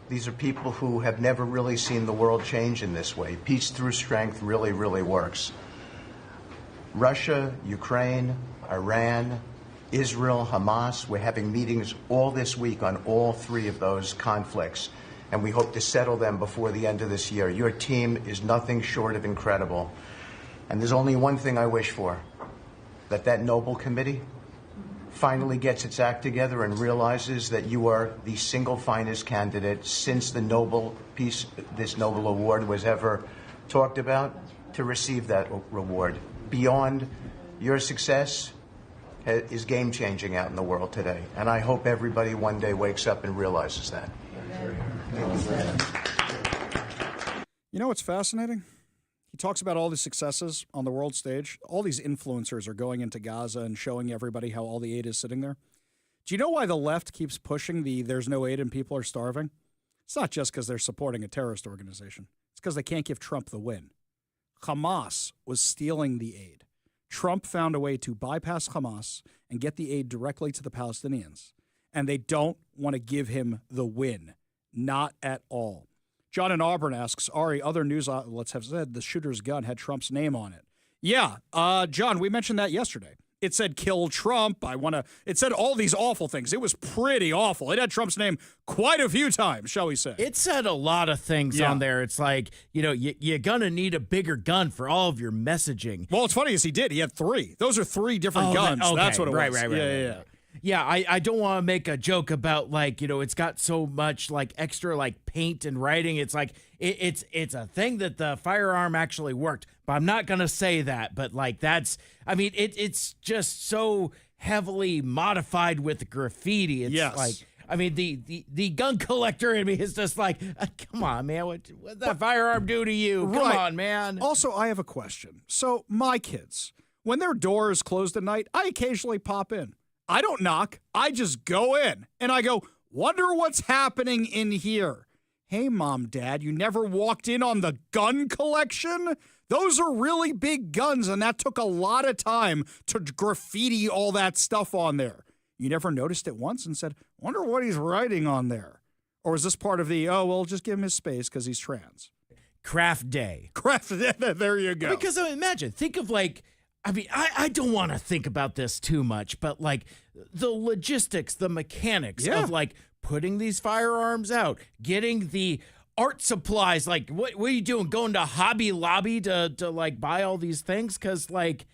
these are people who have never really seen the world change in this way. Peace through strength really, really works. Russia, Ukraine, Iran, Israel, Hamas, we're having meetings all this week on all 3 of those conflicts, and we hope to settle them before the end of this year. Your team is nothing short of incredible. And there's only one thing I wish for, that noble committee finally gets its act together and realizes that you are the single finest candidate since this Nobel Award was ever talked about to receive that reward. Beyond your success is game-changing out in the world today. And I hope everybody one day wakes up and realizes that. You know what's fascinating? He talks about all the successes on the world stage. All these influencers are going into Gaza and showing everybody how all the aid is sitting there. Do you know why the left keeps pushing there's no aid and people are starving? It's not just because they're supporting a terrorist organization. It's because they can't give Trump the win. Hamas was stealing the aid. Trump found a way to bypass Hamas and get the aid directly to the Palestinians. And they don't want to give him the win. Not at all. John in Auburn asks, Ari, other news outlets have said the shooter's gun had Trump's name on it. Yeah, John, we mentioned that yesterday. It said kill Trump. It said all these awful things. It was pretty awful. It had Trump's name quite a few times, shall we say. It said a lot of things on there. It's like, you're going to need a bigger gun for all of your messaging. Well, what's funny is he did. He had 3. Those are 3 different guns. That's what it was. Right. Yeah. Yeah, I don't want to make a joke about it's got so much extra paint and writing. It's like it's a thing that the firearm actually worked. But I'm not gonna say that. But it's just so heavily modified with graffiti. It's I mean, the gun collector in me is just like, come on, man. What that firearm do to you? Come on, man. Also, I have a question. So my kids, when their door is closed at night, I occasionally pop in. I don't knock. I just go in and I go, wonder what's happening in here. Hey, Mom, Dad, you never walked in on the gun collection? Those are really big guns, and that took a lot of time to graffiti all that stuff on there. You never noticed it once and said, wonder what he's writing on there. Or is this part of the, oh, well, just give him his space because he's trans? Craft day. Craft day. There you go. Because imagine, think of I don't want to think about this too much, but like the logistics, the mechanics of like putting these firearms out, getting the art supplies. Like, what are you doing? Going to Hobby Lobby to like buy all these things? Because like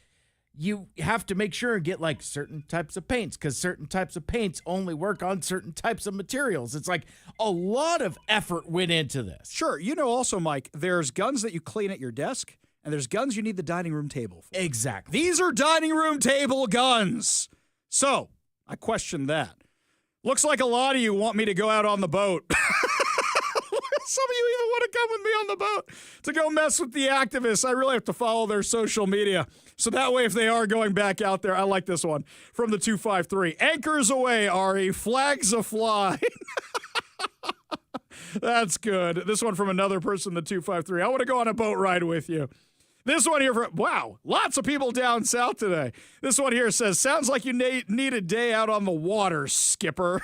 you have to make sure and get like certain types of paints, because certain types of paints only work on certain types of materials. It's like a lot of effort went into this. Sure. You know, also, Mike, there's guns that you clean at your desk, and there's guns you need the dining room table for. Exactly. These are dining room table guns. So I question that. Looks like a lot of you want me to go out on the boat. Some of you even want to come with me on the boat to go mess with the activists. I really have to follow their social media. So that way, if they are going back out there, I like this one from the 253. Anchors away, Ari. Flags a-fly. That's good. This one from another person, the 253. I want to go on a boat ride with you. This one here, wow, lots of people down south today. This one here says, sounds like you need a day out on the water, skipper.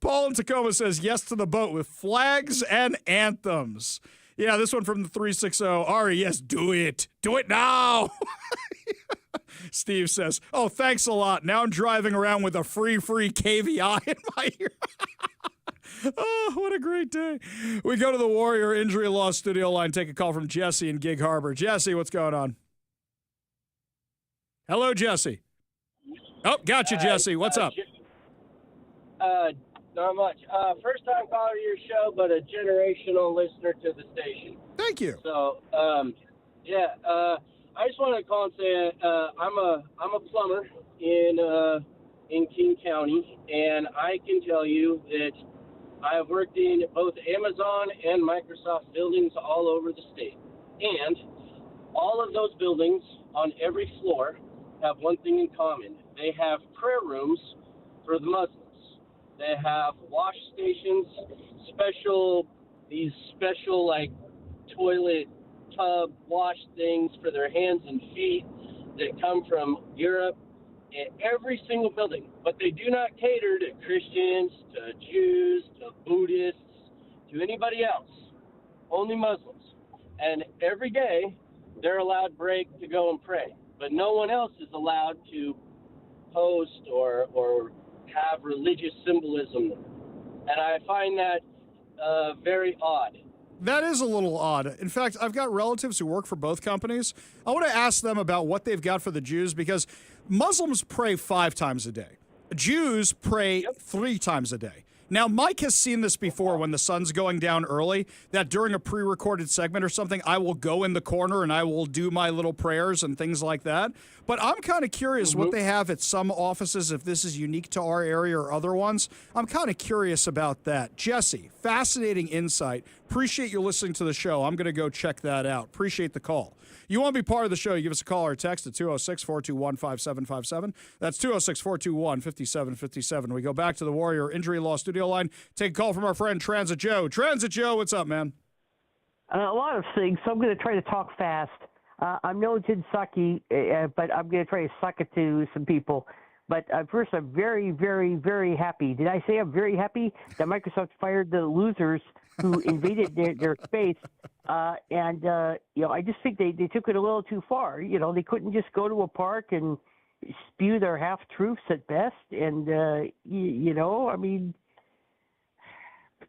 Paul in Tacoma says, yes to the boat with flags and anthems. Yeah, this one from the 360. Ari, yes, do it. Do it now. Steve says, oh, thanks a lot. Now I'm driving around with a free KVI in my ear. Oh, what a great day. We go to the Warrior Injury Law studio line, take a call from Jesse in Gig Harbor. Jesse, what's going on? Hello, Jesse. Oh, gotcha, Jesse. What's up? Not much. First time caller to your show, but a generational listener to the station. Thank you. So, I just want to call and say I'm a plumber in King County, and I can tell you that I have worked in both Amazon and Microsoft buildings all over the state. And all of those buildings on every floor have one thing in common. They have prayer rooms for the Muslims. They have wash stations, these special like toilet tub wash things for their hands and feet that come from Europe. In every single building, but they do not cater to Christians, to Jews, to Buddhists, to anybody else, only Muslims. And every day, they're allowed break to go and pray, but no one else is allowed to post or have religious symbolism. And I find that very odd. That is a little odd. In fact, I've got relatives who work for both companies. I want to ask them about what they've got for the Jews, because Muslims pray 5 times a day. Jews pray 3 times a day. Now, Mike has seen this before when the sun's going down early, that during a pre-recorded segment or something, I will go in the corner and I will do my little prayers and things like that. But I'm kind of curious what they have at some offices, if this is unique to our area or other ones. I'm kind of curious about that. Jesse, fascinating insight. Appreciate you listening to the show. I'm going to go check that out. Appreciate the call. You want to be part of the show, you give us a call or text at 206-421-5757. That's 206-421-5757. We go back to the Warrior Injury Law studio line. Take a call from our friend Transit Joe. Transit Joe, what's up, man? A lot of things, so I'm going to try to talk fast. I'm no Jin Saki, but I'm going to try to suck it to some people. But first, I'm very, very, very happy. Did I say I'm very happy that Microsoft fired the losers who invaded their space? I just think they took it a little too far. You know, they couldn't just go to a park and spew their half-truths at best. And, I mean,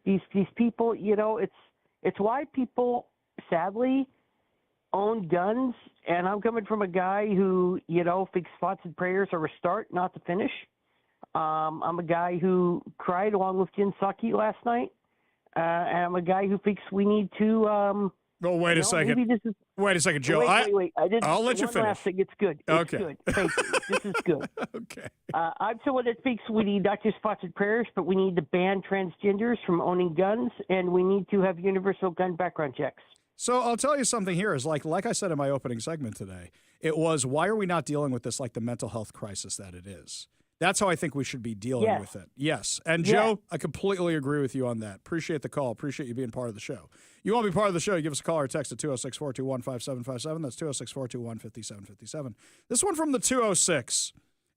these people, it's why people, sadly, own guns. And I'm coming from a guy who, thinks thoughts and prayers are a start, not the finish. I'm a guy who cried along with Jin Saki last night. And I'm a guy who thinks we need to Well, wait a second. Maybe this is. Wait a second, Joe. Wait. I'll let you one finish. Last thing. It's good. It's Okay. good. Thank you. This is good. Okay. I'm someone that thinks we need not just sponsored prayers, but we need to ban transgenders from owning guns, and we need to have universal gun background checks. So I'll tell you something here is like I said in my opening segment today, it was, why are we not dealing with this like the mental health crisis that it is? That's how I think we should be dealing with it. Yes. And Joe, I completely agree with you on that. Appreciate the call. Appreciate you being part of the show. You want to be part of the show, you give us a call or text at 206-421-5757. That's 206-421-5757. This one from the 206.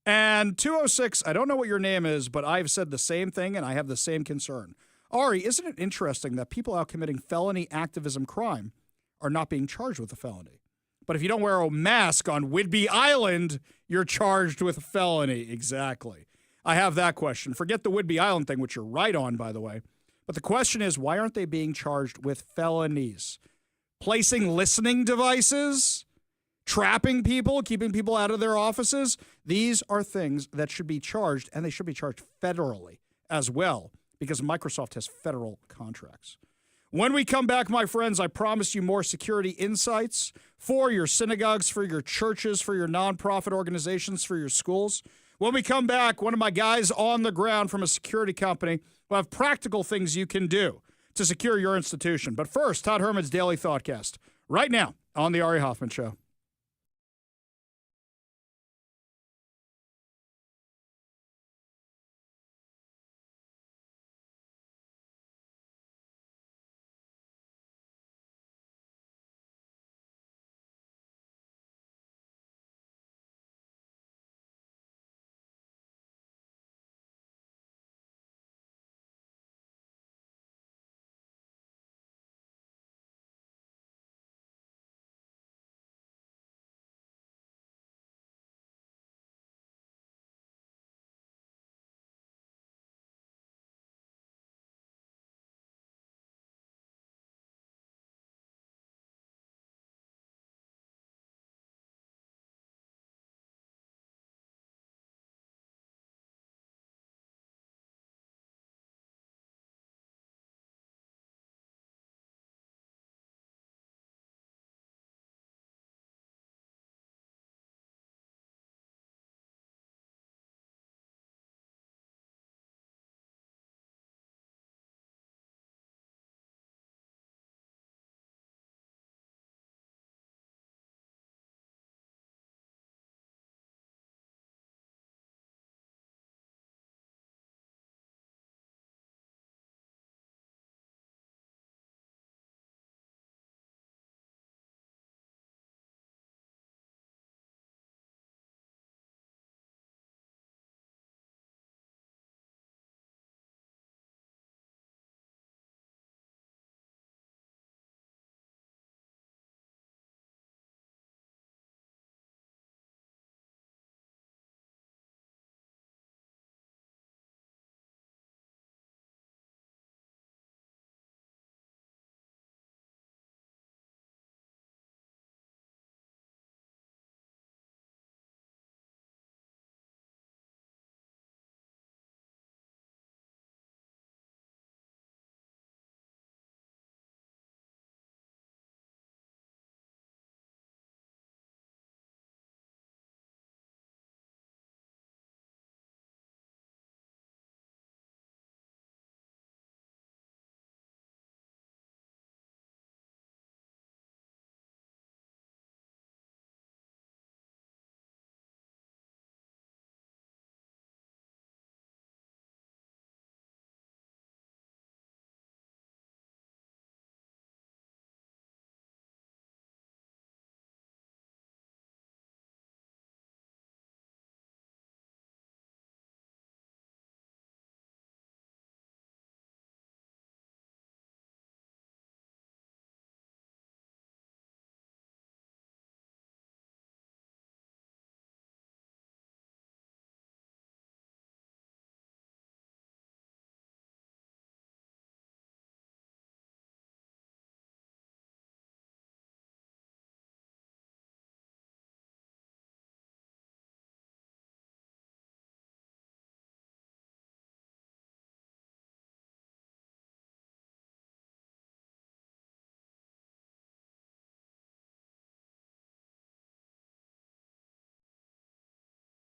And 206, I don't know what your name is, but I've said the same thing and I have the same concern. Ari, isn't it interesting that people out committing felony activism crime are not being charged with a felony? But if you don't wear a mask on Whidbey Island, you're charged with a felony. Exactly. I have that question. Forget the Whidbey Island thing, which you're right on, by the way. But the question is, why aren't they being charged with felonies? Placing listening devices? Trapping people? Keeping people out of their offices? These are things that should be charged, and they should be charged federally as well, because Microsoft has federal contracts. When we come back, my friends, I promise you more security insights for your synagogues, for your churches, for your nonprofit organizations, for your schools. When we come back, one of my guys on the ground from a security company will have practical things you can do to secure your institution. But first, Todd Herman's Daily Thoughtcast, right now on The Ari Hoffman Show.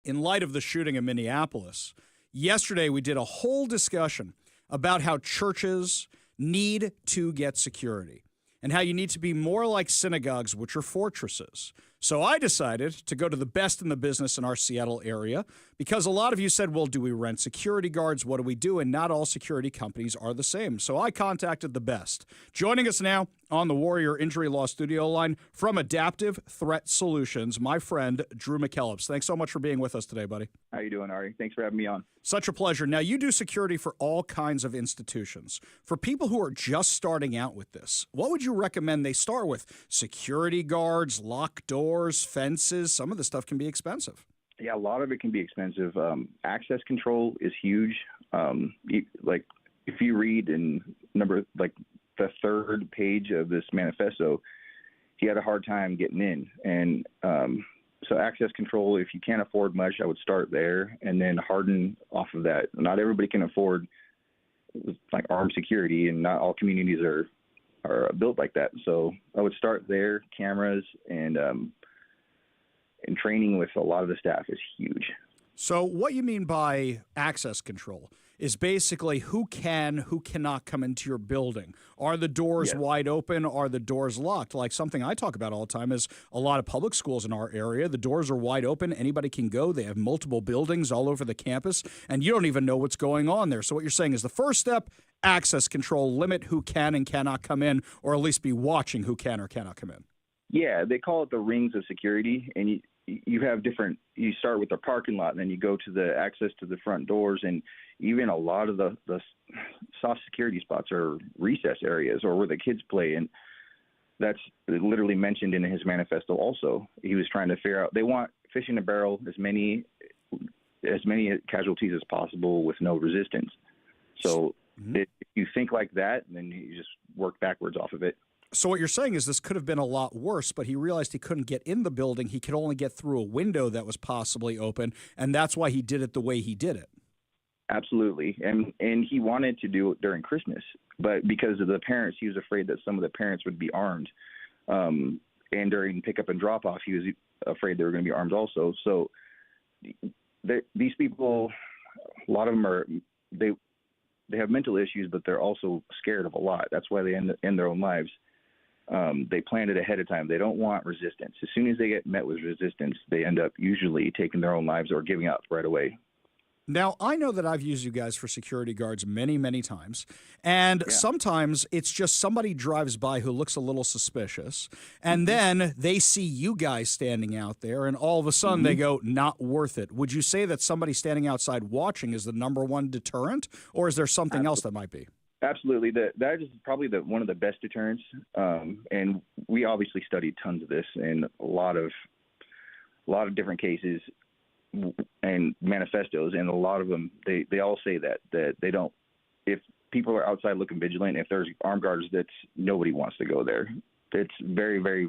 in light of the shooting in Minneapolis, yesterday we did a whole discussion about how churches need to get security and how you need to be more like synagogues, which are fortresses. So I decided to go to the best in the business in our Seattle area because a lot of you said, well, do we rent security guards? What do we do? And not all security companies are the same. So I contacted the best. Joining us now on the Warrior Injury Law studio line from Adaptive Threat Solutions, my friend, Drew McKellips. Thanks so much for being with us today, buddy. How you doing, Ari? Thanks for having me on. Such a pleasure. Now, you do security for all kinds of institutions. For people who are just starting out with this, what would you recommend they start with? Security guards, locked doors, fences? Some of the stuff can be expensive. Yeah, a lot of it can be expensive. Access control is huge. If you read in the third page of this manifesto, he had a hard time getting in. And so access control, if you can't afford much, I would start there and then harden off of that. Not everybody can afford armed security, and not all communities are built like that. So I would start there. Cameras and training with a lot of the staff is huge. So what you mean by access control is basically who cannot come into your building. Are the doors wide open? Are the doors locked? Like something I talk about all the time is a lot of public schools in our area, the doors are wide open. Anybody can go. They have multiple buildings all over the campus, and you don't even know what's going on there. So what you're saying is the first step, access control, limit who can and cannot come in, or at least be watching who can or cannot come in. Yeah, they call it the rings of security, and you have different. You start with the parking lot, and then you go to the access to the front doors, and even a lot of the soft security spots are recess areas or where the kids play, and that's literally mentioned in his manifesto. Also, he was trying to figure out they want fish in a barrel, as many casualties as possible with no resistance. So if you think like that, then you just work backwards off of it. So what you're saying is this could have been a lot worse, but he realized he couldn't get in the building. He could only get through a window that was possibly open, and that's why he did it the way he did it. Absolutely. And he wanted to do it during Christmas, but because of the parents, he was afraid that some of the parents would be armed. And during pickup and drop off, he was afraid they were going to be armed also. So these people, a lot of them they have mental issues, but they're also scared of a lot. That's why they end their own lives. They planned it ahead of time. They don't want resistance. As soon as they get met with resistance, they end up usually taking their own lives or giving up right away. Now, I know that I've used you guys for security guards many, many times, and sometimes it's just somebody drives by who looks a little suspicious, and then they see you guys standing out there, and all of a sudden they go, not worth it. Would you say that somebody standing outside watching is the number one deterrent, or is there something else that might be? Absolutely. That is probably one of the best deterrents, and we obviously studied tons of this in a lot of different cases and manifestos, and a lot of them they all say that they don't. If people are outside looking vigilant, if there's armed guards, that's nobody wants to go there. It's very, very,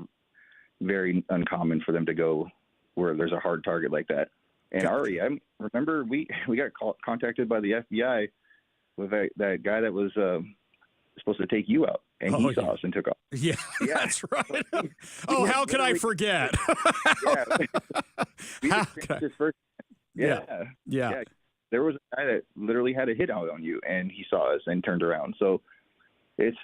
very uncommon for them to go where there's a hard target like that. And Ari, I remember we got contacted by the FBI with that guy that was supposed to take you out, and he saw us and took off. Yeah, that's right. How can I forget? Yeah. There was a guy that literally had a hit out on you, and he saw us and turned around. So that's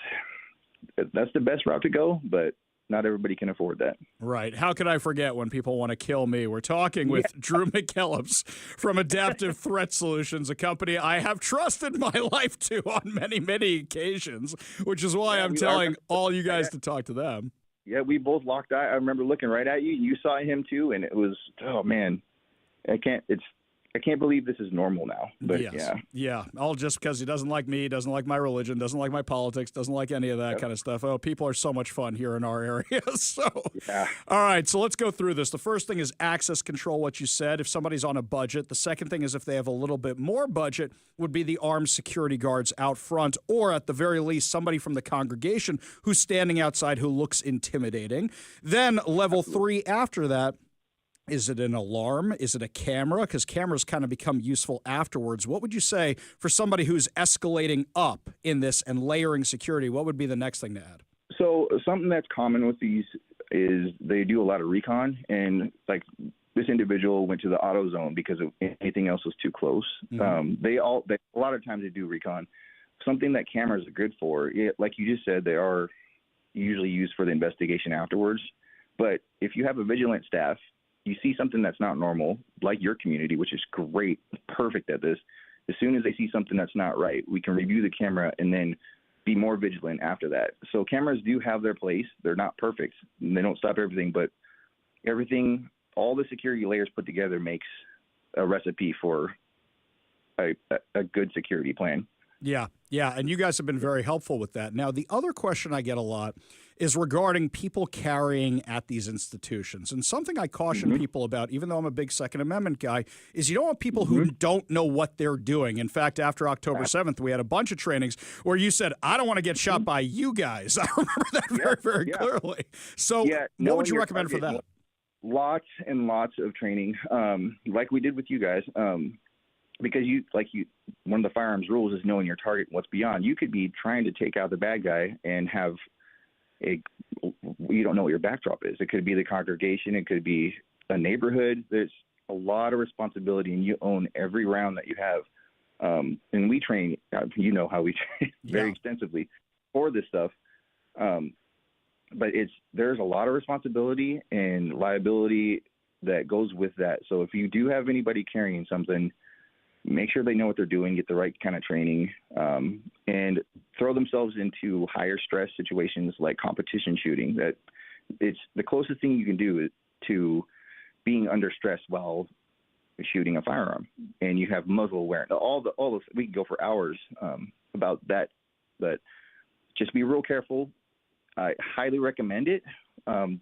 the best route to go, but not everybody can afford that. Right. How could I forget when people want to kill me? We're talking with Drew McKellips from Adaptive Threat Solutions, a company I have trusted my life to on many, many occasions, which is why I'm telling all you guys to talk to them. Yeah, we both locked eye. I remember looking right at you. You saw him too, and it was, oh man, I can't believe this is normal now. But yeah, all just because he doesn't like me, doesn't like my religion, doesn't like my politics, doesn't like any of that kind of stuff. Oh, people are so much fun here in our area. All right, so let's go through this. The first thing is access control, what you said, if somebody's on a budget. The second thing is if they have a little bit more budget, would be the armed security guards out front, or at the very least, somebody from the congregation who's standing outside who looks intimidating. Then level 3 after that, is it an alarm? Is it a camera? Because cameras kind of become useful afterwards. What would you say for somebody who's escalating up in this and layering security? What would be the next thing to add? So something that's common with these is they do a lot of recon, and like this individual went to the auto zone because of anything else was too close. Mm-hmm. A lot of times they do recon. Something that cameras are good for, like you just said, they are usually used for the investigation afterwards. But if you have a vigilant staff, you see something that's not normal, like your community, which is great, perfect at this. As soon as they see something that's not right, we can review the camera and then be more vigilant after that. So cameras do have their place. They're not perfect. They don't stop everything, but everything, all the security layers put together makes a recipe for a good security plan. Yeah, and you guys have been very helpful with that. Now, the other question I get a lot is regarding people carrying at these institutions. And something I caution people about, even though I'm a big Second Amendment guy, is you don't want people who don't know what they're doing. In fact, after October 7th, we had a bunch of trainings where you said, I don't want to get shot by you guys. I remember that very clearly. So what would you recommend for that? Lots and lots of training, like we did with you guys. Because one of the firearms rules is knowing your target and what's beyond. You could be trying to take out the bad guy and have you don't know what your backdrop is. It could be the congregation. It could be a neighborhood. There's a lot of responsibility, and you own every round that you have. And we train, you know how we train very extensively for this stuff. But there's a lot of responsibility and liability that goes with that. So if you do have anybody carrying something, make sure they know what they're doing, get the right kind of training, and throw themselves into higher stress situations like competition shooting. That it's the closest thing you can do to being under stress while shooting a firearm, and you have muzzle awareness. All those, we can go for hours about that, but just be real careful. I highly recommend it,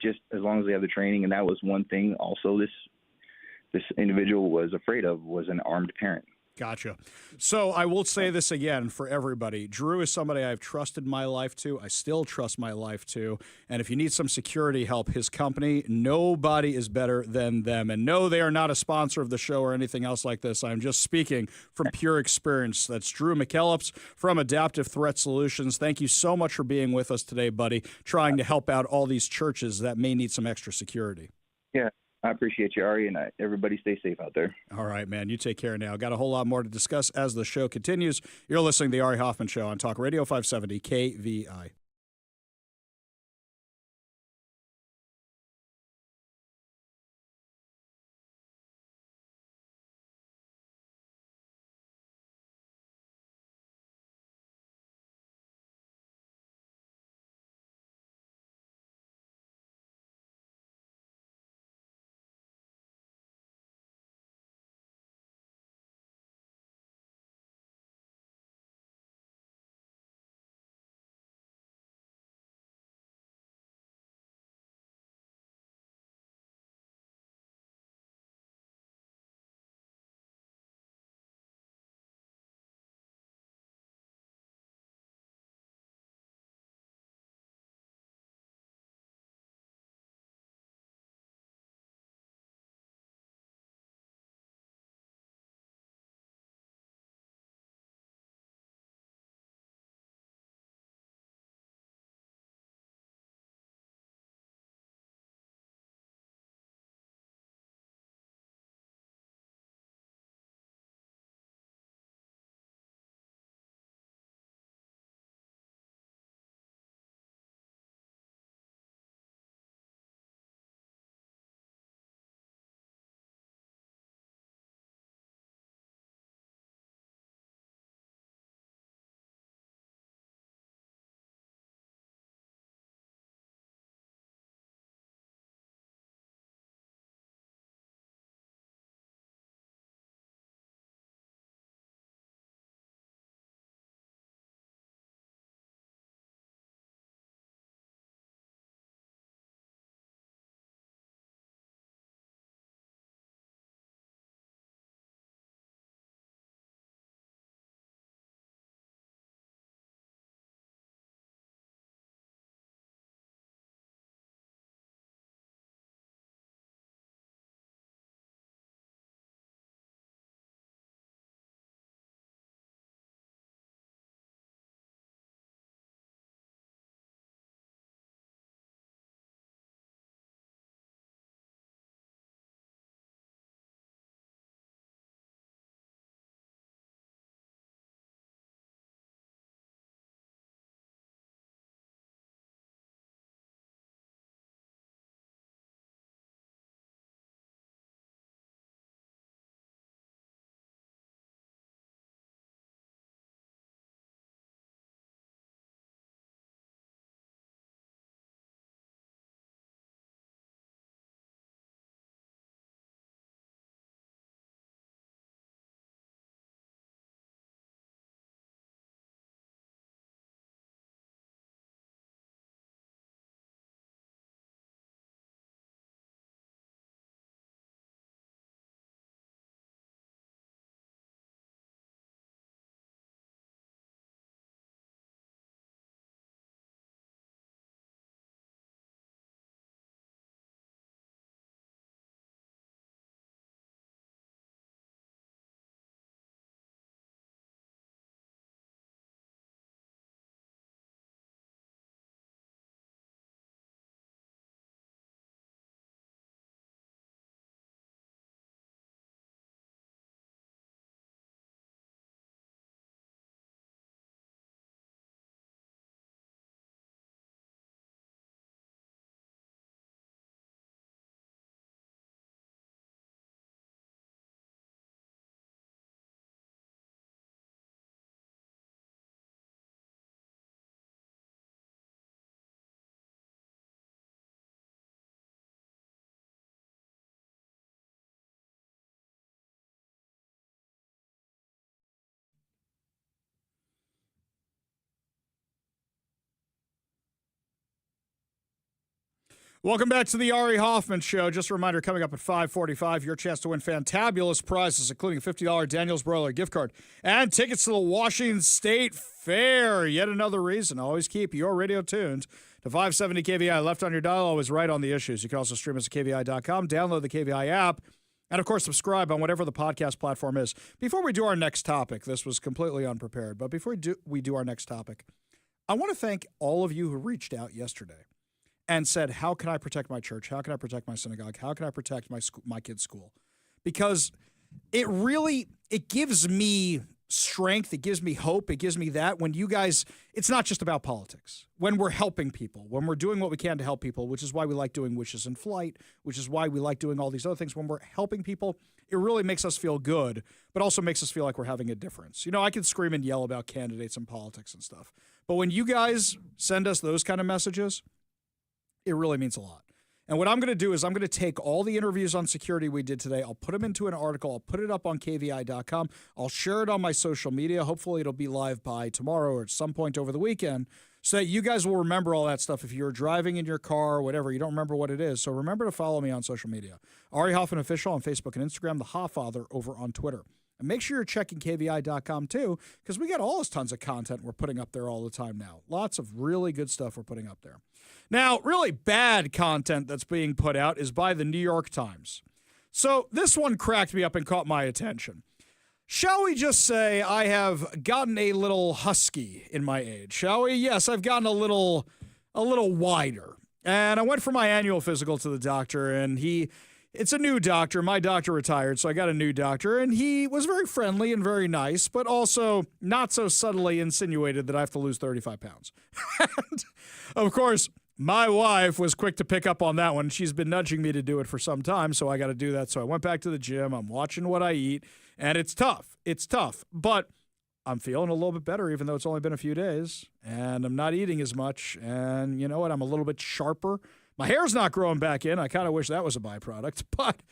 just as long as they have the training. And that was one thing also this individual was afraid of, was an armed parent. Gotcha. So I will say this again for everybody. Drew is somebody I've trusted my life to. I still trust my life to. And if you need some security help, his company, nobody is better than them. And no, they are not a sponsor of the show or anything else like this. I'm just speaking from pure experience. That's Drew McKellips from Adaptive Threat Solutions. Thank you so much for being with us today, buddy, trying to help out all these churches that may need some extra security. Yeah. I appreciate you, Ari, and everybody stay safe out there. All right, man. You take care now. Got a whole lot more to discuss as the show continues. You're listening to The Ari Hoffman Show on Talk Radio 570 KVI. Welcome back to the Ari Hoffman Show. Just a reminder, coming up at 5:45, your chance to win fantabulous prizes, including a $50 Daniel's Broiler gift card and tickets to the Washington State Fair. Yet another reason. Always keep your radio tuned to 570 KVI. Left on your dial, always right on the issues. You can also stream us at KVI.com, download the KVI app, and, of course, subscribe on whatever the podcast platform is. Before we do our next topic, this was completely unprepared, but before we do our next topic, I want to thank all of you who reached out yesterday and said, how can I protect my church? How can I protect my synagogue? How can I protect my kid's school? Because it gives me strength. It gives me hope. It gives me that when you guys, it's not just about politics. When we're helping people, when we're doing what we can to help people, which is why we like doing Wishes in Flight, which is why we like doing all these other things. When we're helping people, it really makes us feel good, but also makes us feel like we're having a difference. You know, I can scream and yell about candidates and politics and stuff, but when you guys send us those kind of messages, it really means a lot. And what I'm going to do is I'm going to take all the interviews on security we did today. I'll put them into an article. I'll put it up on KVI.com. I'll share it on my social media. Hopefully it'll be live by tomorrow or at some point over the weekend so that you guys will remember all that stuff. If you're driving in your car or whatever, you don't remember what it is. So remember to follow me on social media. Ari Hoffman Official on Facebook and Instagram. The Hofffather over on Twitter. And make sure you're checking KVI.com too, because we got all this tons of content we're putting up there all the time now. Lots of really good stuff we're putting up there. Now, really bad content that's being put out is by the New York Times. So this one cracked me up and caught my attention. Shall we just say I have gotten a little husky in my age? Shall we? Yes, I've gotten a little wider. And I went for my annual physical to the doctor, and it's a new doctor. My doctor retired, so I got a new doctor, and he was very friendly and very nice, but also not so subtly insinuated that I have to lose 35 pounds. And, of course, my wife was quick to pick up on that one. She's been nudging me to do it for some time, so I got to do that. So I went back to the gym. I'm watching what I eat, and it's tough. It's tough, but I'm feeling a little bit better, even though it's only been a few days, and I'm not eating as much, and you know what? I'm a little bit sharper. My hair's not growing back in. I kind of wish that was a byproduct, but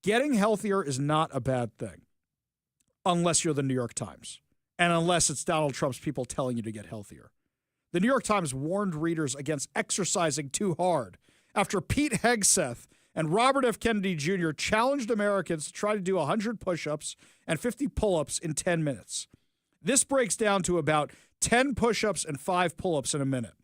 getting healthier is not a bad thing unless you're the New York Times and unless it's Donald Trump's people telling you to get healthier. The New York Times warned readers against exercising too hard after Pete Hegseth and Robert F. Kennedy Jr. challenged Americans to try to do 100 push-ups and 50 pull-ups in 10 minutes. This breaks down to about 10 push-ups and 5 pull-ups in a minute.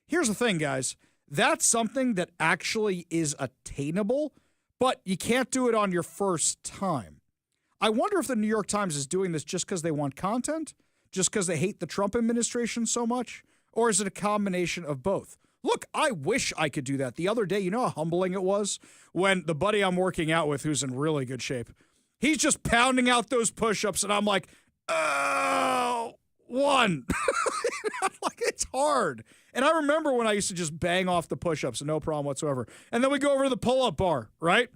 Here's the thing, guys. That's something that actually is attainable, but you can't do it on your first time. I wonder if the New York Times is doing this just because they want content, just because they hate the Trump administration so much, or is it a combination of both? Look, I wish I could do that. The other day, you know how humbling it was when the buddy I'm working out with, who's in really good shape, he's just pounding out those push-ups, and I'm like, oh, one. Like, it's hard. And I remember when I used to just bang off the push-ups, no problem whatsoever. And then we go over to the pull-up bar, right?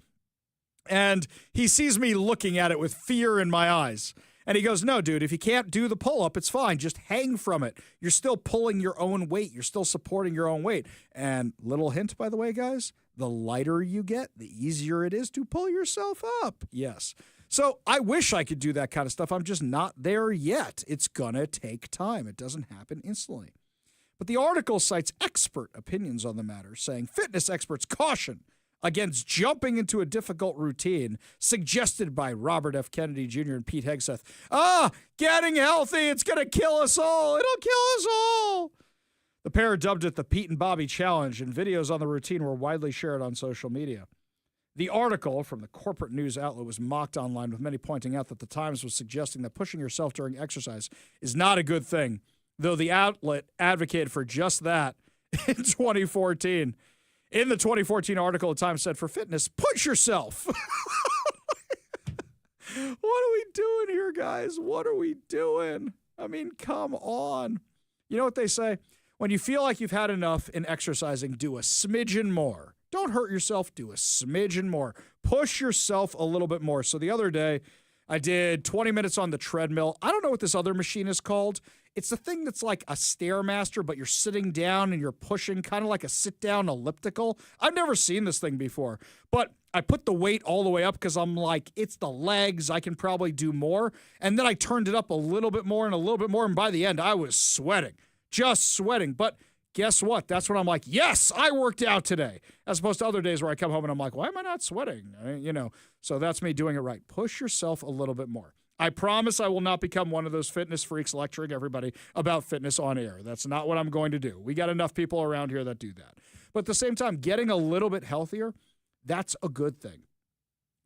And he sees me looking at it with fear in my eyes. And he goes, no, dude, if you can't do the pull-up, it's fine. Just hang from it. You're still pulling your own weight. You're still supporting your own weight. And little hint, by the way, guys, the lighter you get, the easier it is to pull yourself up. Yes. So I wish I could do that kind of stuff. I'm just not there yet. It's going to take time. It doesn't happen instantly. But the article cites expert opinions on the matter, saying fitness experts caution against jumping into a difficult routine suggested by Robert F. Kennedy Jr. and Pete Hegseth. Getting healthy, it's going to kill us all. It'll kill us all. The pair dubbed it the Pete and Bobby Challenge, and videos on the routine were widely shared on social media. The article from the corporate news outlet was mocked online, with many pointing out that the Times was suggesting that pushing yourself during exercise is not a good thing, though the outlet advocated for just that in 2014. In the 2014 article, the Times said, for fitness, push yourself. What are we doing here, guys? What are we doing? I mean, come on. You know what they say? When you feel like you've had enough in exercising, do a smidgen more. Don't hurt yourself. Do a smidgen more. Push yourself a little bit more. So the other day, I did 20 minutes on the treadmill. I don't know what this other machine is called. It's the thing that's like a Stairmaster, but you're sitting down and you're pushing, kind of like a sit-down elliptical. I've never seen this thing before, but I put the weight all the way up because I'm like, it's the legs. I can probably do more. And then I turned it up a little bit more and a little bit more, and by the end, I was sweating, just sweating. But guess what? That's when I'm like, yes, I worked out today. As opposed to other days where I come home and I'm like, why am I not sweating? So that's me doing it right. Push yourself a little bit more. I promise I will not become one of those fitness freaks lecturing everybody about fitness on air. That's not what I'm going to do. We got enough people around here that do that. But at the same time, getting a little bit healthier, that's a good thing.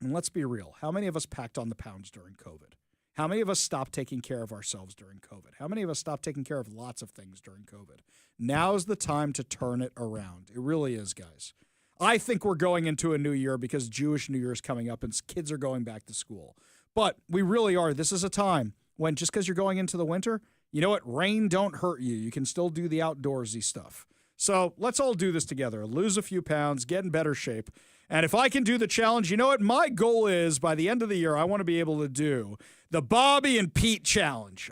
And let's be real. How many of us packed on the pounds during COVID? How many of us stopped taking care of ourselves during COVID? How many of us stopped taking care of lots of things during COVID? Now's the time to turn it around. It really is, guys. I think we're going into a new year because Jewish New Year is coming up and kids are going back to school. But we really are. This is a time when just because you're going into the winter, you know what? Rain don't hurt you. You can still do the outdoorsy stuff. So let's all do this together. Lose a few pounds, get in better shape. And if I can do the challenge, you know what? My goal is by the end of the year, I want to be able to do the Bobby and Pete challenge.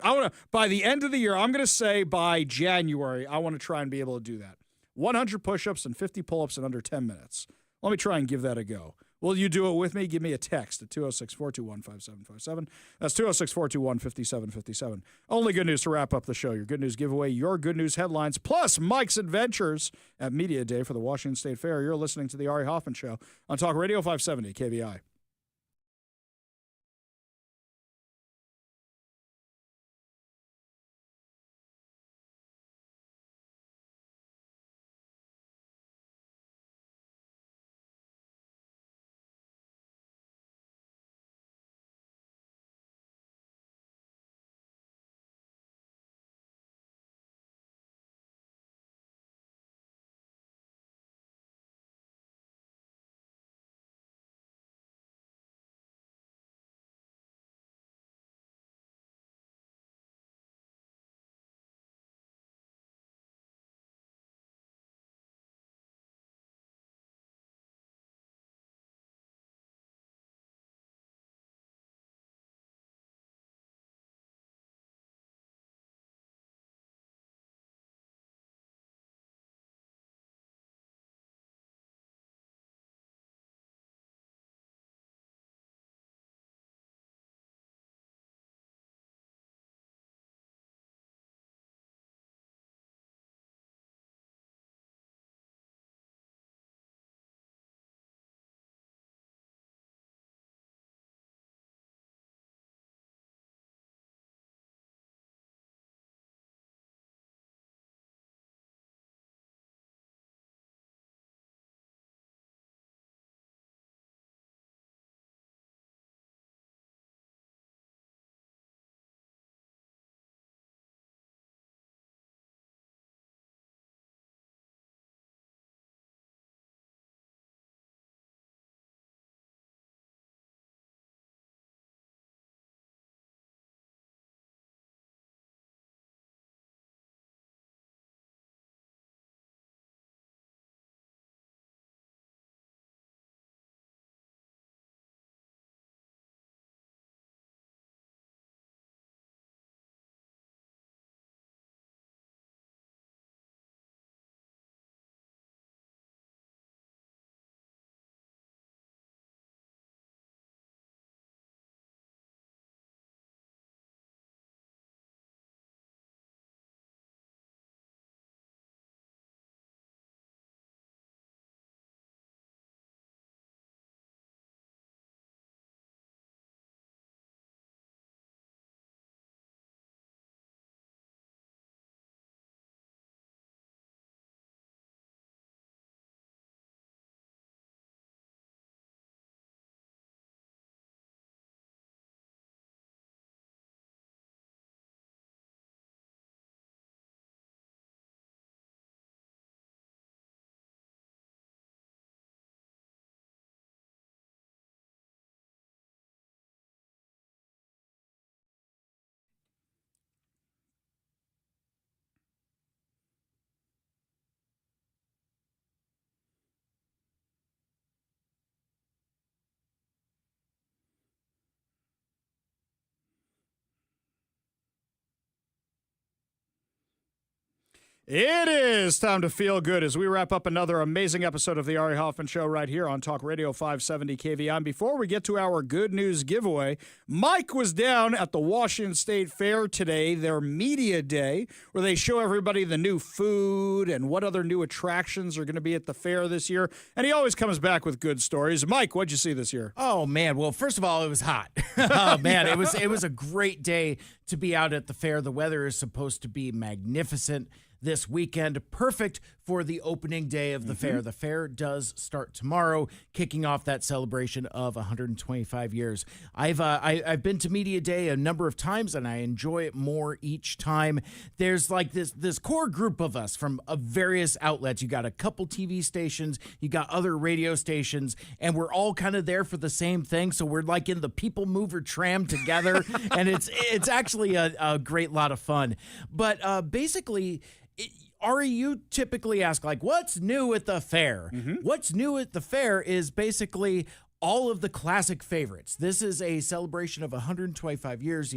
By the end of the year, I'm going to say by January, I want to try and be able to do that. 100 push-ups and 50 pull-ups in under 10 minutes. Let me try and give that a go. Will you do it with me? Give me a text at 206-421-5757. That's 206-421-5757. Only good news to wrap up the show. Your good news giveaway, your good news headlines, plus Mike's adventures at Media Day for the Washington State Fair. You're listening to the Ari Hoffman Show on Talk Radio 570 KVI. It is time to feel good as we wrap up another amazing episode of the Ari Hoffman Show right here on Talk Radio 570 KVI. And before we get to our good news giveaway, Mike was down at the Washington State Fair today, their media day, where they show everybody the new food and what other new attractions are going to be at the fair this year. And he always comes back with good stories. Mike, what'd you see this year? Oh, man. Well, first of all, it was hot. Oh, man, Yeah. it was a great day to be out at the fair. The weather is supposed to be magnificent this weekend, perfect for the opening day of the fair. The fair does start tomorrow, kicking off that celebration of 125 years. I've been to Media Day a number of times, and I enjoy it more each time. There's like this core group of us from various outlets. You got a couple TV stations, you got other radio stations, and we're all kind of there for the same thing. So we're like in the People Mover tram together, and it's actually a great lot of fun. But basically, Ari, you typically ask, like, what's new at the fair? What's new at the fair is basically all of the classic favorites. This is a celebration of 125 years,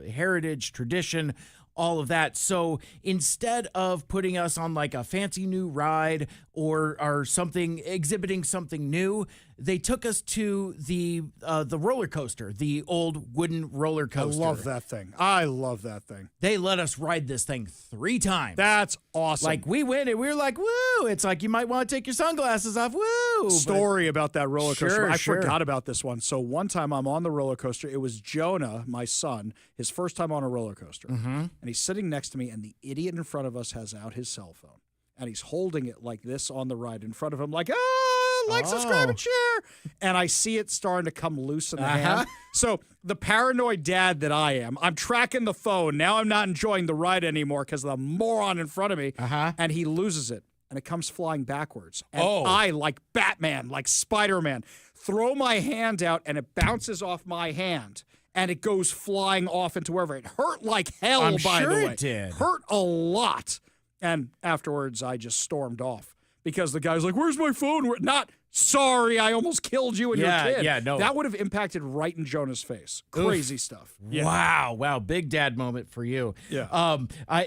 heritage, tradition, all of that. So instead of putting us on like a fancy new ride or something, exhibiting something new, they took us to the roller coaster, the old wooden roller coaster. I love that thing. They let us ride this thing 3 times. That's awesome. Like, we went and we were like, woo! It's like you might want to take your sunglasses off. Woo! Story about that roller coaster. Sure, I sure. forgot about this one. So one time I'm on the roller coaster. It was Jonah, my son, his first time on a roller coaster. And he's sitting next to me, and the idiot in front of us has out his cell phone. And he's holding it like this on the ride in front of him, like, subscribe, and share. And I see it starting to come loose in the hand. So the paranoid dad that I am, I'm tracking the phone. Now I'm not enjoying the ride anymore because of the moron in front of me. And he loses it, and it comes flying backwards. And I, like Batman, like Spider-Man, throw my hand out, and it bounces off my hand. And it goes flying off into wherever. It hurt like hell, I'm by sure the way. it did. Hurt a lot. And afterwards, I just stormed off because the guy's like, where's my phone? Not, sorry, I almost killed you and your kid. Yeah, no. That would have impacted right in Jonah's face. Crazy stuff. Yeah. Wow. Big dad moment for you. Yeah.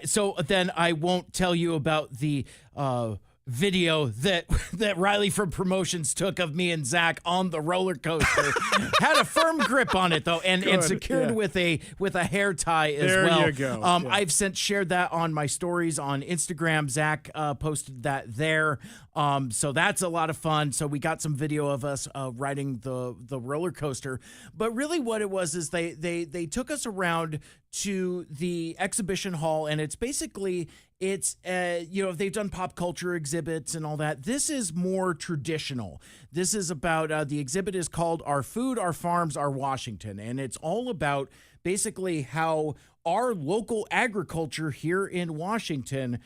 So then I won't tell you about the video that Riley from Promotions took of me and Zach on the roller coaster. Had a firm grip on it though, and secured with a hair tie as well. There you go. I've since shared that on my stories on Instagram. Zach posted that there. So that's a lot of fun. So we got some video of us riding the roller coaster. But really what it was is they took us around to the exhibition hall, and it's basically they've done pop culture exhibits and all that. This is more traditional. This is about the exhibit is called Our Food, Our Farms, Our Washington, and it's all about basically how our local agriculture here in Washington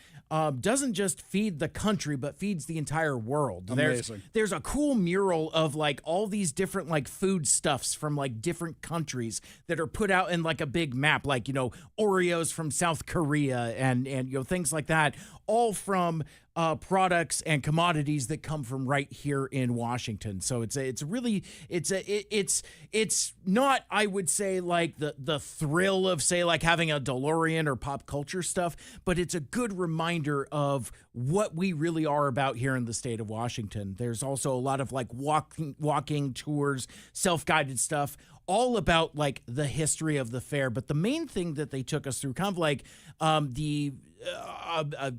doesn't just feed the country, but feeds the entire world. Amazing. There's a cool mural of like all these different like food stuffs from like different countries that are put out in like a big map, like, Oreos from South Korea and things like that, all from products and commodities that come from right here in Washington. So it's not, I would say, like the thrill of, say, like having a DeLorean or pop culture stuff, but it's a good reminder of what we really are about here in the state of Washington. There's also a lot of like walking tours, self-guided stuff, all about like the history of the fair. But the main thing that they took us through, kind of like the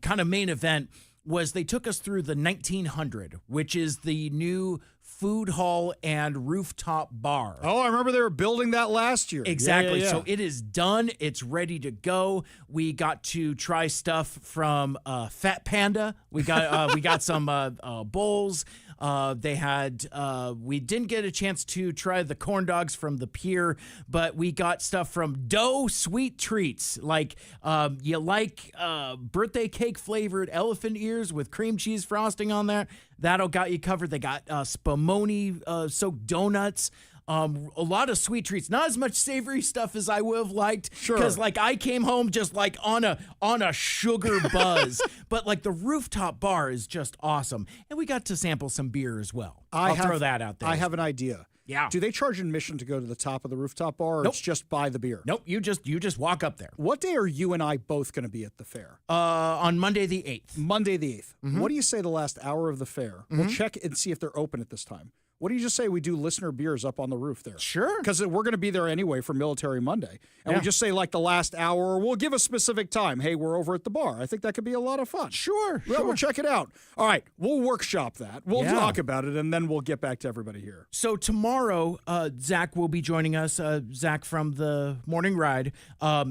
kind of main event, was they took us through the 1900, which is the new food hall and rooftop bar. Oh, I remember they were building that last year. Exactly. Yeah. So it is done. It's ready to go. We got to try stuff from Fat Panda. We got some bowls. They had, we didn't get a chance to try the corn dogs from the pier, but we got stuff from Dough Sweet Treats. Like, you like birthday cake flavored elephant ears with cream cheese frosting on there? That'll got you covered. They got spumoni soaked donuts. A lot of sweet treats, not as much savory stuff as I would have liked. Sure. Because like I came home just like on a sugar buzz, but like the rooftop bar is just awesome, and we got to sample some beer as well. I'll throw that out there. I have an idea. Yeah. Do they charge admission to go to the top of the rooftop bar, or Nope. it's just buy the beer? Nope, you just walk up there. What day are you and I both going to be at the fair? On Monday the 8th. Monday the 8th. Mhm. What do you say the last hour of the fair? We'll check and see if they're open at this time. What do you just say we do listener beers up on the roof there? Sure. Because we're going to be there anyway for Military Monday. And Yeah. we just say like the last hour, or we'll give a specific time. Hey, we're over at the bar. I think that could be a lot of fun. Sure. Well, we'll check it out. All right. We'll workshop that. We'll Yeah. talk about it, and then we'll get back to everybody here. So tomorrow, Zach will be joining us. Zach from the Morning Ride.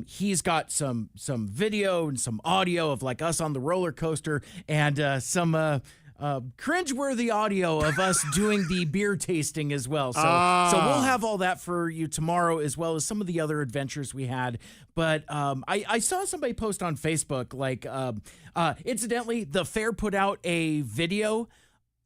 He's got some video and some audio of like us on the roller coaster, and some cringeworthy audio of us doing the beer tasting as well. So we'll have all that for you tomorrow, as well as some of the other adventures we had. But I saw somebody post on Facebook, like, incidentally, the fair put out a video,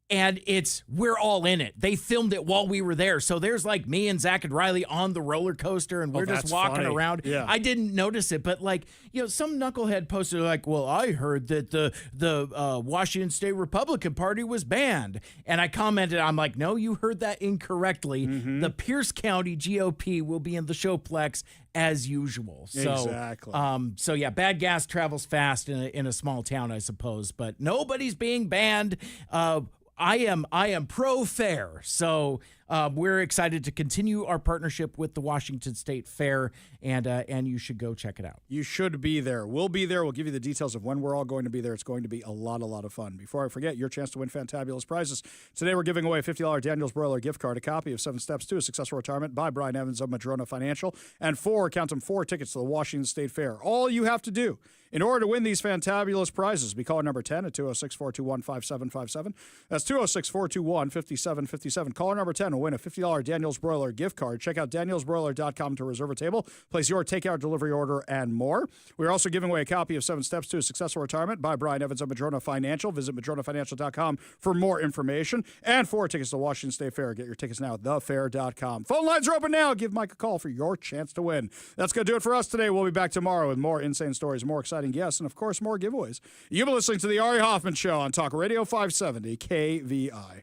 and we're all in it. They filmed it while we were there. So there's like me and Zach and Riley on the roller coaster, and we're just that's walking funny. around. Yeah. I didn't notice it, but like, some knucklehead posted like, well, I heard that the Washington State Republican Party was banned. And I commented, I'm like, no, you heard that incorrectly. Mm-hmm. The Pierce County GOP will be in the Showplex as usual. So, Exactly. So yeah, bad gas travels fast in a small town, I suppose, but nobody's being banned. I am pro fair, so we're excited to continue our partnership with the Washington State Fair, and you should go check it out. You should be there. We'll be there. We'll give you the details of when we're all going to be there. It's going to be a lot of fun. Before I forget, your chance to win fantabulous prizes. Today we're giving away a $50 Daniels Broiler gift card, a copy of 7 Steps to a Successful Retirement by Brian Evans of Madrona Financial, and 4 tickets to the Washington State Fair. All you have to do in order to win these fantabulous prizes, be caller number 10 at 206-421-5757. That's 206-421-5757. Caller number 10 will win a $50 Daniels Broiler gift card. Check out danielsbroiler.com to reserve a table, place your takeout delivery order, and more. We're also giving away a copy of 7 Steps to a Successful Retirement by Brian Evans of Madrona Financial. Visit madronafinancial.com for more information. And 4 tickets to the Washington State Fair. Get your tickets now at thefair.com. Phone lines are open now. Give Mike a call for your chance to win. That's going to do it for us today. We'll be back tomorrow with more insane stories, more exciting guests, and, of course, more giveaways. You've been listening to The Ari Hoffman Show on Talk Radio 570 KVI.